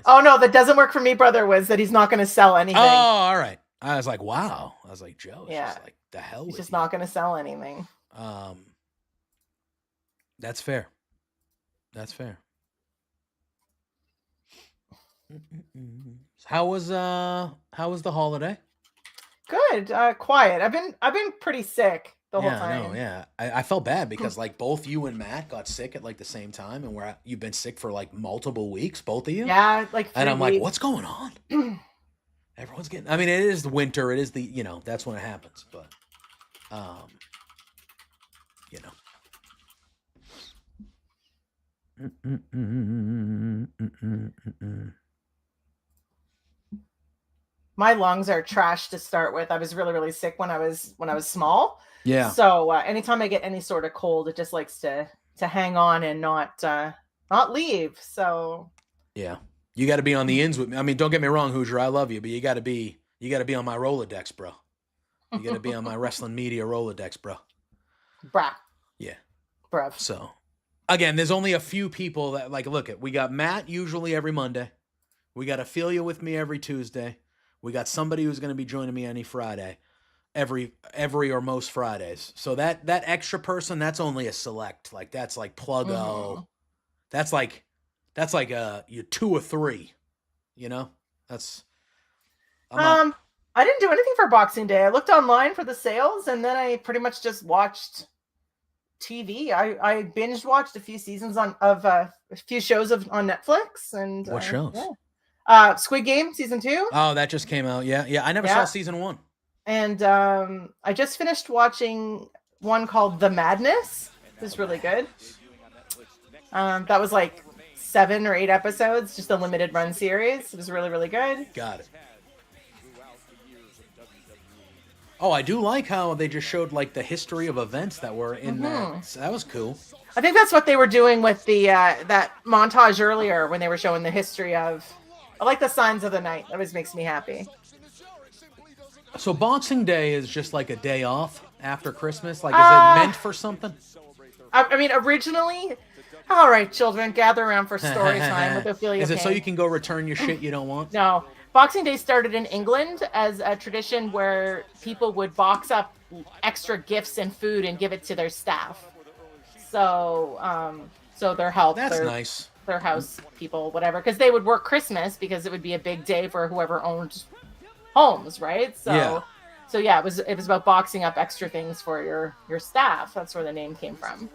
Speaker 2: Oh, no, that doesn't work for me, brother, was that he's not going to sell anything.
Speaker 1: Oh, all right. I was like, wow. I was like, Joe, it's just like, the hell
Speaker 2: He's
Speaker 1: with
Speaker 2: just
Speaker 1: you.
Speaker 2: not going to sell anything.
Speaker 1: That's fair. That's fair. How was the holiday?
Speaker 2: Good. Quiet. I've been pretty sick the whole time.
Speaker 1: No, yeah. I felt bad because like both you and Matt got sick at like the same time, and you've been sick for like multiple weeks, both of you.
Speaker 2: Yeah, like 3
Speaker 1: and I'm
Speaker 2: weeks.
Speaker 1: like, what's going on? Everyone's getting. I mean, it is the winter. It is the that's when it happens. But, you know.
Speaker 2: My lungs are trash to start with. I was really, really sick when I was small.
Speaker 1: Yeah.
Speaker 2: So anytime I get any sort of cold, it just likes to hang on and not leave. So
Speaker 1: yeah, you got to be on the ends with me. I mean, don't get me wrong, Hoosier, I love you, but you got to be on my Rolodex, bro. You got to be on my wrestling media Rolodex, bro.
Speaker 2: Bruh.
Speaker 1: Yeah.
Speaker 2: Bruv.
Speaker 1: So, again, there's only a few people that like look at. We got Matt usually every Monday. We got Ophelia with me every Tuesday. We got somebody who's going to be joining me any Friday, every or most Fridays. So that extra person, that's only a select. Like that's like Pluggo. That's like you 2 or 3. You know, that's.
Speaker 2: I didn't do anything for Boxing Day. I looked online for the sales, and then I pretty much just watched TV. I binge watched a few seasons of a few shows on Netflix. And
Speaker 1: what shows?
Speaker 2: Yeah. Squid Game season 2.
Speaker 1: Oh, that just came out. Yeah. I never saw season 1.
Speaker 2: And I just finished watching one called The Madness. It was really good. That was like 7 or 8 episodes, just a limited run series. It was really, really good.
Speaker 1: Got it. Oh, I do like how they just showed like the history of events that were in that. So that was cool.
Speaker 2: I think that's what they were doing with the that montage earlier when they were showing the history of. I like the signs of the night. That always makes me happy.
Speaker 1: So Boxing Day is just like a day off after Christmas? Like, is it meant for something?
Speaker 2: I mean, originally, all right, children, gather around for story time with Ophelia
Speaker 1: Is it so
Speaker 2: Payne.
Speaker 1: you can go return your shit you don't want?
Speaker 2: No. Boxing Day started in England as a tradition where people would box up extra gifts and food and give it to their staff. So, so their help.
Speaker 1: That's nice.
Speaker 2: Their house people, whatever, because they would work Christmas because it would be a big day for whoever owned homes, right? So, yeah, it was about boxing up extra things for your staff. That's where the name came from.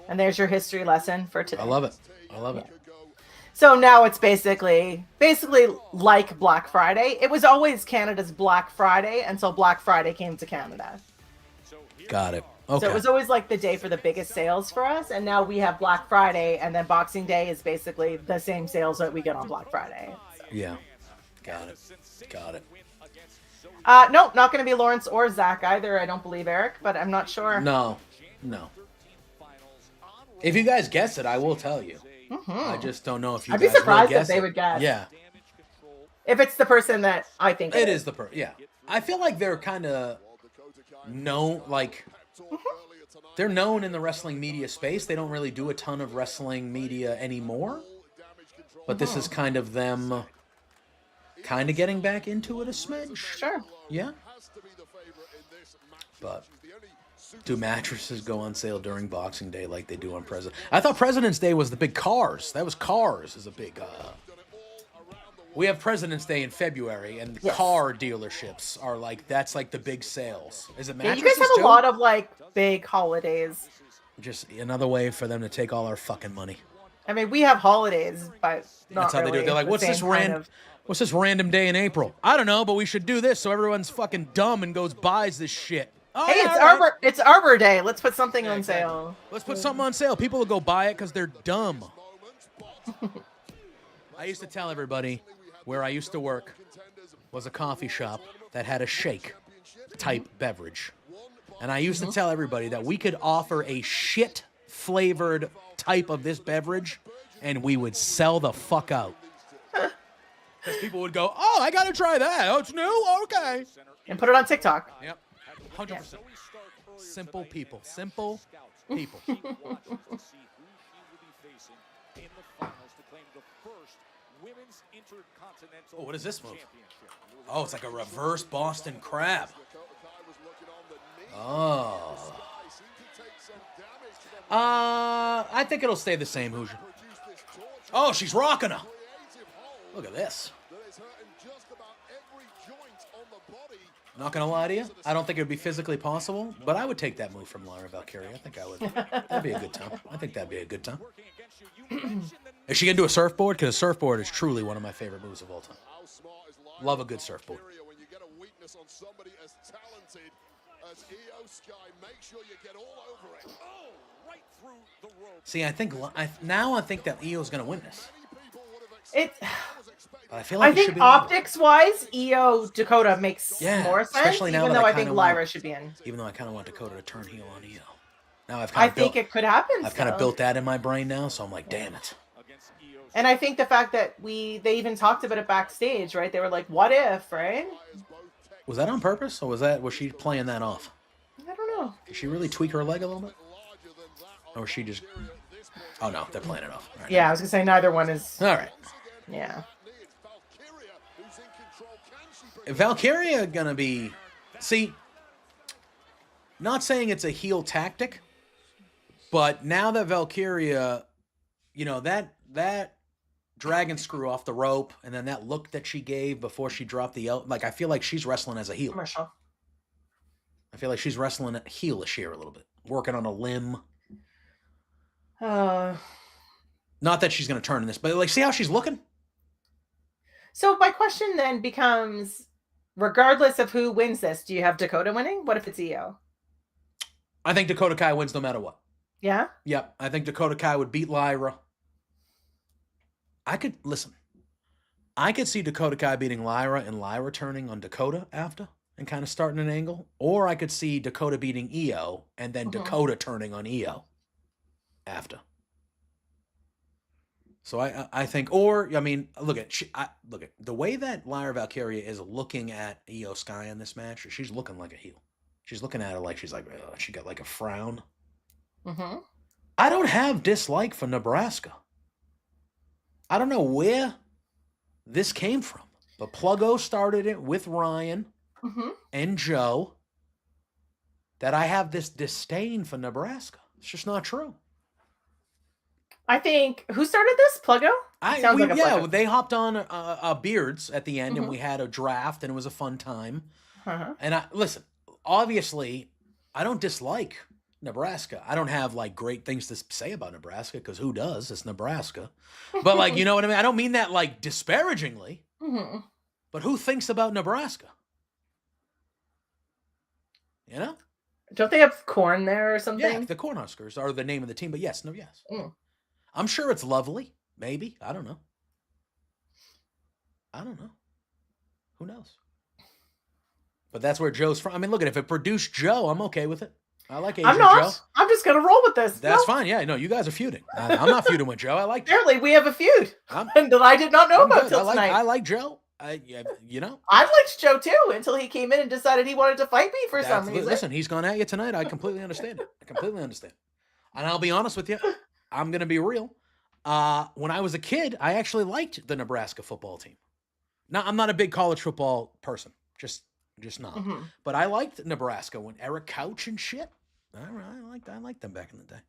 Speaker 2: And there's your history lesson for today.
Speaker 1: I love it. I love it.
Speaker 2: So now it's basically like Black Friday. It was always Canada's Black Friday until Black Friday came to Canada.
Speaker 1: Got it. Okay.
Speaker 2: So it was always like the day for the biggest sales for us, and now we have Black Friday, and then Boxing Day is basically the same sales that we get on Black Friday. So.
Speaker 1: Yeah. Got it. Got it.
Speaker 2: No, not going to be Lawrence or Zach either, I don't believe, Eric, but I'm not sure.
Speaker 1: No. If you guys guess it, I will tell you. I just don't know if you
Speaker 2: I'd
Speaker 1: guys
Speaker 2: be surprised
Speaker 1: will guess
Speaker 2: if they
Speaker 1: it.
Speaker 2: would guess.
Speaker 1: Yeah.
Speaker 2: If it's the person that I think
Speaker 1: It is the person. Yeah. I feel like they're kind of known, like, they're known in the wrestling media space. They don't really do a ton of wrestling media anymore. But this is kind of them kind of getting back into it a smidge.
Speaker 2: Sure.
Speaker 1: Yeah. But do mattresses go on sale during Boxing Day like they do on President? I thought President's Day was the big cars. That was cars is a big. We have President's Day in February, and the car dealerships are like that's like the big sales. Is it
Speaker 2: Yeah,
Speaker 1: mattresses
Speaker 2: you guys have
Speaker 1: too?
Speaker 2: a lot of like big holidays.
Speaker 1: Just another way for them to take all our fucking money.
Speaker 2: I mean, we have holidays, but not
Speaker 1: That's how they do it. They're like,
Speaker 2: the
Speaker 1: what's this
Speaker 2: same kind
Speaker 1: random?
Speaker 2: of-
Speaker 1: What's this random day in April? I don't know, but we should do this so everyone's fucking dumb and goes buys this shit. Oh,
Speaker 2: Hey,
Speaker 1: yeah,
Speaker 2: it's
Speaker 1: all right.
Speaker 2: Arbor Arbor Day. Let's put something on sale.
Speaker 1: Let's put something on sale. People will go buy it because they're dumb. I used to tell everybody where I used to work was a coffee shop that had a shake type beverage. And I used to tell everybody that we could offer a shit flavored type of this beverage and we would sell the fuck out. Because people would go, oh, I got to try that. Oh, it's new? Okay.
Speaker 2: And put it on TikTok.
Speaker 1: Yep. 100%. Simple people. Simple people. Oh, what is this move? Oh, it's like a reverse Boston Crab. Oh. I think it'll stay the same, Hoosier. Oh, she's rocking her. Look at this. Not gonna lie to you, I don't think it would be physically possible, but I would take that move from Lara Valkyria. I think I would. That'd be a good time. I think that'd be a good time. Is she gonna do a surfboard? Because a surfboard is truly one of my favorite moves of all time. Love a good surfboard. See, I think that Io's gonna win this. But I feel like
Speaker 2: I think optics-wise, Io Dakota makes more sense,
Speaker 1: especially now
Speaker 2: even
Speaker 1: that
Speaker 2: though
Speaker 1: I
Speaker 2: I think
Speaker 1: kinda
Speaker 2: Lyra
Speaker 1: want-
Speaker 2: should be in.
Speaker 1: Even though I kind of want Dakota to turn heel on Io. Now
Speaker 2: I think it could happen.
Speaker 1: I've kind of
Speaker 2: still.
Speaker 1: built that in my brain now, so I'm like, damn it.
Speaker 2: And I think the fact that they even talked about it backstage, right? They were like, "What if?" Right?
Speaker 1: Was that on purpose, or was she playing that off?
Speaker 2: I don't know.
Speaker 1: Did she really tweak her leg a little bit? Or was she just... Oh, no, they're playing it off. All right.
Speaker 2: Yeah, I was gonna say neither one is.
Speaker 1: All right.
Speaker 2: Yeah.
Speaker 1: Valkyria gonna be... See, not saying it's a heel tactic, but now that Valkyria, that dragon screw off the rope, and then that look that she gave before she dropped the L, like, I feel like she's wrestling as a heel.
Speaker 2: Commercial.
Speaker 1: I feel like she's wrestling heelish here a little bit, working on a limb. Not that she's gonna turn in this, but like, see how she's looking?
Speaker 2: So my question then becomes, regardless of who wins this, do you have Dakota winning? What if it's Io?
Speaker 1: I think Dakota Kai wins no matter what.
Speaker 2: Yeah?
Speaker 1: Yep. I think Dakota Kai would beat Lyra. I could see Dakota Kai beating Lyra and Lyra turning on Dakota after and kind of starting an angle. Or I could see Dakota beating Io and then Dakota turning on Io after. So I think, or I mean, look at the way that Lyra Valkyria is looking at Io Sky in this match. She's looking like a heel. She's looking at her like she's like she got like a frown.
Speaker 2: Mm-hmm.
Speaker 1: I don't have dislike for Nebraska. I don't know where this came from, but Pluggo started it with Ryan and Joe. That I have this disdain for Nebraska. It's just not true.
Speaker 2: I think who started this? Pluggo? Pluggo.
Speaker 1: They hopped on Beards at the end, and we had a draft, and it was a fun time. And listen, obviously, I don't dislike Nebraska. I don't have like great things to say about Nebraska because who does? It's Nebraska. But like, you know what I mean? I don't mean that like disparagingly. But who thinks about Nebraska? You know?
Speaker 2: Don't they have corn there or something?
Speaker 1: Yeah, the Cornhuskers are the name of the team. But yes. I'm sure it's lovely. Maybe. I don't know. Who knows? But that's where Joe's from. I mean, look at it. If it produced Joe, I'm okay with it. I like Asian Joe.
Speaker 2: I'm just going to roll with this.
Speaker 1: That's fine. Yeah, no, you guys are feuding. I'm not feuding with Joe. I like
Speaker 2: Apparently, we have a feud that I did not know about till tonight.
Speaker 1: I like Joe. You know.
Speaker 2: I liked Joe too until he came in and decided he wanted to fight me for some reason.
Speaker 1: Listen, he's gone at you tonight. I completely understand it. And I'll be honest with you. I'm going to be real. When I was a kid, I actually liked the Nebraska football team. Now, I'm not a big college football person. Just not. But I liked Nebraska when Eric Couch and shit. I liked them back in the day.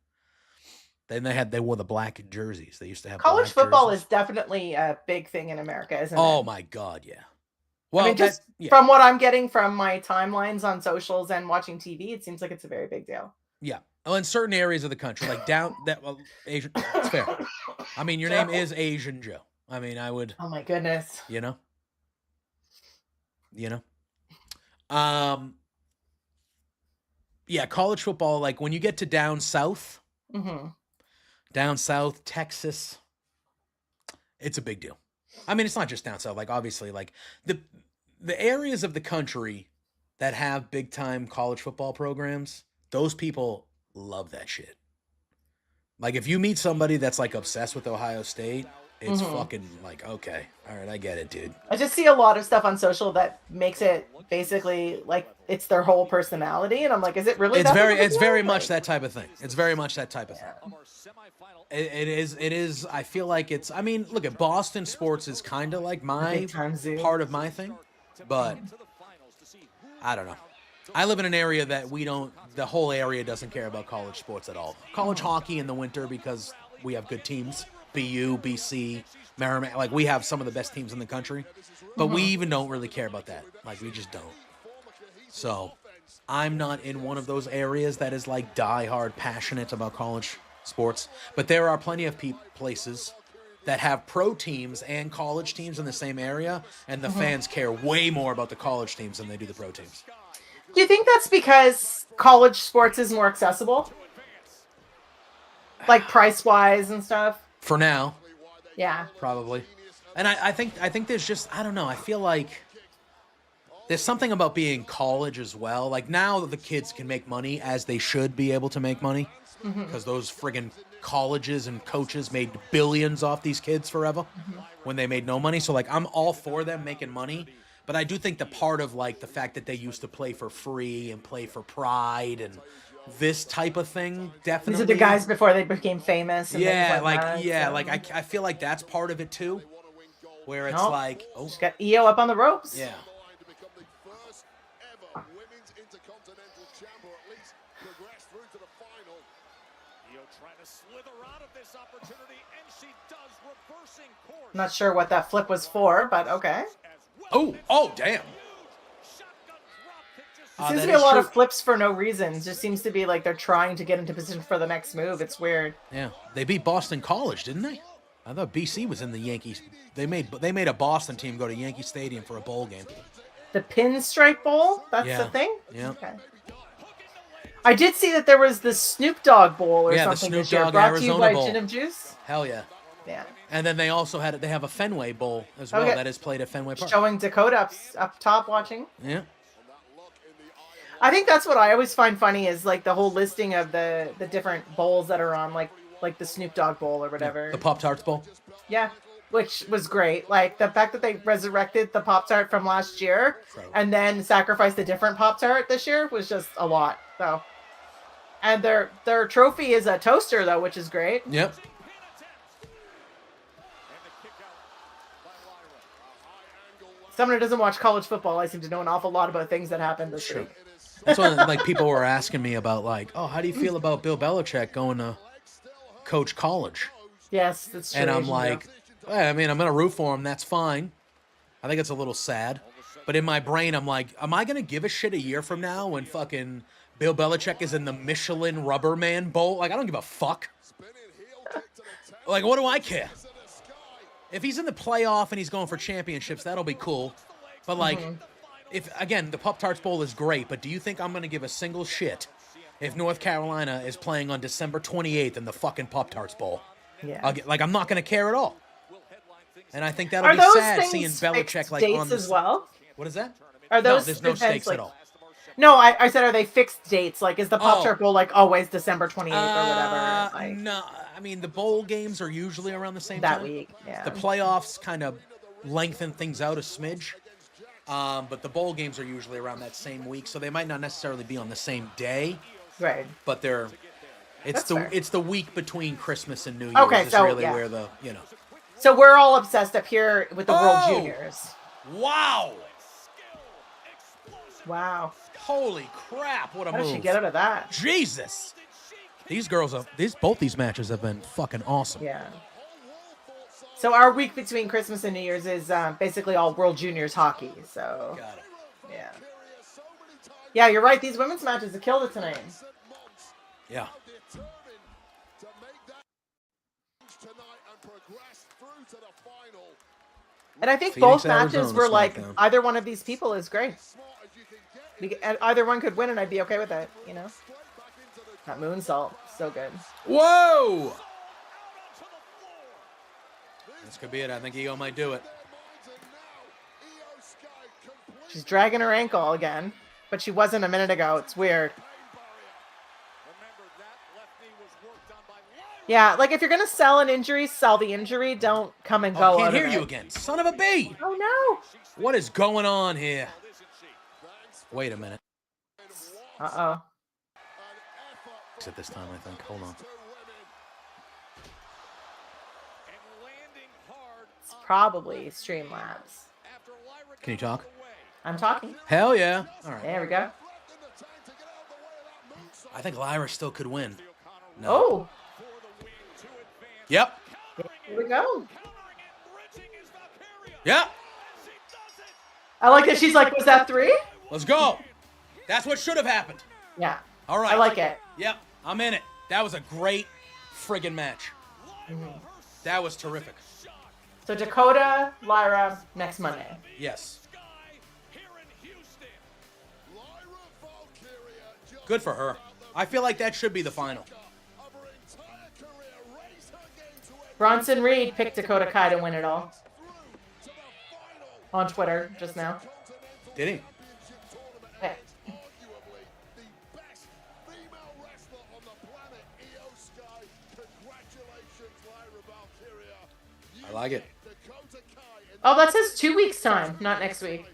Speaker 1: Then they wore the black jerseys. They used to have
Speaker 2: college football is definitely a big thing in America, isn't it?
Speaker 1: Oh my God, yeah. Well,
Speaker 2: I mean, from what I'm getting from my timelines on socials and watching TV, it seems like it's a very big deal.
Speaker 1: Yeah. Well, in certain areas of the country, like Asian, it's fair. I mean, your name is Asian Joe. I mean, I would.
Speaker 2: Oh my goodness.
Speaker 1: You know. Yeah, college football. Like when you get to down south, Texas, it's a big deal. I mean, it's not just down south. Like obviously, like the areas of the country that have big time college football programs, those people love that shit. Like if you meet somebody that's like obsessed with Ohio State, it's fucking like, okay, all right, I get it, dude.
Speaker 2: I just see a lot of stuff on social that makes it basically like it's their whole personality, and I'm like, is it really?
Speaker 1: It's very much that type of thing. It's very much that type of thing. It is. I feel like it's. I mean, look at Boston sports is kind of like my part of my thing, but I don't know. I live in an area that the whole area doesn't care about college sports at all. College hockey in the winter because we have good teams. BU, BC, Merrimack, like we have some of the best teams in the country, but we even don't really care about that. Like we just don't. So I'm not in one of those areas that is like diehard passionate about college sports, but there are plenty of places that have pro teams and college teams in the same area, and the fans care way more about the college teams than they do the pro teams.
Speaker 2: Do you think that's because college sports is more accessible? Like price-wise and stuff?
Speaker 1: For now.
Speaker 2: Yeah.
Speaker 1: Probably. And I think there's just, I don't know, I feel like there's something about being college as well. Like now the kids can make money as they should be able to make money. Because those friggin' colleges and coaches made billions off these kids forever when they made no money. So like I'm all for them making money. But I do think the part of like the fact that they used to play for free and play for pride and this type of thing, definitely.
Speaker 2: These are the guys before they became famous. And
Speaker 1: I feel like that's part of it too, where it's like,
Speaker 2: just got Io up on the ropes.
Speaker 1: Yeah.
Speaker 2: I'm not sure what that flip was for, but okay.
Speaker 1: Oh, damn.
Speaker 2: It seems to be a lot of flips for no reason. It just seems to be like they're trying to get into position for the next move. It's weird.
Speaker 1: Yeah, they beat Boston College, didn't they? I thought BC was in the Yankees. They made a Boston team go to Yankee Stadium for a bowl game.
Speaker 2: The Pinstripe Bowl? That's
Speaker 1: Yeah.
Speaker 2: the thing?
Speaker 1: Yeah.
Speaker 2: Okay. I did see that there was the Snoop Dogg Bowl or
Speaker 1: Yeah, the
Speaker 2: something
Speaker 1: Snoop
Speaker 2: this year.
Speaker 1: Dogg
Speaker 2: Brought to you
Speaker 1: Arizona
Speaker 2: by
Speaker 1: Bowl.
Speaker 2: Gin and Juice.
Speaker 1: Hell yeah.
Speaker 2: Yeah.
Speaker 1: And then they also they have a Fenway Bowl as well
Speaker 2: Okay.
Speaker 1: that is played at Fenway Park.
Speaker 2: Showing Dakota up top watching.
Speaker 1: Yeah.
Speaker 2: I think that's what I always find funny is like the whole listing of the different bowls that are on, like the Snoop Dogg Bowl or whatever.
Speaker 1: The Pop-Tarts Bowl.
Speaker 2: Yeah, which was great. Like the fact that they resurrected the Pop-Tart from last year and then sacrificed a different Pop-Tart this year was just a lot. So, and their trophy is a toaster though, which is great.
Speaker 1: Yep.
Speaker 2: Someone who doesn't watch college football, I seem to know an awful lot about things that happened this week.
Speaker 1: That's why like people were asking me about like, oh, how do you feel about Bill Belichick going to coach college?
Speaker 2: Yes, that's true.
Speaker 1: And I'm like, I mean, I'm gonna root for him. That's fine. I think it's a little sad, but in my brain, I'm like, am I gonna give a shit a year from now when fucking Bill Belichick is in the Michelin Rubberman Bowl? Like, I don't give a fuck. Like, what do I care? If he's in the playoff and he's going for championships, that'll be cool. But like, if again, the Pop-Tarts Bowl is great, but do you think I'm gonna give a single shit if North Carolina is playing on December 28th in the fucking Pop-Tarts Bowl?
Speaker 2: Yeah.
Speaker 1: I'm not gonna care at all. And I think that'll
Speaker 2: Are
Speaker 1: be
Speaker 2: those
Speaker 1: sad
Speaker 2: things
Speaker 1: seeing Belichick
Speaker 2: fixed
Speaker 1: like
Speaker 2: dates
Speaker 1: on the
Speaker 2: as well?
Speaker 1: What is that?
Speaker 2: Are those
Speaker 1: no, there's no
Speaker 2: events,
Speaker 1: stakes
Speaker 2: like,
Speaker 1: at all.
Speaker 2: No, I said, are they fixed dates? Like, is the Pop-Tart
Speaker 1: Oh.
Speaker 2: Bowl like always December 28th or whatever? Like,
Speaker 1: No, I mean the bowl games are usually around the same
Speaker 2: that
Speaker 1: time.
Speaker 2: week, yeah.
Speaker 1: The playoffs kind of lengthen things out a smidge, but the bowl games are usually around that same week, so they might not necessarily be on the same day.
Speaker 2: Right.
Speaker 1: But it's
Speaker 2: That's fair.
Speaker 1: the week between Christmas and New Year's.
Speaker 2: Okay,
Speaker 1: is
Speaker 2: so,
Speaker 1: really
Speaker 2: yeah.
Speaker 1: where the
Speaker 2: So we're all obsessed up here with the World
Speaker 1: Oh!
Speaker 2: Juniors.
Speaker 1: Wow!
Speaker 2: Wow.
Speaker 1: Holy crap! What a
Speaker 2: How
Speaker 1: move!
Speaker 2: did she get out of that?
Speaker 1: Jesus! Both these matches have been fucking awesome.
Speaker 2: Yeah. So our week between Christmas and New Year's is basically all World Juniors hockey. So
Speaker 1: Got it.
Speaker 2: yeah, yeah, you're right. These women's matches have killed it tonight.
Speaker 1: Yeah.
Speaker 2: And I think
Speaker 1: Phoenix,
Speaker 2: both matches
Speaker 1: Arizona
Speaker 2: were like
Speaker 1: SmackDown.
Speaker 2: either one of these people is great. And either one could win, and I'd be okay with it. You know, that moonsault, so good.
Speaker 1: Whoa! This could be it. I think Io might do it.
Speaker 2: She's dragging her ankle again, but she wasn't a minute ago. It's weird. Yeah, like if you're gonna sell an injury, sell the injury. Don't come and go.
Speaker 1: I can't
Speaker 2: out
Speaker 1: hear
Speaker 2: of
Speaker 1: you
Speaker 2: it.
Speaker 1: again. Son of a bee!
Speaker 2: Oh no!
Speaker 1: What is going on here? Wait a minute.
Speaker 2: Uh-oh.
Speaker 1: At this time, I think. Hold on.
Speaker 2: It's probably Streamlabs.
Speaker 1: Can you talk?
Speaker 2: I'm talking.
Speaker 1: Hell yeah! All right.
Speaker 2: There we go.
Speaker 1: I think Lyra still could win. No.
Speaker 2: Oh,
Speaker 1: Yep.
Speaker 2: here we go.
Speaker 1: Yep.
Speaker 2: I like that she's like, was that 3?
Speaker 1: Let's go. That's what should have happened.
Speaker 2: Yeah.
Speaker 1: All right.
Speaker 2: I like it.
Speaker 1: Yep. I'm in it. That was a great friggin' match. That was terrific.
Speaker 2: So Dakota, Lyra, next Monday.
Speaker 1: Yes. Good for her. I feel like that should be the final.
Speaker 2: Bronson Reed picked Dakota Kai to win it all. On Twitter just now.
Speaker 1: Did he?
Speaker 2: Hey.
Speaker 1: I like it.
Speaker 2: Oh, that says 2 weeks time, not next week.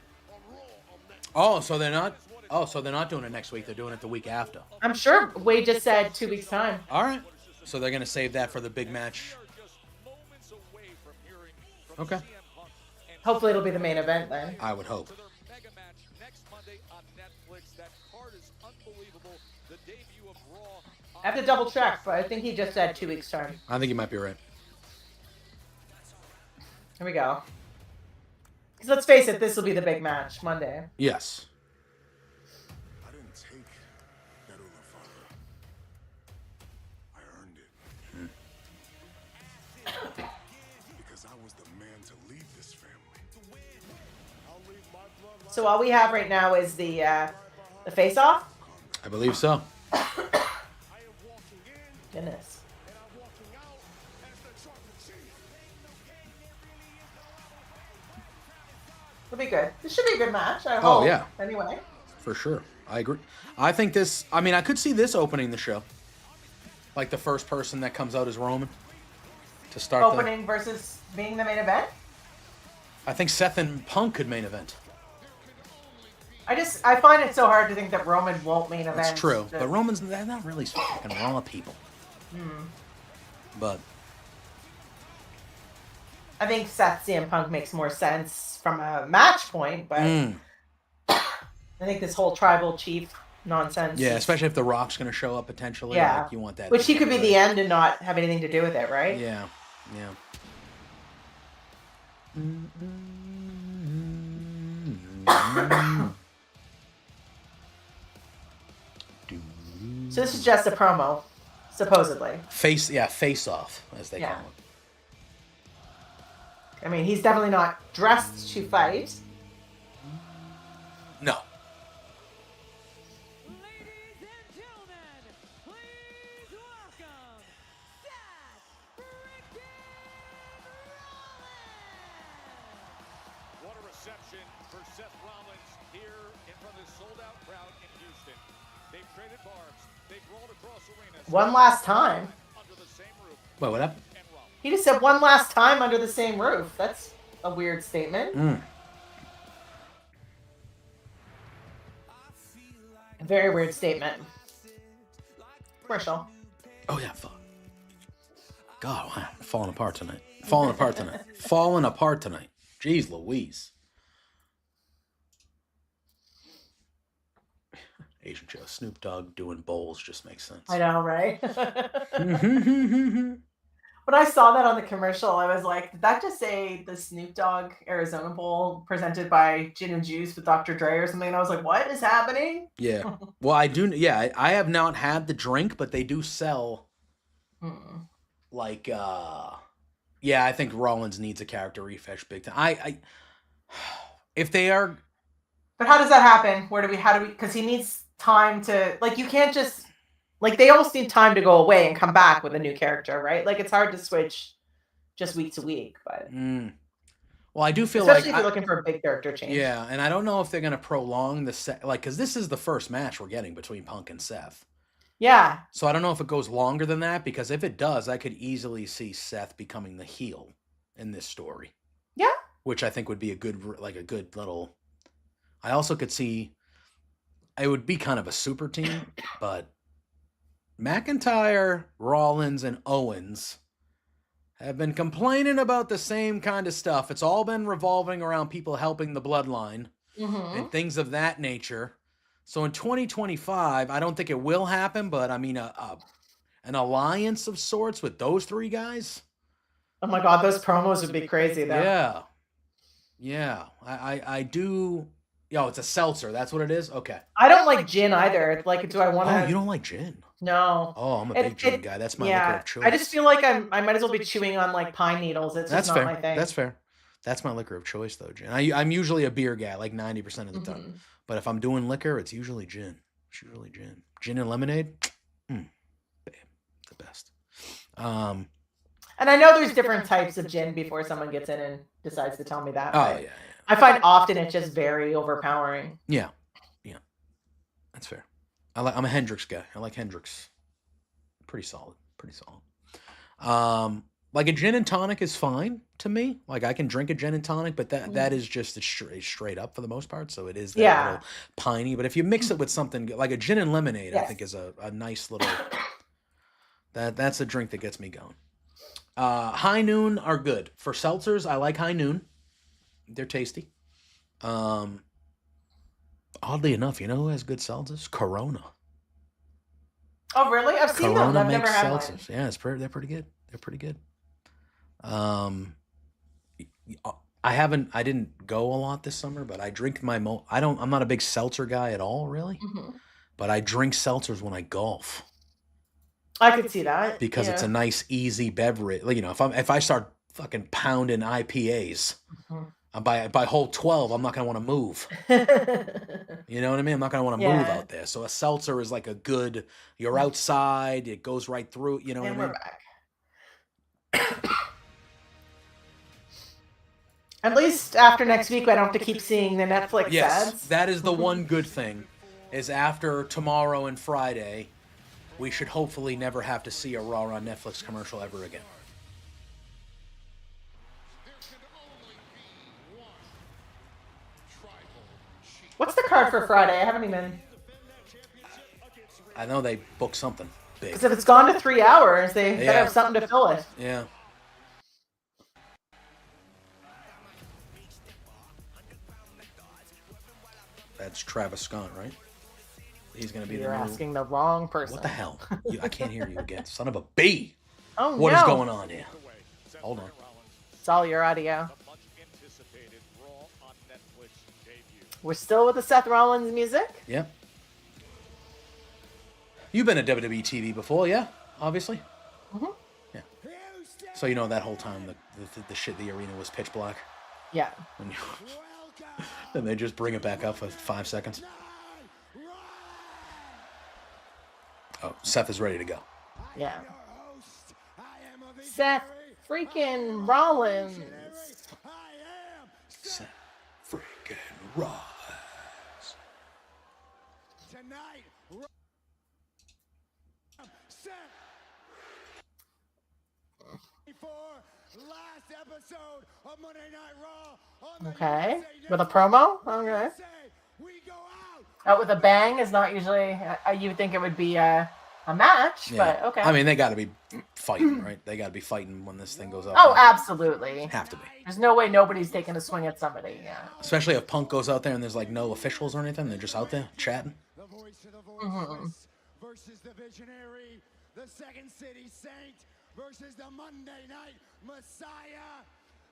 Speaker 1: Oh, so they're not. Oh, so they're not doing it next week. They're doing it the week after.
Speaker 2: I'm sure Wade just said 2 weeks time.
Speaker 1: All right. So they're gonna save that for the big match. Okay.
Speaker 2: Hopefully it'll be the main event then.
Speaker 1: I would hope.
Speaker 2: I have to double check, but I think he just said 2 weeks time.
Speaker 1: I think you might be right.
Speaker 2: Here we go. Because let's face it, this will be the big match Monday.
Speaker 1: Yes.
Speaker 4: I didn't take that Father. I earned it. Because I was the man to lead this family.
Speaker 2: So all we have right now is the face-off.
Speaker 1: I believe so.
Speaker 2: Goodness. It'll be good. This should be a good match. I hope.
Speaker 1: Yeah.
Speaker 2: Anyway.
Speaker 1: For sure. I agree. I think this, I mean, I could see this opening the show. Like the first person that comes out is Roman to start
Speaker 2: opening versus being the main event?
Speaker 1: I think Seth and Punk could main event.
Speaker 2: I find it so hard to think that Roman won't main event.
Speaker 1: That's true. But Roman's, they're not really fucking Raw people. But
Speaker 2: I think Seth CM Punk makes more sense from a match point, but I think this whole tribal chief nonsense.
Speaker 1: Yeah, especially if The Rock's going to show up potentially.
Speaker 2: Yeah.
Speaker 1: Like, you want that.
Speaker 2: Which he could be the end and not have anything to do with it, right?
Speaker 1: Yeah. Yeah.
Speaker 2: So this is just a promo, supposedly.
Speaker 1: Face off, as they call it.
Speaker 2: I mean, he's definitely not dressed to fight.
Speaker 1: No.
Speaker 5: What a reception for Seth Rollins here in front of this sold-out crowd in Houston. They've traded barbs. They've rolled across arenas.
Speaker 2: One last time.
Speaker 5: Under the same roof.
Speaker 1: Wait, what happened?
Speaker 2: He just said one last time under the same roof. That's a weird statement. A very weird statement. Commercial.
Speaker 1: Oh, yeah, fuck. God, wow, I'm falling apart tonight. Falling apart tonight. Falling apart tonight. Jeez Louise. Asian Joe. Snoop Dogg doing bowls just makes sense.
Speaker 2: I know, right? When I saw that on the commercial, I was like, did that just say the Snoop Dogg Arizona Bowl presented by Gin and Juice with Dr. Dre or something? And I was like, what is happening?
Speaker 1: Yeah. Well, I do. Yeah, I have not had the drink, but they do sell like, yeah, I think Rollins needs a character refresh big time. If they are.
Speaker 2: But how does that happen? How do we, because he needs time to, like, you can't just, like, they almost need time to go away and come back with a new character, right? Like, it's hard to switch just week to week, but.
Speaker 1: Well, I do feel
Speaker 2: especially
Speaker 1: like.
Speaker 2: if you're looking for a big character change.
Speaker 1: Yeah, and I don't know if they're going to prolong the set, like, because this is the first match we're getting between Punk and Seth.
Speaker 2: Yeah.
Speaker 1: So I don't know if it goes longer than that, because if it does, I could easily see Seth becoming the heel in this story.
Speaker 2: Yeah.
Speaker 1: Which I think would be a good little. I also could see it would be kind of a super team, but McIntyre, Rollins, and Owens have been complaining about the same kind of stuff. It's all been revolving around people helping the bloodline and things of that nature. So in 2025, I don't think it will happen, but I mean, an alliance of sorts with those three guys.
Speaker 2: Oh my God, those promos would be crazy, though.
Speaker 1: Yeah. Yeah. I do. Yo, it's a seltzer. That's what it is? Okay.
Speaker 2: I don't like gin either. Like, do I want to?
Speaker 1: Oh, you don't like gin?
Speaker 2: No.
Speaker 1: Oh, I'm a big gin guy. That's my liquor of choice.
Speaker 2: I just feel like I might as well be chewing on, like, pine needles. It's just not
Speaker 1: fair.
Speaker 2: my thing.
Speaker 1: That's fair. That's my liquor of choice, though, gin. I'm usually a beer guy, like 90% of the time. But if I'm doing liquor, it's usually gin. It's usually gin. Gin and lemonade? Babe. The best.
Speaker 2: And I know there's different types of gin before someone gets in and decides to tell me that.
Speaker 1: Oh, yeah.
Speaker 2: I find often it's just very overpowering.
Speaker 1: Yeah. Yeah. That's fair. I'm a Hendrix guy. I like Hendrix. Pretty solid. Pretty solid. Like a gin and tonic is fine to me. Like I can drink a gin and tonic, but that is just straight up for the most part. So it is that little piney. But if you mix it with something like a gin and lemonade, I think is a nice little. That's a drink that gets me going. High Noon are good for seltzers. I like High Noon. They're tasty. Oddly enough, you know who has good seltzers? Corona.
Speaker 2: Oh, really? I've seen them. I've never had
Speaker 1: seltzers.
Speaker 2: one.
Speaker 1: Yeah, they're pretty good. They're pretty good. I didn't go a lot this summer, but I drink I'm not a big seltzer guy at all, really. But I drink seltzers when I golf.
Speaker 2: I could see that.
Speaker 1: Because it's a nice, easy beverage. You know, if I start fucking pounding IPAs, By hole 12, I'm not gonna want to move. You know what I mean? I'm not gonna want to move out there. So a seltzer is like a good. You're outside. It goes right through. You know what I mean?
Speaker 2: We're back. At least after next week, I don't have to keep seeing the Netflix ads.
Speaker 1: That is the one good thing. Is after tomorrow and Friday, we should hopefully never have to see a Raw on Netflix commercial ever again.
Speaker 2: What's the card for Friday? I haven't even.
Speaker 1: I know they booked something big.
Speaker 2: Because if it's gone to 3 hours, they better have something to fill it.
Speaker 1: Yeah. That's Travis Scott, right? He's going to be
Speaker 2: You're
Speaker 1: the new...
Speaker 2: asking the wrong person.
Speaker 1: What the hell? I can't hear you again. Son of a B!
Speaker 2: Oh,
Speaker 1: What
Speaker 2: no.
Speaker 1: is going on here? Hold on.
Speaker 2: It's all your audio. We're still with the Seth Rollins music?
Speaker 1: Yeah. You've been at WWE TV before, yeah? Obviously?
Speaker 2: Mm-hmm.
Speaker 1: Yeah. So you know that whole time the shit the arena was pitch black?
Speaker 2: Yeah.
Speaker 1: And then they just bring it back up for 5 seconds. Oh, Seth is ready to go.
Speaker 2: Yeah. Seth freaking Rollins.
Speaker 1: Seth freaking Rollins.
Speaker 3: Tonight, Seth. Last episode of Monday Night Raw.
Speaker 2: Okay. With a promo? Okay. Out with a bang is not usually. You would think it would be a match, but okay.
Speaker 1: I mean, they got to be fighting, right? They got to be fighting when this thing goes up.
Speaker 2: Oh, absolutely.
Speaker 1: Have to be.
Speaker 2: There's no way nobody's taking a swing at somebody. Yeah.
Speaker 1: Especially if Punk goes out there and there's like no officials or anything. They're just out there chatting.
Speaker 2: Mm-hmm.
Speaker 3: Versus the Visionary, the Second City Saint versus the Monday Night Messiah,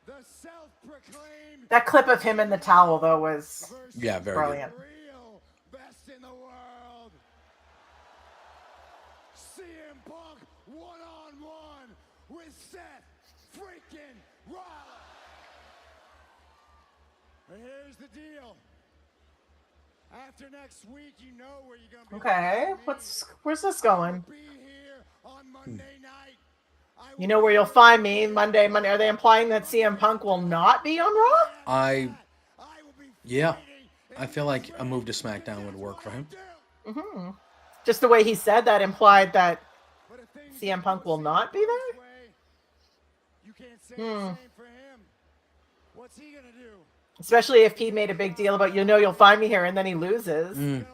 Speaker 3: the self-proclaimed.
Speaker 2: That clip of him in the towel though was
Speaker 1: very
Speaker 2: brilliant.
Speaker 3: Real best in the world. CM Punk one-on-one with Seth freaking Rollins. And here's the deal. After next week, you know where you're gonna be.
Speaker 2: Okay, where's this going?
Speaker 3: Be here on Monday night.
Speaker 2: You know where you'll find me Monday. Are they implying that CM Punk will not be on Raw?
Speaker 1: Yeah. I feel like a move to SmackDown would work for him.
Speaker 2: Mm-hmm. Just the way he said that implied that CM Punk will not be there?
Speaker 3: You can't say the same for him. What's he gonna do?
Speaker 2: Especially if he made a big deal about, you'll find me here, and then he loses.
Speaker 3: Maybe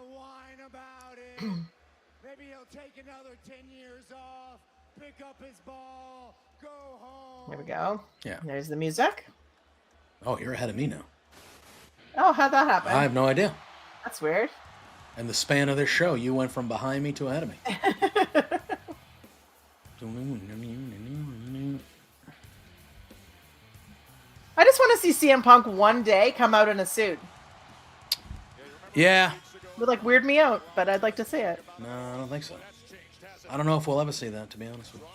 Speaker 3: he'll take another 10 years off, pick up his ball, go home.
Speaker 2: There we go.
Speaker 1: Yeah.
Speaker 2: There's the music.
Speaker 1: Oh, you're ahead of me now.
Speaker 2: Oh, how'd that happen?
Speaker 1: I have no idea.
Speaker 2: That's weird.
Speaker 1: In the span of this show, you went from behind me to ahead of me.
Speaker 2: I just want to see CM Punk one day come out in a suit.
Speaker 1: Yeah.
Speaker 2: It would weird me out, but I'd like to see it.
Speaker 1: No, I don't think so. I don't know if we'll ever see that, to be honest with you.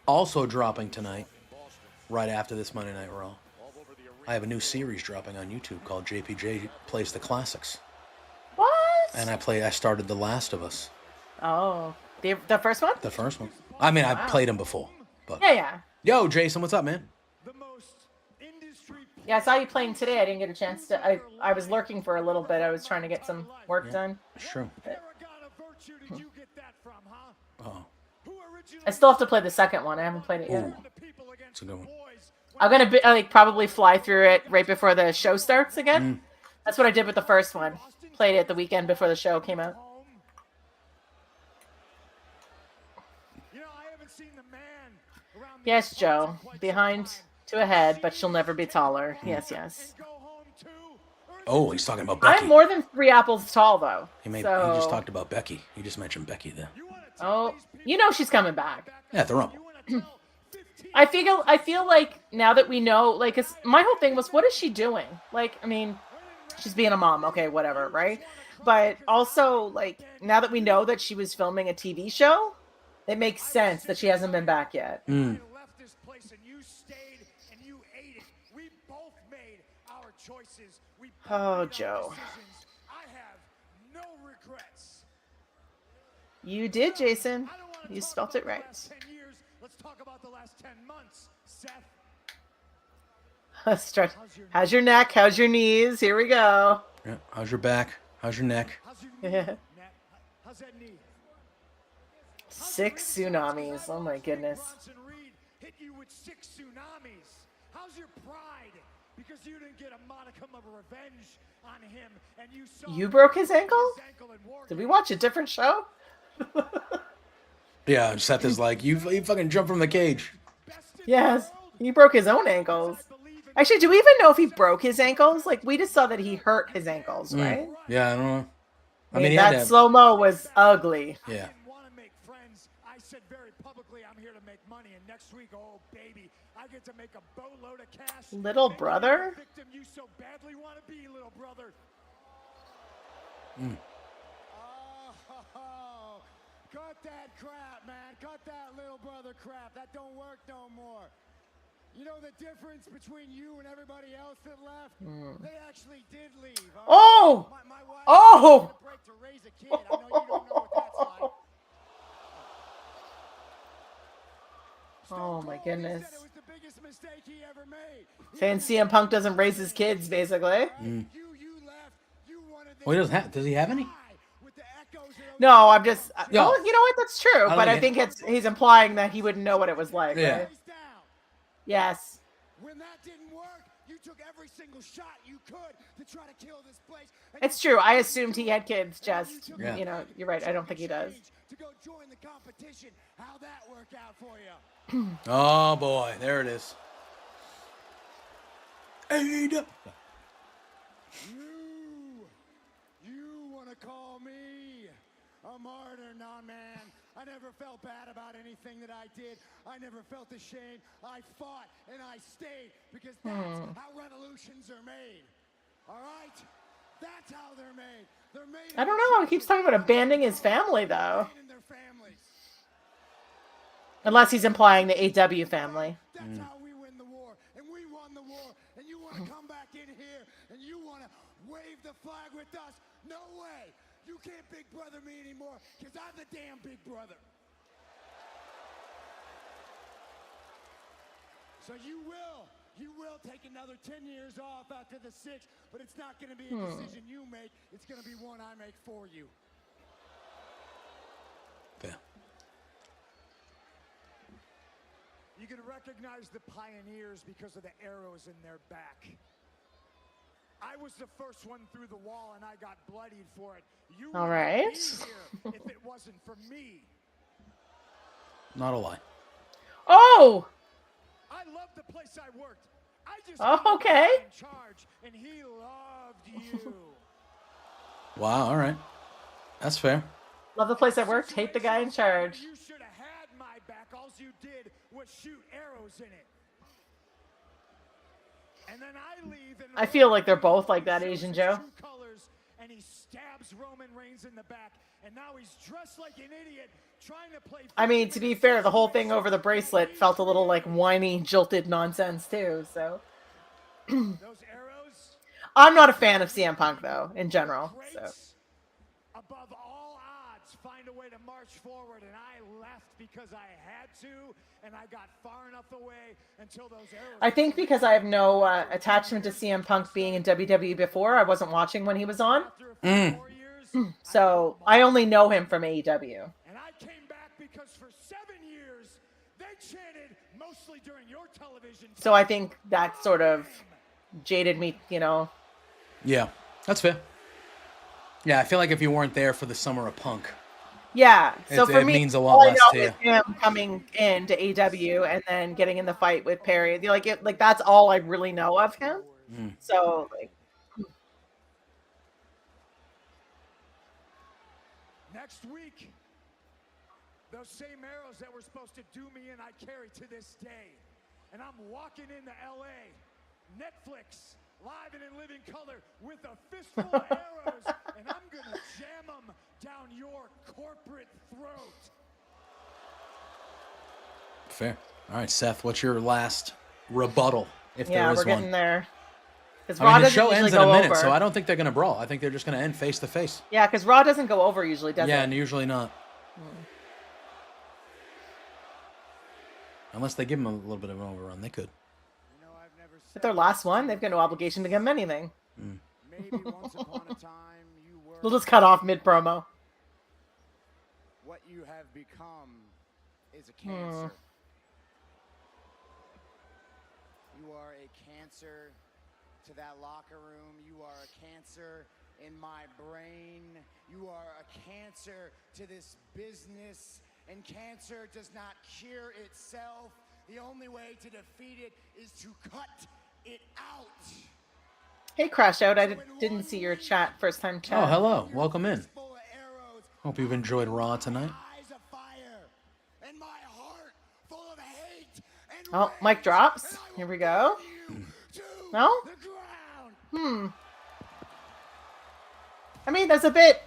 Speaker 1: Also dropping tonight, right after this Monday Night Raw, I have a new series dropping on YouTube called JPJ Plays the Classics.
Speaker 2: What?
Speaker 1: And I started The Last of Us.
Speaker 2: Oh, the first one?
Speaker 1: The first one. I mean, I've played them before. But
Speaker 2: Yeah.
Speaker 1: Yo, Jason, what's up, man?
Speaker 2: Yeah, I saw you playing today. I didn't get a chance to. I was lurking for a little bit. I was trying to get some work done.
Speaker 1: It's true. Oh.
Speaker 2: I still have to play the second one. I haven't played it yet.
Speaker 1: Ooh. It's a good one.
Speaker 2: I'm gonna probably fly through it right before the show starts again. That's what I did with the first one. Played it the weekend before the show came out. Yes, Joe. Behind to ahead, but she'll never be taller. Yes, yes.
Speaker 1: Oh, he's talking about Becky.
Speaker 2: I'm more than 3 apples tall, though.
Speaker 1: He
Speaker 2: so...
Speaker 1: just talked about Becky. He just mentioned Becky there.
Speaker 2: Oh, you know she's coming back.
Speaker 1: Yeah, at the Rumble.
Speaker 2: I feel like now that we know, like, my whole thing was, what is she doing? Like, I mean, she's being a mom, okay, whatever, right? But also, like, now that we know that she was filming a TV show, it makes sense that she hasn't been back yet.
Speaker 1: Mm.
Speaker 10: left this place and you stayed and you ate it. We both made our choices. We both
Speaker 2: Oh,
Speaker 10: made
Speaker 2: Joe.
Speaker 10: our decisions. I have no regrets.
Speaker 2: You did, Jason. You spelt it right.
Speaker 10: 10 years. Let's talk about the last 10 months, Seth.
Speaker 2: Stretch. How's your neck? How's your knees? Here we go.
Speaker 1: Yeah. How's your back? How's your neck?
Speaker 10: How's that knee?
Speaker 2: 6 tsunamis. Oh my goodness.
Speaker 10: Hit you with 6 tsunamis. How's your pride? Because you didn't get a modicum of revenge on him, and you saw.
Speaker 2: You broke his ankle? Did we watch a different show?
Speaker 1: Yeah, Seth is like, you fucking jumped from the cage.
Speaker 2: Yes, he broke his own ankles. Actually, do we even know if he broke his ankles? Like, we just saw that he hurt his ankles, right?
Speaker 1: Yeah, I don't know.
Speaker 2: I mean that slow-mo was ugly.
Speaker 1: Yeah.
Speaker 10: I said very publicly, I'm here to make money, and next week, oh baby, I get to make a boatload of cash.
Speaker 2: Little brother?
Speaker 10: Victim you so badly want to be, little brother. Oh, cut that crap, man. Cut that little brother crap. That don't work no more. You know the difference between you and everybody else that left? They actually did leave.
Speaker 2: Oh!
Speaker 10: My wife
Speaker 2: Oh!
Speaker 10: had a break to raise a kid. I know you don't know what that's like.
Speaker 2: Oh my goodness.
Speaker 10: It was the biggest mistake he ever made.
Speaker 2: Saying CM Punk doesn't raise his kids, basically.
Speaker 1: Well, he doesn't have. Does he have any?
Speaker 2: No, I'm just.
Speaker 1: No.
Speaker 2: Oh, you know what? That's true. But I think he's implying that he wouldn't know what it was like.
Speaker 1: Yeah.
Speaker 2: Right? Yes.
Speaker 10: When that didn't work, you took every single shot you could to try to kill this place.
Speaker 2: It's true. I assumed he had kids. Just,
Speaker 1: Yeah.
Speaker 2: you know, you're right. I don't think he does.
Speaker 10: To go join the competition. How'd that work out for you?
Speaker 1: Oh boy, there it is.
Speaker 10: You want to call me a martyr? Nah, man. I never felt bad about anything that I did. I never felt ashamed. I fought and I stayed because that's how revolutions are made. All right? That's how they're made. They're made.
Speaker 2: I don't know. He keeps talking about abandoning his family, though. Unless he's implying the AW family.
Speaker 10: That's how we win the war. And we won the war. And you want to come back in here and you want to wave the flag with us? No way. You can't big brother me anymore because I'm the damn big brother. So you will take another 10 years off after the 6, but it's not going to be a decision you make. It's going to be one I make for you.
Speaker 1: Yeah.
Speaker 10: You can recognize the pioneers because of the arrows in their back. I was the first one through the wall and I got bloodied for it. You
Speaker 2: All
Speaker 10: wouldn't
Speaker 2: right.
Speaker 10: be here if it wasn't for me.
Speaker 1: Not a lie.
Speaker 2: Oh!
Speaker 10: I loved the place I worked. I just
Speaker 2: Oh, okay.
Speaker 10: in charge and he loved you.
Speaker 1: Wow. All right. That's fair.
Speaker 2: Love the place I worked. Hate the guy in charge.
Speaker 10: You should have had my back. All you did was shoot arrows in it. And then I leave and
Speaker 2: I feel like they're both like that, Asian Joe.
Speaker 10: colors, and he stabs Roman Reigns in the back, and now he's dressed like an idiot trying to play.
Speaker 2: I mean, to be fair, the whole thing over the bracelet felt a little like whiny, jilted nonsense too. So
Speaker 10: Those arrows
Speaker 2: I'm not a fan of CM Punk though, in general. So
Speaker 10: above all odds find a way to march forward, and I left because I had to, and I got far enough away until those arrows.
Speaker 2: I think because I have no attachment to CM Punk being in WWE before, I wasn't watching when he was on. So I only know him from AEW.
Speaker 10: And I came back because for 7 years they chanted mostly during your television.
Speaker 2: So I think that sort of jaded me, you know.
Speaker 1: Yeah, that's fair. Yeah, I feel like if you weren't there for the summer of Punk,
Speaker 2: Yeah. So for
Speaker 1: it
Speaker 2: me,
Speaker 1: means a lot
Speaker 2: all I
Speaker 1: less
Speaker 2: know
Speaker 1: to
Speaker 2: is
Speaker 1: you.
Speaker 2: him coming into AEW and then getting in the fight with Perry. Like that's all I really know of him. So like,
Speaker 10: Next week, those same arrows that were supposed to do me in, I carry to this day. And I'm walking into LA, Netflix, live and in living color, with a fistful of arrows, and I'm gonna jam them down your corporate throat.
Speaker 1: Fair. All right, Seth, what's your last rebuttal, if there
Speaker 2: Yeah,
Speaker 1: is
Speaker 2: we're
Speaker 1: one?
Speaker 2: getting there. Because
Speaker 1: I
Speaker 2: Raw
Speaker 1: mean, the
Speaker 2: doesn't
Speaker 1: show
Speaker 2: usually
Speaker 1: ends in a
Speaker 2: go
Speaker 1: minute,
Speaker 2: over.
Speaker 1: so I don't think they're going to brawl. I think they're just going to end face to face.
Speaker 2: Yeah, because Raw doesn't go over usually, does
Speaker 1: Yeah,
Speaker 2: it?
Speaker 1: and usually not.
Speaker 2: Hmm.
Speaker 1: Unless they give them a little bit of an overrun. They could.
Speaker 2: But their last one, they've got no obligation to give them anything.
Speaker 10: Maybe once upon a time you were.
Speaker 2: We'll just cut off mid-promo.
Speaker 10: What you have become is a cancer. You are a cancer to that locker room. You are a cancer in my brain. You are a cancer to this business. And cancer does not cure itself. The only way to defeat it is to cut it out.
Speaker 2: Hey, Crash Out. I didn't see your chat. First time chat.
Speaker 1: Oh, hello. Welcome in. Hope you've enjoyed Raw tonight.
Speaker 2: Oh, mic drops. Here we go. No? I mean, there's a bit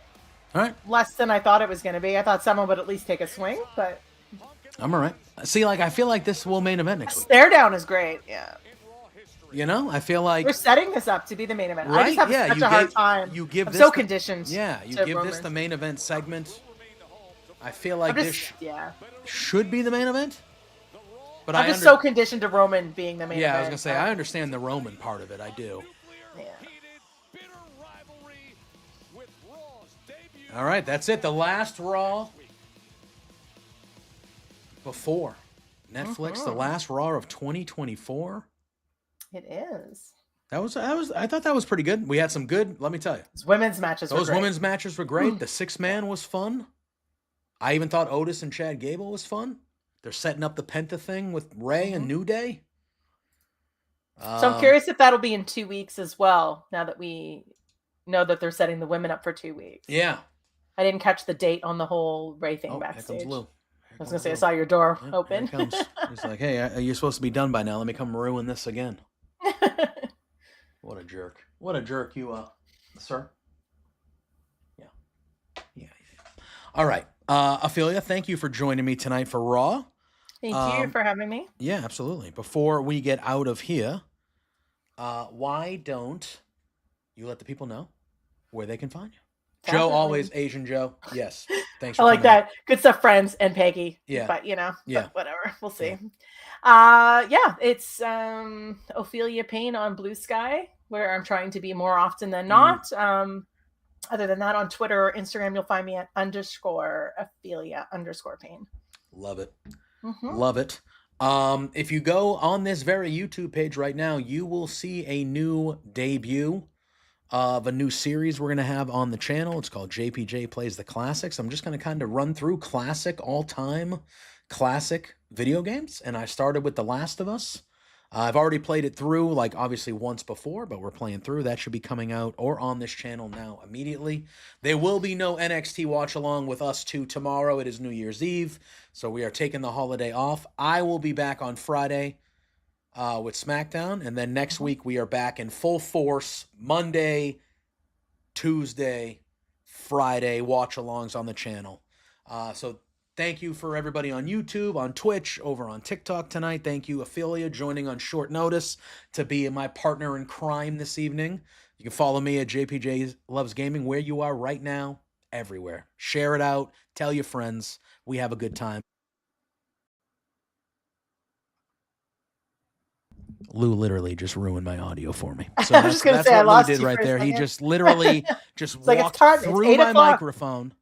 Speaker 1: All right.
Speaker 2: less than I thought it was going to be. I thought someone would at least take a swing, but
Speaker 1: I'm all right. See, like, I feel like this will main event next week.
Speaker 2: stare down is great. Yeah.
Speaker 1: You know, I feel like...
Speaker 2: We're setting this up to be the main event.
Speaker 1: Right?
Speaker 2: I just have
Speaker 1: Yeah,
Speaker 2: such
Speaker 1: you
Speaker 2: a hard
Speaker 1: give-
Speaker 2: time.
Speaker 1: You give
Speaker 2: I'm
Speaker 1: this
Speaker 2: so
Speaker 1: the-
Speaker 2: conditioned.
Speaker 1: Yeah, you
Speaker 2: to
Speaker 1: give this
Speaker 2: rumors.
Speaker 1: the main event segment. I feel like
Speaker 2: I'm
Speaker 1: this
Speaker 2: just, yeah.
Speaker 1: should be the main event. But
Speaker 2: I'm just so conditioned to Roman being the main event.
Speaker 1: Yeah, I was gonna say I understand the Roman part of it. I do.
Speaker 2: Yeah.
Speaker 1: All right, that's it. The last Raw before Netflix. The last Raw of 2024.
Speaker 2: It is.
Speaker 1: I thought that was pretty good. We had some good. Let me tell you,
Speaker 2: Those women's matches.
Speaker 1: those
Speaker 2: were great.
Speaker 1: women's matches were great. The 6-man was fun. I even thought Otis and Chad Gable was fun. They're setting up the Penta thing with Ray and New Day.
Speaker 2: So I'm curious if that'll be in 2 weeks as well. Now that we know that they're setting the women up for 2 weeks.
Speaker 1: Yeah.
Speaker 2: I didn't catch the date on the whole Ray thing
Speaker 1: Oh, here
Speaker 2: backstage.
Speaker 1: comes Lou.
Speaker 2: I was gonna say I saw your door
Speaker 1: Yep,
Speaker 2: open.
Speaker 1: Here it comes. He's like, hey, you're supposed to be done by now. Let me come ruin this again. What a jerk. What a jerk you are, sir. Yeah. All right. Ophelia, thank you for joining me tonight for Raw.
Speaker 2: Thank you for having me.
Speaker 1: Yeah, absolutely. Before we get out of here, why don't you let the people know where they can find you? Joe,
Speaker 2: Definitely.
Speaker 1: always Asian Joe. Yes. Thanks
Speaker 2: I
Speaker 1: for
Speaker 2: like
Speaker 1: coming
Speaker 2: that. Good stuff, friends and Peggy.
Speaker 1: Yeah.
Speaker 2: But
Speaker 1: Yeah.
Speaker 2: whatever. We'll see. It's Ophelia Payne on Blue Sky, where I'm trying to be more often than not. Other than that, on Twitter or Instagram, you'll find me at _Ophelia_Payne.
Speaker 1: Love it.
Speaker 2: Mhm.
Speaker 1: Love it. If you go on this very YouTube page right now, you will see a new debut of a new series we're going to have on the channel. It's called JPJ Plays the Classics. I'm just going to kind of run through classic, all-time classic video games. And I started with The Last of Us. I've already played it through, like obviously once before, but we're playing through. That should be coming out or on this channel now immediately. There will be no NXT watch along with us two tomorrow. It is New Year's Eve, so we are taking the holiday off. I will be back on Friday with SmackDown, and then next week we are back in full force. Monday, Tuesday, Friday watch alongs on the channel. So thank you for everybody on YouTube, on Twitch, over on TikTok tonight. Thank you, Ophelia, joining on short notice to be my partner in crime this evening. You can follow me at JPJ Loves Gaming, where you are right now, everywhere. Share it out. Tell your friends. We have a good time. Lou literally just ruined my audio for me. So
Speaker 2: I was just gonna say, I
Speaker 1: what Lou
Speaker 2: lost
Speaker 1: did
Speaker 2: you
Speaker 1: right
Speaker 2: for a
Speaker 1: there. He
Speaker 2: second.
Speaker 1: just literally just
Speaker 2: It's like, it's
Speaker 1: walked
Speaker 2: time. It's
Speaker 1: through
Speaker 2: 8
Speaker 1: my
Speaker 2: o'clock.
Speaker 1: microphone